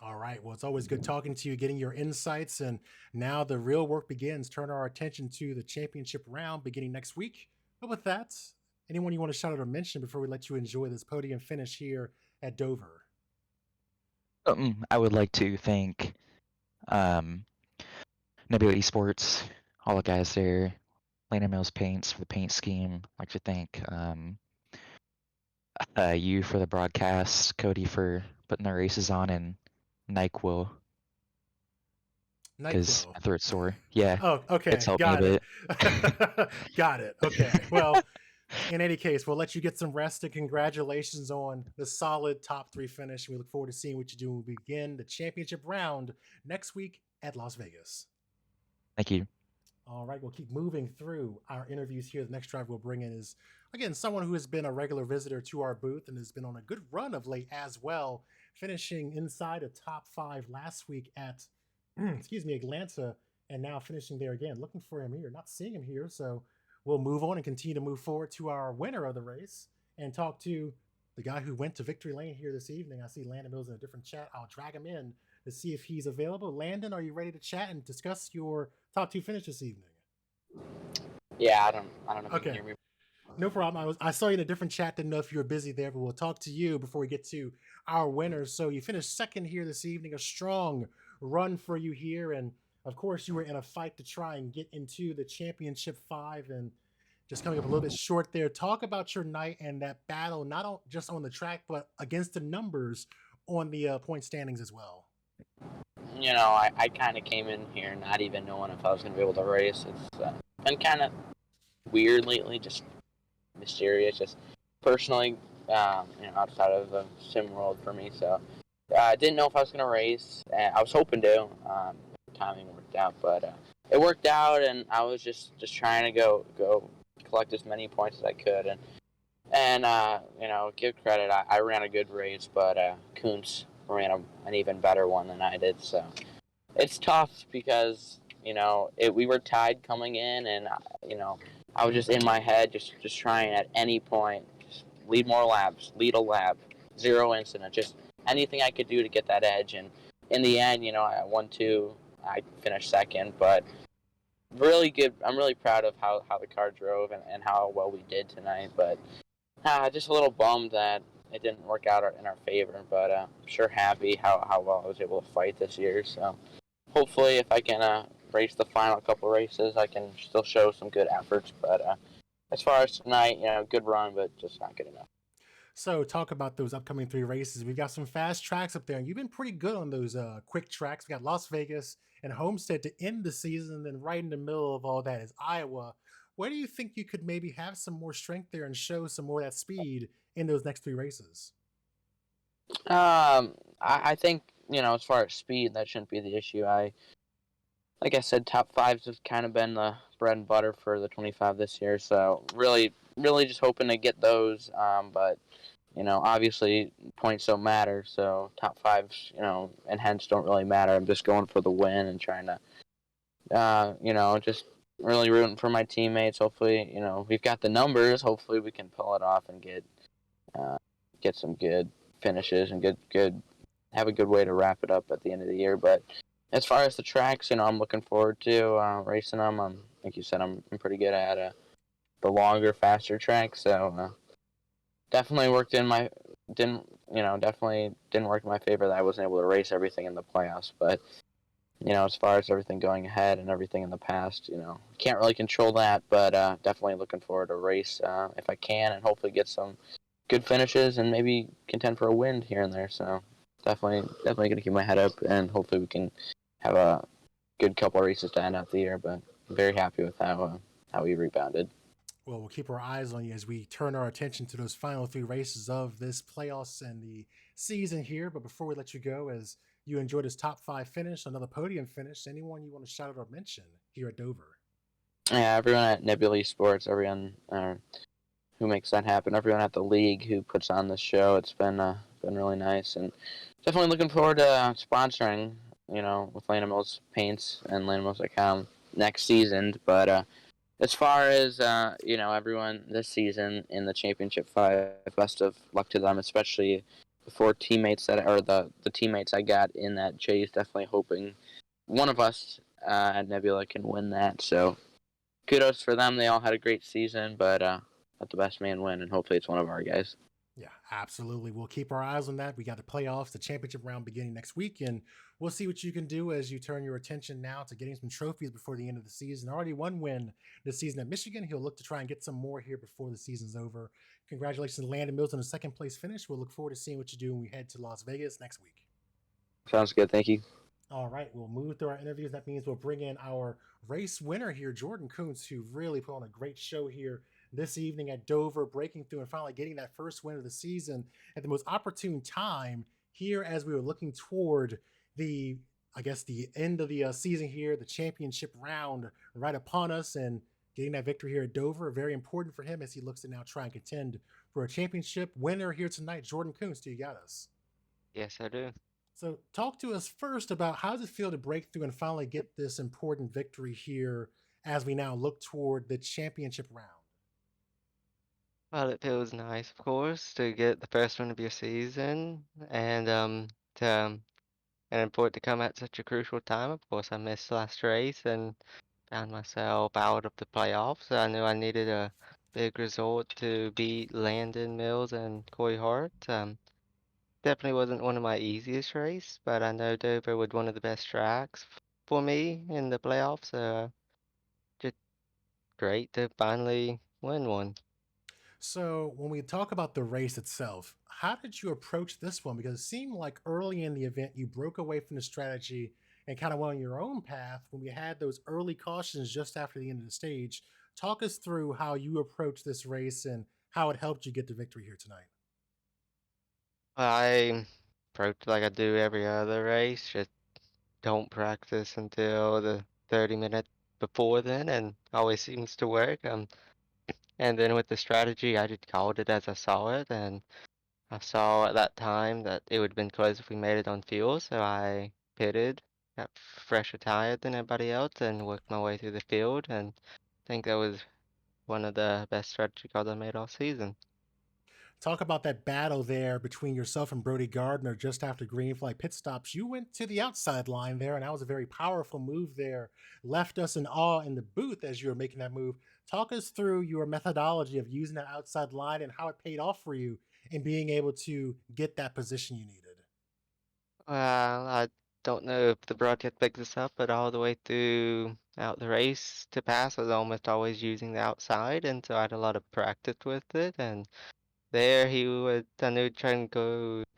All right. Well, it's always good talking to you, getting your insights, and now the real work begins. Turn our attention to the championship round beginning next week. But with that, anyone you want to shout out or mention before we let you enjoy this podium finish here at Dover? I would like to thank um, Nebula Esports, all the guys there, Landon Mills Paints for the paint scheme. I'd like to thank you for the broadcast, Cody for putting the races on, and NyQuil because NyQuil. my throat's sore. Yeah, Oh, okay. it's helped me a Got it. bit. Got it. Okay. Well, in any case, we'll let you get some rest, and congratulations on the solid top 3 finish. We look forward to seeing what you do when we begin the championship round next week at Las Vegas. Thank you. All right, we'll keep moving through our interviews here. The next driver we'll bring in is, again, someone who has been a regular visitor to our booth and has been on a good run of late as well, finishing inside a top 5 last week at, Atlanta, and now finishing there again. Looking for him here, not seeing him here, so we'll move on and continue to move forward to our winner of the race and talk to the guy who went to victory lane here this evening. I see Landon Mills in a different chat. I'll drag him in to see if he's available. Landon, are you ready to chat and discuss your top 2 finish this evening? Yeah, I don't know if you Okay. can hear me. No problem. I saw you in a different chat. Didn't know if you were busy there, but we'll talk to you before we get to our winners. So you finished second here this evening. A strong run for you here, and of course you were in a fight to try and get into the championship 5, and just coming up a little bit short there. Talk about your night and that battle, not just on the track, but against the numbers on the point standings as well. You know, I kind of came in here not even knowing if I was going to be able to race. It's been kind of weird lately, just mysterious, just personally, outside of the sim world for me. So I didn't know if I was going to race. I was hoping to. Timing worked out, but it worked out, and I was just trying to go collect as many points as I could, and give credit. I ran a good race, but Kuntz ran an even better one than I did. So it's tough because we were tied coming in, and I was just in my head, just trying at any point, just lead more laps, lead a lap, 0 incident, just anything I could do to get that edge. And in the end, I won 2. I finished second, but really good. I'm really proud of how the car drove and how well we did tonight. But just a little bummed that it didn't work out in our favor. But I'm sure happy how well I was able to fight this year. So hopefully, if I can race the final couple races, I can still show some good efforts. But as far as tonight, good run, but just not good enough. So talk about those upcoming 3 races. We've got some fast tracks up there, and you've been pretty good on those quick tracks. We got Las Vegas and Homestead to end the season, and then right in the middle of all that is Iowa. Where do you think you could maybe have some more strength there and show some more of that speed in those next 3 races? I think as far as speed, that shouldn't be the issue. Like I said, top 5s have kind of been the bread and butter for the 25 this year. So really just hoping to get those. But obviously points don't matter. So top 5s, and hence don't really matter. I'm just going for the win and trying to, just really rooting for my teammates. Hopefully, we've got the numbers. Hopefully, we can pull it off and get some good finishes and have a good way to wrap it up at the end of the year. But as far as the tracks, I'm looking forward to racing them. Like you said, I'm pretty good at the longer, faster tracks. So definitely definitely didn't work in my favor that I wasn't able to race everything in the playoffs. But as far as everything going ahead and everything in the past, can't really control that. But definitely looking forward to race if I can, and hopefully get some good finishes and maybe contend for a win here and there. So definitely gonna keep my head up, and hopefully we can have a good couple of races to end out the year. But I'm very happy with how we rebounded. Well, we'll keep our eyes on you as we turn our attention to those final 3 races of this playoffs and the season here. But before we let you go, as you enjoyed this top 5 finish, another podium finish, anyone you want to shout out or mention here at Dover? Yeah, everyone at Nebula Sports, everyone who makes that happen, everyone at the league who puts on this show. It's been really nice, and definitely looking forward to sponsoring, with Landon Mills Paints and LandonMills.com next season. But as far as everyone this season in the Championship 5, best of luck to them, especially the 4 teammates the teammates I got in that chase. Definitely hoping one of us at Nebula can win that. So kudos for them. They all had a great season, but let the best man win, and hopefully it's one of our guys. Yeah, absolutely. We'll keep our eyes on that. We got the playoffs, the championship round beginning next week, and we'll see what you can do as you turn your attention now to getting some trophies before the end of the season. Already 1 win this season at Michigan. He'll look to try and get some more here before the season's over. Congratulations to Landon Mills on a 2nd place finish. We'll look forward to seeing what you do when we head to Las Vegas next week. Sounds good. Thank you. All right, we'll move through our interviews. That means we'll bring in our race winner here, Jordan Kuntz, who really put on a great show here this evening at Dover, breaking through and finally getting that first win of the season at the most opportune time here as we were looking toward the end of the season here, the championship round right upon us, and getting that victory here at Dover, very important for him as he looks to now try and contend for a championship. Winner here tonight, Jordan Kuntz, do you got us? Yes, I do. So talk to us first about how does it feel to break through and finally get this important victory here as we now look toward the championship round? Well, it feels nice, of course, to get the first one of your season, and for it to come at such a crucial time. Of course, I missed last race and found myself out of the playoffs. I knew I needed a big result to beat Landon Mills and Cory Harts. Definitely wasn't one of my easiest races, but I know Dover was one of the best tracks for me in the playoffs. Just great to finally win one. So when we talk about the race itself, how did you approach this one? Because it seemed like early in the event you broke away from the strategy and kind of went on your own path when we had those early cautions just after the end of the stage. Talk us through how you approached this race and how it helped you get the victory here tonight. I approach like I do every other race, just don't practice until the 30 minutes before then, and always seems to work. And then with the strategy, I just called it as I saw it, and I saw at that time that it would have been close if we made it on fuel, so I pitted, got fresher tire than everybody else, and worked my way through the field, and I think that was one of the best strategy calls I made all season. Talk about that battle there between yourself and Brody Gardner just after green flag pit stops. You went to the outside line there, and that was a very powerful move there. Left us in awe in the booth as you were making that move. Talk us through your methodology of using that outside line and how it paid off for you in being able to get that position you needed. Well, I don't know if the broadcast picked this up, but all the way through out the race to pass, I was almost always using the outside, and so I had a lot of practice with it. And there I knew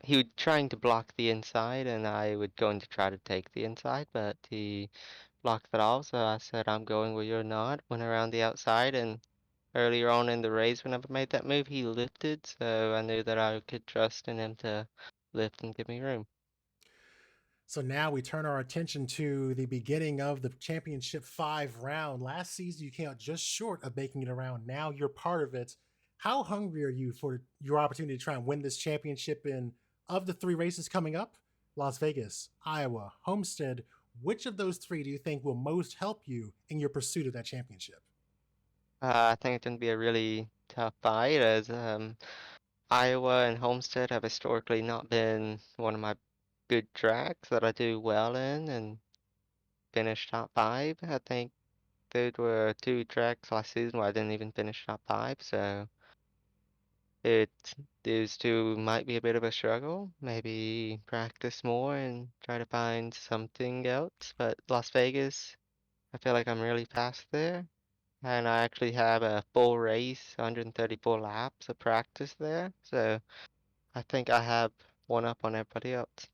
he would trying to block the inside, and I would going to try to take the inside, but he blocked it off. So I said, I'm going where you're not. Went around the outside, and earlier on in the race, whenever I made that move, he lifted, so I knew that I could trust in him to lift and give me room. So now we turn our attention to the beginning of the championship 5 round. Last season, you came out just short of making it around. Now you're part of it. How hungry are you for your opportunity to try and win this championship? And of the 3 races coming up, Las Vegas, Iowa, Homestead, Which of those three do you think will most help you in your pursuit of that championship? I think it's going to be a really tough fight as Iowa and Homestead have historically not been one of my good tracks that I do well in and finish top five. I think there were two tracks last season where I didn't even finish top five, so it these two might be a bit of a struggle. Maybe practice more and try to find something else. But Las Vegas, I feel like I'm really fast there. And I actually have a full race, 134 laps of practice there. So I think I have one up on everybody else.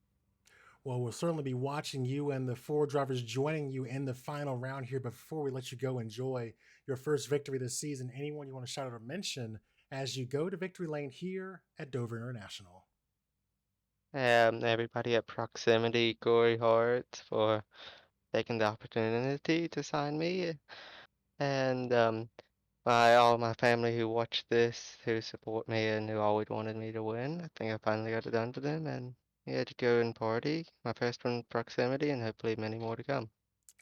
Well, we'll certainly be watching you and the four drivers joining you in the final round here. But before we let you go enjoy your first victory this season, anyone you want to shout out or mention as you go to victory lane here at Dover International? Everybody at Proximity, Cory, Harts for taking the opportunity to sign me. And all my family who watch this, who support me and who always wanted me to win. I think I finally got it done to them, and yeah, to go and party. My first one, Proximity, and hopefully many more to come.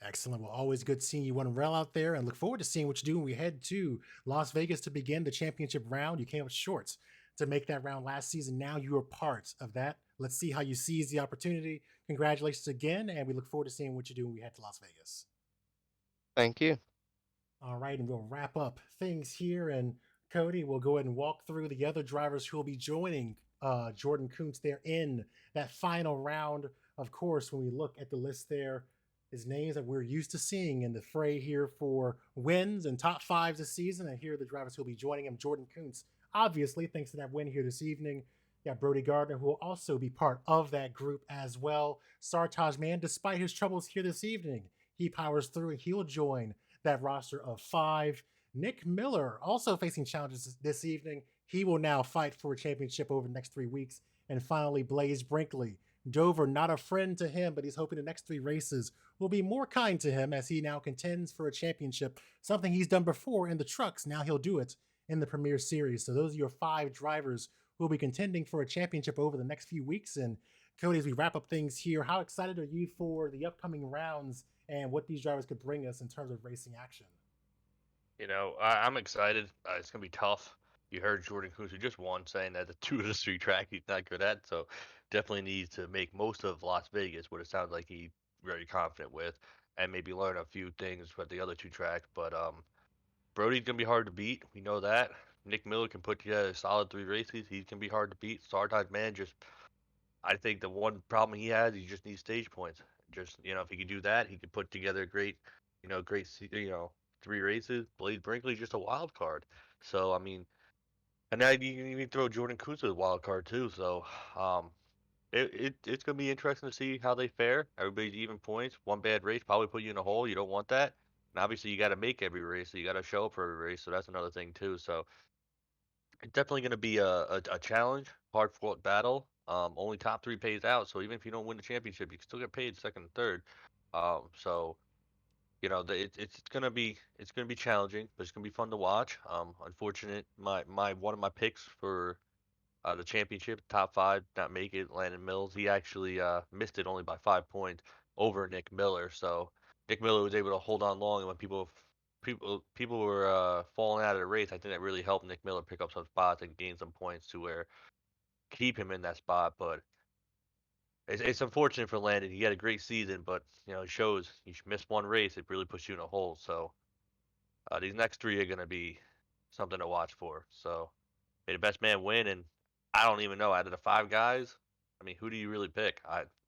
Excellent. Well, always good seeing you run well out there and look forward to seeing what you do when we head to Las Vegas to begin the championship round. You came up short to make that round last season. Now you are part of that. Let's see how you seize the opportunity. Congratulations again, and we look forward to seeing what you do when we head to Las Vegas. Thank you. All right, and we'll wrap up things here. And Cody, we'll go ahead and walk through the other drivers who will be joining Jordan Kuntz there in that final round. Of course, when we look at the list there, his names that we're used to seeing in the fray here for wins and top fives this season. And here are the drivers who will be joining him. Jordan Kuntz, obviously, thanks to that win here this evening. Yeah, Brody Gardner, who will also be part of that group as well. Sartaj Man, despite his troubles here this evening, he powers through and he'll join that roster of five. Nick Miller also facing challenges this evening. He will now fight for a championship over the next 3 weeks. And finally, Blaze Brinkley. Dover, not a friend to him, but he's hoping the next 3 races will be more kind to him as he now contends for a championship, something he's done before in the trucks. Now he'll do it in the Premier Series. So those are your 5 drivers who will be contending for a championship over the next few weeks. And Cody, as we wrap up things here, how excited are you for the upcoming rounds and what these drivers could bring us in terms of racing action? You know, I'm excited. It's gonna be tough. You heard Jordan Kuntz, who just won, saying that the 2 of the 3 track he's not good at, so definitely needs to make most of Las Vegas, what it sounds like he's very confident with, and maybe learn a few things about the other 2 tracks. But Brody's gonna be hard to beat. We know that. Nick Miller can put together a solid 3 races. He can be hard to beat. Sartaj Man, just I think the one problem he has, he just needs stage points. Just if he could do that, he could put together a great, great 3 races. Blaze Brinkley's just a wild card. So I mean, and now you can even throw Jordan Kuntz as a wild card too. So it's gonna be interesting to see how they fare. Everybody's even points. One bad race probably put you in a hole. You don't want that. And obviously you got to make every race. So you got to show up for every race. So that's another thing too. So it's definitely going to be a challenge, hard fought battle. Only top 3 pays out. So even if you don't win the championship, you can still get paid second and third. So it's gonna be challenging, but it's gonna be fun to watch. Unfortunate, my one of my picks for the championship, top 5, not make it. Landon Mills, he actually missed it only by 5 points over Nick Miller. So Nick Miller was able to hold on long, and when people were falling out of the race, I think that really helped Nick Miller pick up some spots and gain some points to where keep him in that spot. But it's unfortunate for Landon. He had a great season, but it shows you miss one race, it really puts you in a hole. So these next 3 are going to be something to watch for. So may the best man win, and I don't even know out of the 5 guys. I mean, who do you really pick?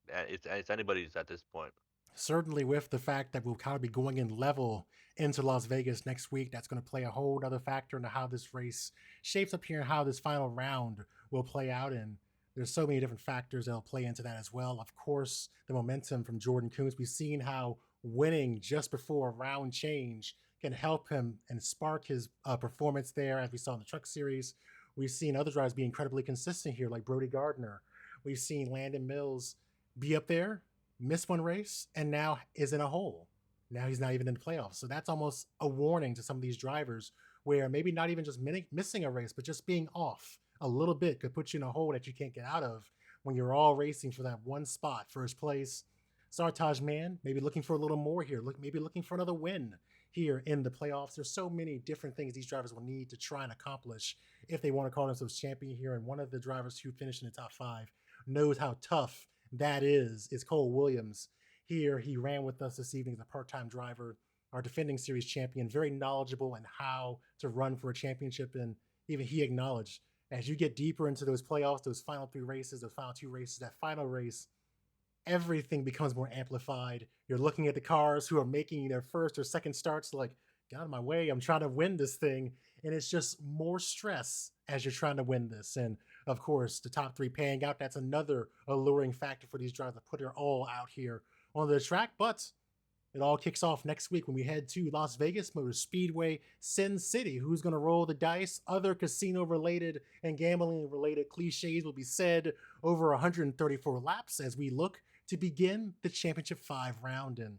It's anybody's at this point. Certainly, with the fact that we'll kind of be going in level into Las Vegas next week, that's going to play a whole other factor into how this race shapes up here and how this final round will play out. And there's so many different factors that'll play into that as well. Of course, the momentum from Jordan Kuntz. We've seen how winning just before a round change can help him and spark his performance there, as we saw in the Truck Series. We've seen other drivers be incredibly consistent here, like Brody Gardner. We've seen Landon Mills be up there, miss one race, and now is in a hole. Now he's not even in the playoffs. So that's almost a warning to some of these drivers where maybe not even just missing a race, but just being off a little bit could put you in a hole that you can't get out of when you're all racing for that one spot, first place. Sartaj Man, maybe looking for a little more here. Maybe looking for another win here in the playoffs. There's so many different things these drivers will need to try and accomplish if they want to call themselves champion here. And one of the drivers who finished in the top 5 knows how tough that is Cole Williams. Here, he ran with us this evening as a part-time driver, our defending series champion, very knowledgeable in how to run for a championship. And even he acknowledged, as you get deeper into those playoffs, those final 3 races, those final 2 races, that final race, everything becomes more amplified. You're looking at the cars who are making their first or second starts like, get out of my way, I'm trying to win this thing. And it's just more stress as you're trying to win this. And of course, the top 3 paying out, that's another alluring factor for these drivers to put it all out here on the track. But it all kicks off next week when we head to Las Vegas Motor Speedway, Sin City. Who's going to roll the dice? Other casino-related and gambling-related cliches will be said over 134 laps as we look to begin the Championship 5 round. And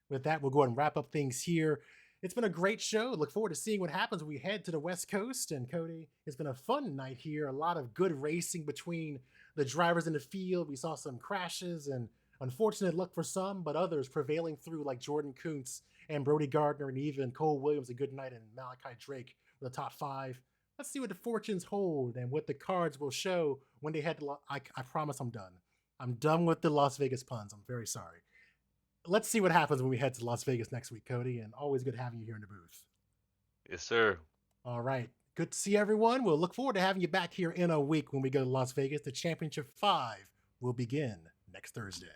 with that, we'll go ahead and wrap up things here. It's been a great show. Look forward to seeing what happens when we head to the West Coast. And Cody, it's been a fun night here. A lot of good racing between the drivers in the field. We saw some crashes and unfortunate luck for some, but others prevailing through like Jordan Kuntz and Brody Gardner and even Cole Williams a good night and Malachi Drake with the top 5. Let's see what the fortunes hold and what the cards will show when they head to I promise I'm done. I'm done with the Las Vegas puns. I'm very sorry. Let's see what happens when we head to Las Vegas next week, Cody, and always good having you here in the booth. Yes, sir. All right. Good to see everyone. We'll look forward to having you back here in a week when we go to Las Vegas. The Championship 5 will begin next Thursday.